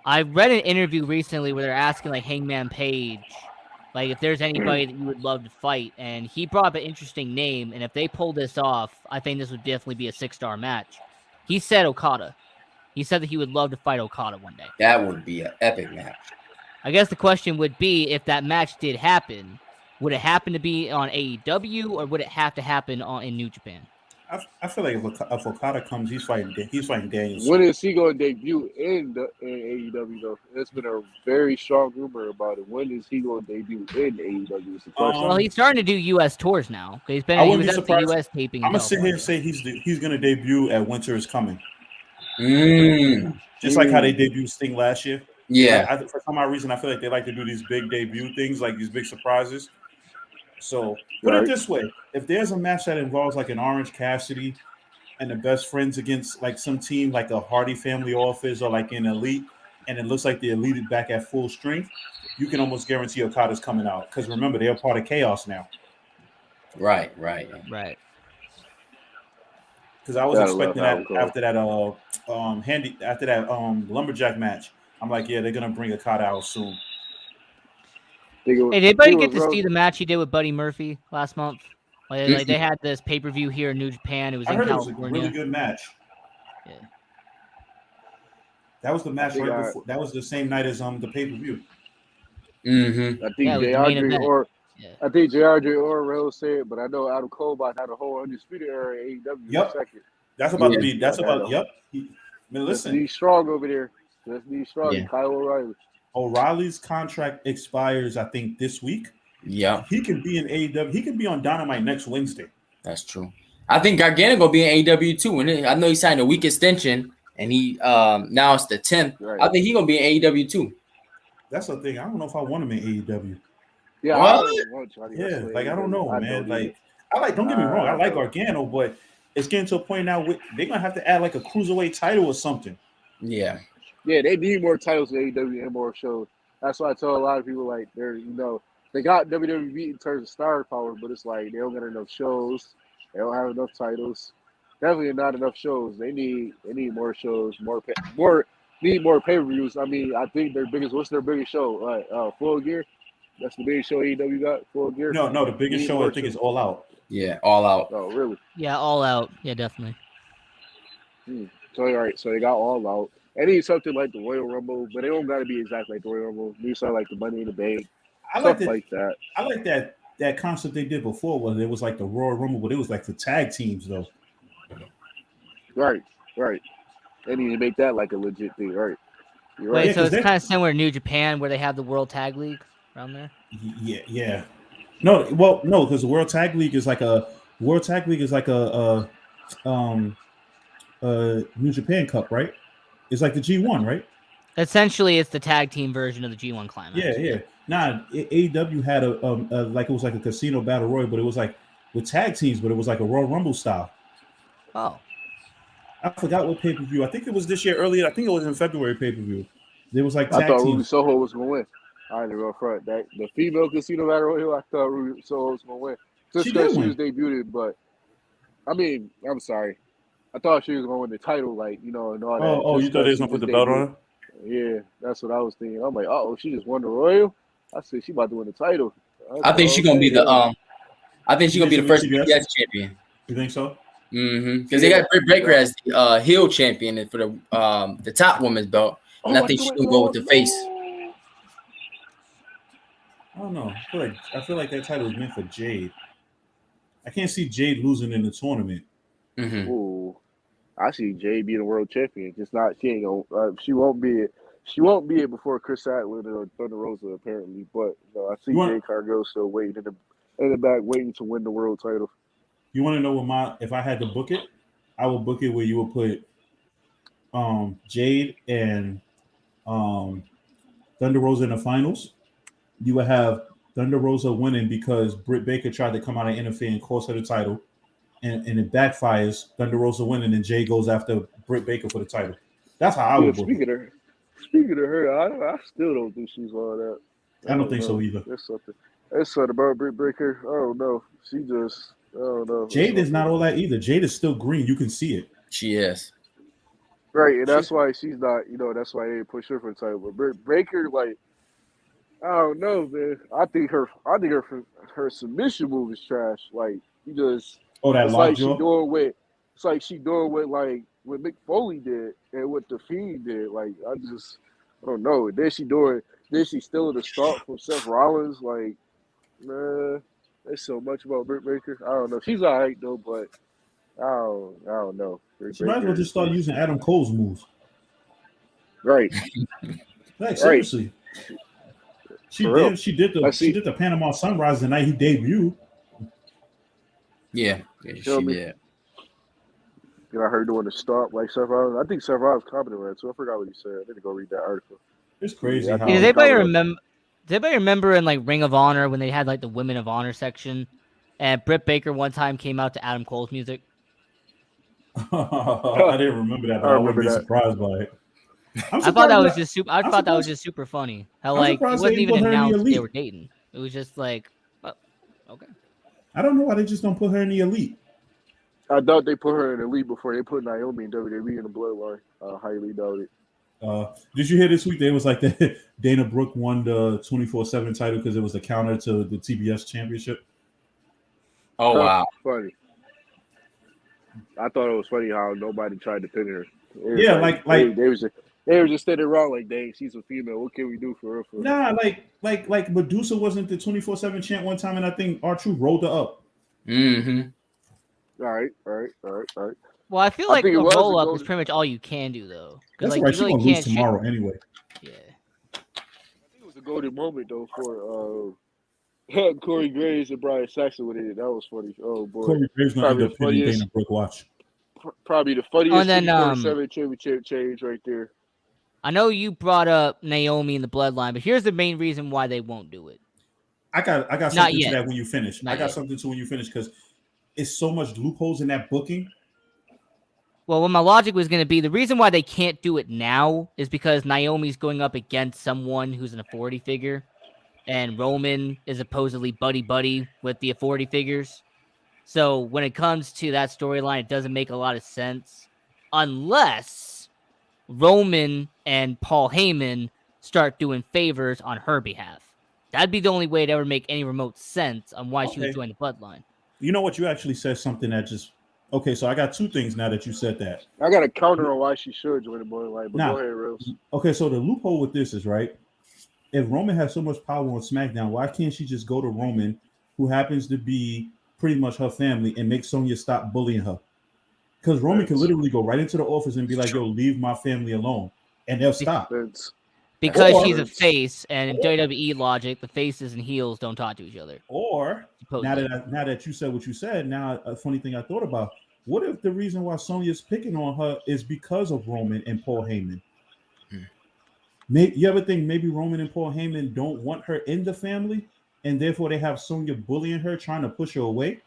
I read an interview recently where they're asking like Hangman Page, like if there's anybody that you would love to fight, and he brought up an interesting name. And if they pull this off, I think this would definitely be a 6-star match. He said Okada. He said that he would love to fight Okada one day. That would be an epic match. I guess the question would be, if that match did happen, would it happen to be on AEW or would it have to happen in New Japan? I feel like if Okada comes, he's fighting Danielson. When is he going to debut in AEW though? There's been a very strong rumor about it. When is he going to debut in AEW? Well, he's starting to do U.S. tours now. He was at the U.S. taping. I'm gonna sit here and say he's going to debut at Winter is Coming. Just like how they debuted Sting last year. Yeah. For some odd reason, I feel like they like to do these big debut things, like these big surprises. So put it this way: if there's a match that involves like an Orange Cassidy and the Best Friends against like some team like a Hardy Family Office or like an Elite, and it looks like the Elite is back at full strength, you can almost guarantee Okada's coming out. Because remember, they're part of Chaos now. Right. Because I was expecting that after that lumberjack match. I'm like, yeah, they're gonna bring Okada out soon. Hey, did anybody get to see the match he did with Buddy Murphy last month? Like they had this pay-per-view here in New Japan. It was in California. It was a really good match. Yeah. That was the match right before. That was the same night as the pay-per-view. Mm-hmm. I think JRJ or Rail said, but I know Adam Cole had a whole undisputed era in AEW. Yep. That's about to be. That's about. Yep. Listen, he's strong over there. He's strong. Yeah. Kyle O'Reilly. O'Reilly's contract expires, I think, this week. Yeah. He can be in AEW. He can be on Dynamite next Wednesday. That's true. I think Gargano gonna be in AEW too. And I know he signed a week extension, and he now it's the 10th. Right. I think he's gonna be in AEW too. That's the thing. I don't know if I want him in AEW. Yeah, I don't know, man. Don't get me wrong, I like Gargano, but it's getting to a point now where they're gonna have to add like a cruiserweight title or something. Yeah, they need more titles in AEW and more shows. That's why I tell a lot of people like they got WWE in terms of star power, but it's like they don't get enough shows. They don't have enough titles. Definitely not enough shows. They need more shows, need more pay-per-views. I mean, I think what's their biggest show? Full Gear. That's the biggest show AEW got. Full Gear. No, the biggest show I think is All Out. Yeah, All Out. Oh, really? Yeah, All Out. Yeah, definitely. So all right, so they got All Out. They need something like the Royal Rumble, but they don't got to be exactly like the Royal Rumble. They need something like the Money in the Bank. Like that. I like that concept they did before, where it was like the Royal Rumble, but it was like the tag teams though. Right. They need to make that like a legit thing, right? You're right. Wait, so it's kind of similar to New Japan, where they have the World Tag League around there. Yeah. No, because the World Tag League is like a New Japan Cup, right? It's like the G1, right? Essentially, it's the tag team version of the G1 Climax. Yeah. Nah, AEW had a like it was like a casino battle royal, but it was like with tag teams, but it was like a Royal Rumble style. Oh. I forgot what pay-per-view. I think it was this year earlier. I think it was in February pay-per-view. There was like tag I thought teams. Ruby Soho was gonna win. I didn't go front. That the female casino battle royal, I thought Ruby Soho was gonna win. Just because she was debuted, but I mean, I'm sorry. I thought she was gonna win the title, and all that. Oh, you thought they was gonna put the belt on her? Yeah, that's what I was thinking. I'm like, she just won the royal. I said she about to win the title. I think she's gonna be the I think she's gonna be the first CBS champion. You think so? Mm-hmm. Because they got Britt Baker as the heel champion for the top women's belt, and I think she's gonna go with the face. I don't know. I feel like that title is meant for Jade. I can't see Jade losing in the tournament. Mm-hmm. Ooh, I see Jade being a world champion. Just not. She ain't gonna. She won't be it. She won't be it before Chris Statler or Thunder Rosa apparently. But I see Jade Cargill still waiting in the back, waiting to win the world title. You want to know if I had to book it, I would book it where you would put Jade and Thunder Rosa in the finals. You would have Thunder Rosa winning because Britt Baker tried to come out and interfere and cost her the title, and it backfires. Thunder Rosa winning, and Jade goes after Britt Baker for the title. That's how I would book it. Speaking of her, I still don't think she's all that. I don't think so either. There's something about Britt Baker. I don't know. She just. I don't know. Jade is not all that either. Jade is still green. You can see it. She is. Right, and that's why she's not, that's why they didn't push her for the title. But Britt Baker, I don't know, man. I think her submission move is trash. Like, you just that lockjaw. It's like she doing what Mick Foley did and what the Fiend did. Like, I don't know. Then she stealing the start from Seth Rollins. Like, man. There's so much about Britt Baker. I don't know. She's all right though, but I don't know. She might as well just start using Adam Cole's moves. Right. Like seriously. She did the Panama Sunrise the night he debuted. Yeah, she did. I heard doing the start like Seth Rollins. I think Seth Rollins commented on that, so I forgot what he said. I need to go read that article. It's crazy. Does anybody remember in Ring of Honor when they had the Women of Honor section, and Britt Baker one time came out to Adam Cole's music? I didn't remember that, but I wouldn't be surprised by it. I thought that was just super. I thought that was just super funny. How like it wasn't even announced they were dating. It was just like, well, okay. I don't know why they just don't put her in the elite. I thought they put her in the elite before they put Naomi in WWE in the bloodline. Highly doubt it. Did you hear this week? They was like that Dana Brooke won the 24/7 title because it was a counter to the TBS championship. Oh wow, funny. I thought it was funny how nobody tried to pin her. Yeah, like they were just standing around like, dang, she's a female. What can we do for her? Nah, like Medusa wasn't the 24/7 champ one time, and I think R-Truth rolled her up. Mm-hmm. All right. Well, I feel like a roll up is pretty much all you can do, though. That's like, right. She's gonna lose tomorrow anyway. Yeah. I think it was a golden moment though for Corey Graves and Brian Saxon with it. That was funny. Oh boy, Corey Graves gonna end up pinning Dana Brooke. Watch. Probably the funniest 24/7 championship change right there. I know you brought up Naomi in the bloodline, but here's the main reason why they won't do it. I got something to that when you finish. Something to when you finish because it's so much loopholes in that booking. Well, what my logic was going to be, the reason why they can't do it now is because Naomi's going up against someone who's an authority figure, and Roman is supposedly buddy-buddy with the authority figures. So when it comes to that storyline, it doesn't make a lot of sense unless Roman and Paul Heyman start doing favors on her behalf. That'd be the only way to ever make any remote sense on why she would join the bloodline. You know what? You actually said something that just... Okay, so I got two things now that you said that. I got a counter on why she should join the bloodline, but go ahead, Rose. Okay, so the loophole with this is, right, if Roman has so much power on SmackDown, why can't she just go to Roman, who happens to be pretty much her family, and make Sonya stop bullying her? Because Roman can literally go right into the office and be like, yo, leave my family alone, and they'll stop. Because she's a face, and in WWE logic, the faces and heels don't talk to each other. Or, now that you said what you said, now a funny thing I thought about, what if the reason why Sonya's picking on her is because of Roman and Paul Heyman? Maybe, you ever think maybe Roman and Paul Heyman don't want her in the family, and therefore they have Sonya bullying her, trying to push her away?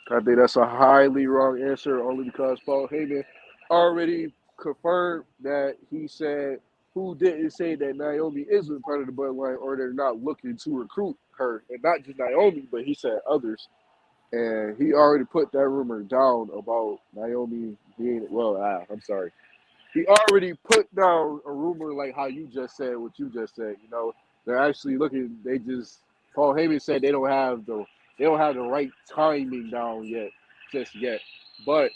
I think that's a highly wrong answer, only because Paul Heyman already confirmed that he said who didn't say that Naomi isn't part of the bloodline or they're not looking to recruit her. And not just Naomi, but he said others. And he already put that rumor down about Naomi being, I'm sorry. He already put down a rumor like how you just said, what you just said. You know, they're actually looking, Paul Heyman said they don't have the right timing down just yet. But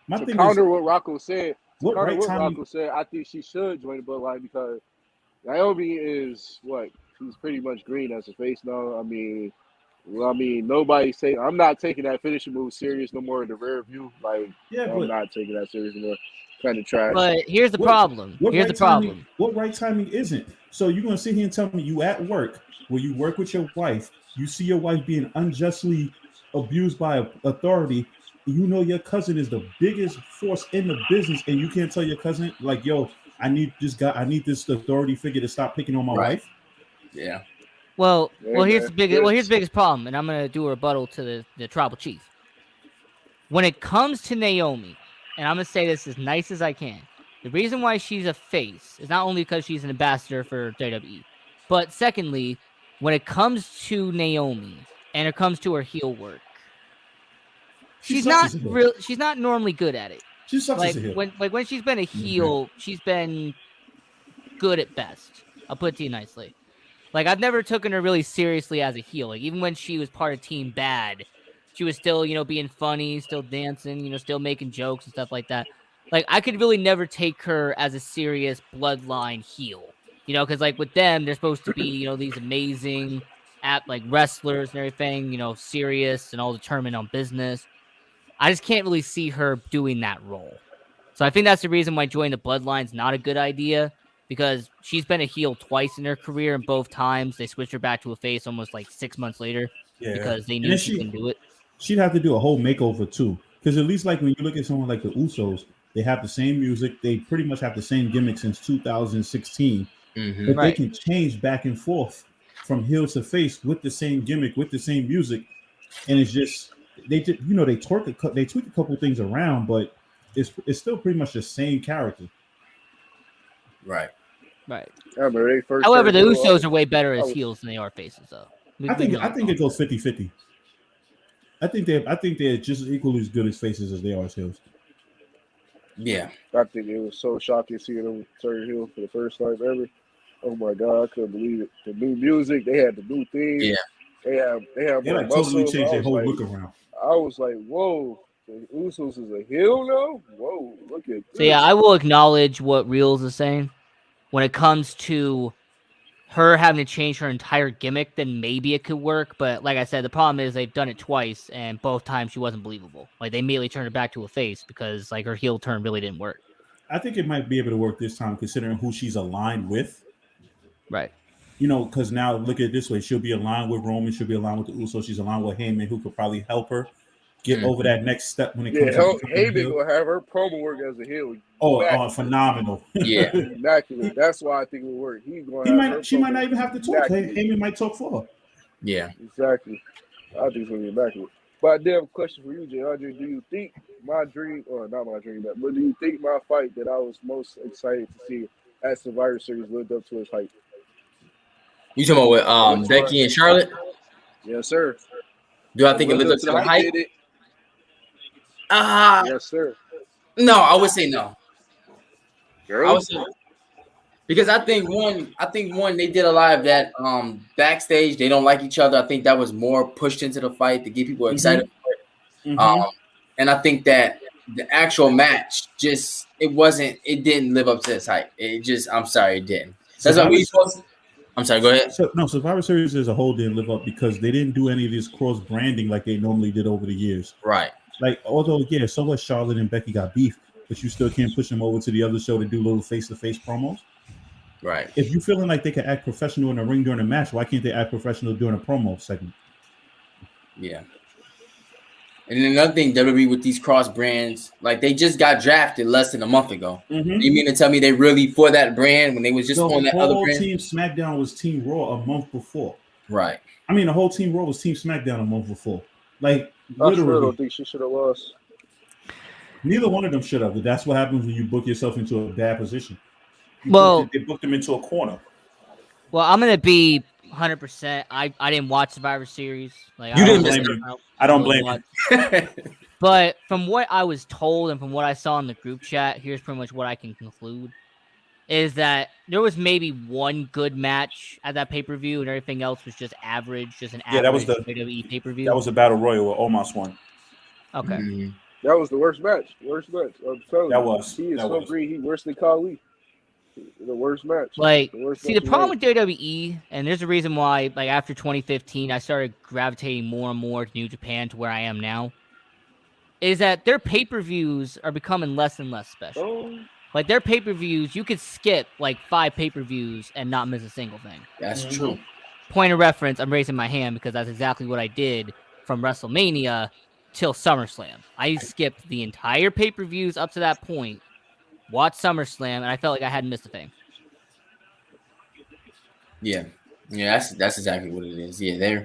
my to thing counter is, what Rocco said, Rocco said, I think she should join the bloodline because Naomi is she's pretty much green as a face now. I mean, nobody say I'm not taking that finishing move serious no more in the rear view. I'm not taking that serious anymore. Kind of trash. But here's the problem. What right timing isn't? So you're gonna sit here and tell me you at work where you work with your wife, you see your wife being unjustly abused by authority. You know your cousin is the biggest force in the business, and you can't tell your cousin like, "Yo, I need this this authority figure to stop picking on my wife." Yeah. Well, here's the biggest problem, and I'm gonna do a rebuttal to the tribal chief. When it comes to Naomi, and I'm gonna say this as nice as I can, the reason why she's a face is not only because she's an ambassador for WWE, but secondly, when it comes to Naomi and it comes to her heel work, she's not normally good at it. She sucks as a heel. When she's been a heel, she's been good at best. I'll put it to you nicely. I've never taken her really seriously as a heel. Even when she was part of Team Bad, she was still, being funny, still dancing, still making jokes and stuff like that. I could really never take her as a serious bloodline heel. Because with them, they're supposed to be, these amazing wrestlers and everything, serious and all determined on business. I just can't really see her doing that role. So I think that's the reason why joining the bloodline's not a good idea, because she's been a heel twice in her career, and both times they switched her back to a face almost 6 months later because they knew she can do it. She'd have to do a whole makeover too, because at least when you look at someone like the Usos, they have the same music. They pretty much have the same gimmick since 2016, but they can change back and forth from heel to face with the same gimmick, with the same music, and it's just they tweak a couple things around, but it's still pretty much the same character. Right. However, the Usos are way better as heels than they are faces, though. I think it goes 50-50. I think they're just equally as good as faces as they are as heels. Yeah. I think it was so shocking seeing them turn heel for the first time ever. Oh my God, I couldn't believe it. The new music, they had the new theme. Yeah. They have more like totally muscles. changed their whole look around. I was like, whoa, the Usos is a heel now? Whoa, look at this. So yeah, I will acknowledge what Reels is saying. When it comes to her having to change her entire gimmick, then maybe it could work. But like I said, the problem is they've done it twice, and both times she wasn't believable. Like they immediately turned her back to a face because like her heel turn really didn't work. I think it might be able to work this time considering who she's aligned with. Right. You know, because now look at it this way. She'll be aligned with Roman. She'll be aligned with the Usos. She's aligned with Heyman, who could probably help her get over that next step when it comes to Heyman will have her promo work as a heel. Phenomenal. Yeah. Immaculate. That's why I think it will work. She might not even have to talk. Heyman might talk for her. Yeah. Exactly. I think it's going to be immaculate. But I did have a question for you, Jay Andre. Do you think my dream, or not my dream, but do you think my fight that I was most excited to see at Survivor Series lived up to its hype? You talking about with Becky and Charlotte? Yes, sir. Do I think it lived up to the hype? Yes, sir. No, I would say no. Girl? I would say because I think one they did a lot of that backstage. They don't like each other. I think that was more pushed into the fight to get people excited for it. And I think that the actual match it didn't live up to its hype. I'm sorry, it didn't. That's what we supposed to. I'm sorry, go ahead. Survivor Series as a whole didn't live up because they didn't do any of this cross branding like they normally did over the years. Right. Like, although, so what, Charlotte and Becky got beef, but you still can't push them over to the other show to do little face-to-face promos. Right. If you're feeling like they can act professional in a ring during a match, why can't they act professional during a promo segment? Yeah. And then another thing, WWE with these cross brands, like they just got drafted less than a month ago. You mean to tell me they really for that brand when they was just on that other brand? Team SmackDown was Team Raw a month before. Right. I mean, the whole Team Raw was Team SmackDown a month before. Like, I literally don't think she should have lost. Neither one of them should have. But that's what happens when you book yourself into a bad position. They booked them into a corner. Well, I'm gonna be 100%. I didn't watch Survivor Series. Like you didn't blame me. I don't blame you. But from what I was told and from what I saw in the group chat, here's pretty much what I can conclude: is that there was maybe one good match at that pay-per-view, and everything else was just average, just an average that was the WWE pay-per-view. That was the Battle Royal where Omos won. Okay. That was the worst match. Worst match. I'm telling you. Was. He is so green. He worse than Khali. The worst match. Like, the problem with WWE, and there's a reason why, like, after 2015, I started gravitating more and more to New Japan to where I am now, is that their pay-per-views are becoming less and less special. Like, their pay-per-views, you could skip, like, 5 pay-per-views and not miss a single thing. That's true. Point of reference, I'm raising my hand because that's exactly what I did from WrestleMania till SummerSlam. I skipped the entire pay-per-views up to that point, watched SummerSlam, and I felt like I hadn't missed a thing. Yeah, that's exactly what it is. Yeah,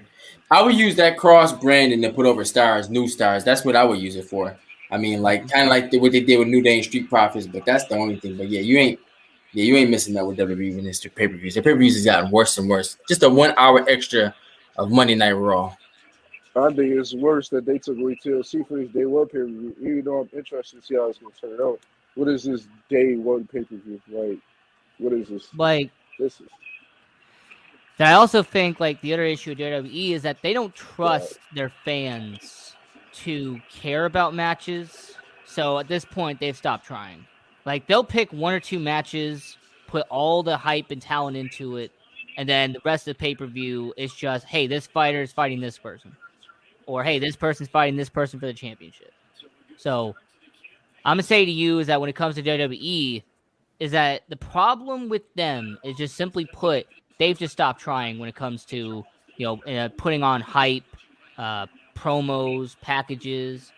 I would use that cross branding to put over stars, new stars. That's what I would use it for. I mean, like kind of like what they did with New Day and Street Profits, but that's the only thing. But yeah, you ain't missing that with WWE when it's pay-per-views. The pay-per-views has gotten worse and worse. Just a 1 hour extra of Monday Night Raw. I think it's worse that they took away TLC for this day one pay-per-view. Even though I'm interested to see how it's going to turn out. What is this day one pay-per-view? Like, what is this? Like, this is. I also think, like, the other issue with WWE is that they don't trust their fans to care about matches. So at this point, they've stopped trying. Like, they'll pick 1 or 2 matches, put all the hype and talent into it, and then the rest of the pay-per-view is just, hey, this fighter is fighting this person. Or, hey, this person's fighting this person for the championship. So I'm going to say to you is that when it comes to WWE, is that the problem with them is just simply put, they've just stopped trying when it comes to, putting on hype, promos, packages.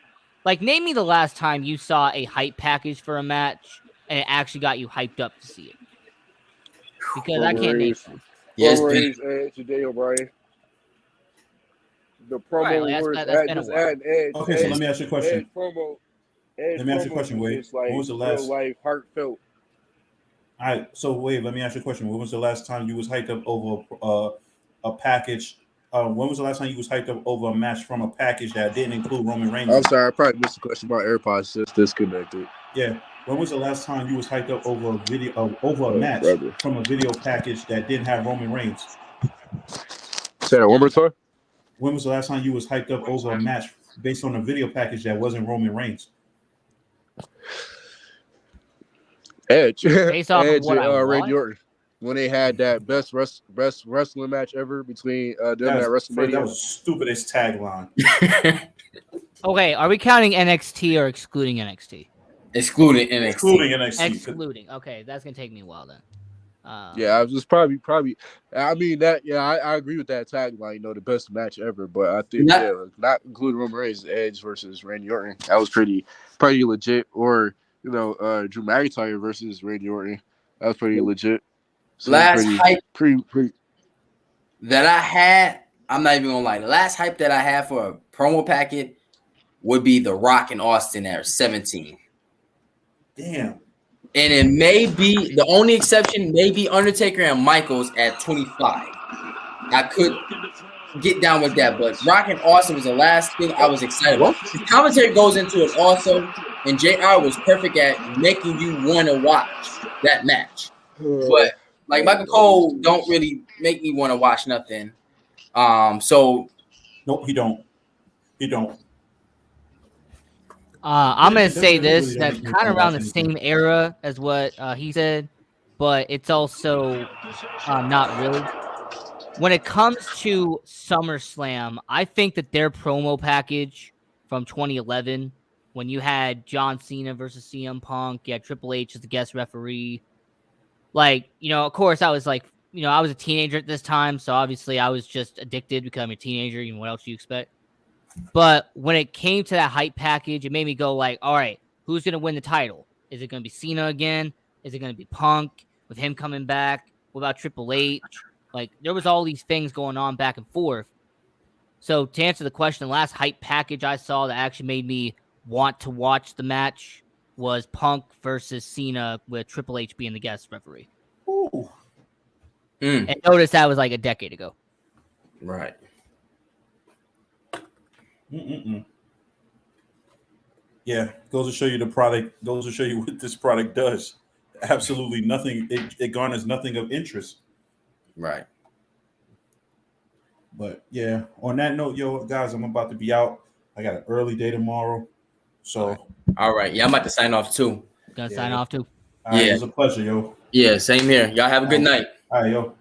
Like, name me the last time you saw a hype package for a match and it actually got you hyped up to see it. Because I can't name one. Yes, today, O'Brien. The promo words add edge. Okay, so let me ask you a question. Let me ask you a question, Wade. Like, when was the last? Life, heartfelt. All right. So wait, let me ask you a question. When was the last time you was hyped up over a package? When was the last time you was hyped up over a match from a package that didn't include Roman Reigns? I'm sorry, I probably missed the question. My AirPods just disconnected. Yeah. When was the last time you was hyped up over a match from a video package that didn't have Roman Reigns? Say that one more time. When was the last time you was hyped up over a match based on a video package that wasn't Roman Reigns? Edge. Based off Edge of what and I Randy want? Orton. When they had that best wrestling match ever between them at WrestleMania. That was stupidest tagline. Okay, are we counting NXT or excluding NXT? Excluding NXT. Excluding NXT. Excluding. Okay, that's gonna take me a while then. Yeah, I was just probably. I mean that. Yeah, I agree with that tagline. You know, the best match ever. But I think not including Roman Reigns, Edge versus Randy Orton. That was pretty legit. Or Drew McIntyre versus Randy Orton. That was pretty legit. So last hype pretty that I had. I'm not even gonna lie. The last hype that I had for a promo packet would be The Rock and Austin at 17. Damn. And it may be the only exception, maybe Undertaker and Michaels at 25. I could get down with that, but Rock and Austin was the last thing I was excited about. The commentary goes into it also, and JR was perfect at making you want to watch that match. But like Michael Cole don't really make me want to watch nothing. So nope, he don't. I'm gonna say this. That's kind of around the same era as what he said, but it's also not really. When it comes to SummerSlam, I think that their promo package from 2011, when you had John Cena versus CM Punk, you had Triple H as the guest referee. Like, of course, I was like, I was a teenager at this time, so obviously I was just addicted because I'm a teenager. What else do you expect? But when it came to that hype package, it made me go like, all right, who's going to win the title? Is it going to be Cena again? Is it going to be Punk with him coming back? What about Triple H? Like, there was all these things going on back and forth. So to answer the question, the last hype package I saw that actually made me want to watch the match was Punk versus Cena with Triple H being the guest referee. Ooh. And notice that was like a decade ago. Right. Yeah, goes to show you the product. Goes to show you what this product does. Absolutely nothing. It garners nothing of interest. Right. But yeah, on that note, guys, I'm about to be out. I got an early day tomorrow. So. All right. Yeah, I'm about to sign off too. Gonna sign off too. All right, it was a pleasure, yo. Yeah, same here. Y'all have a good night. All right, yo.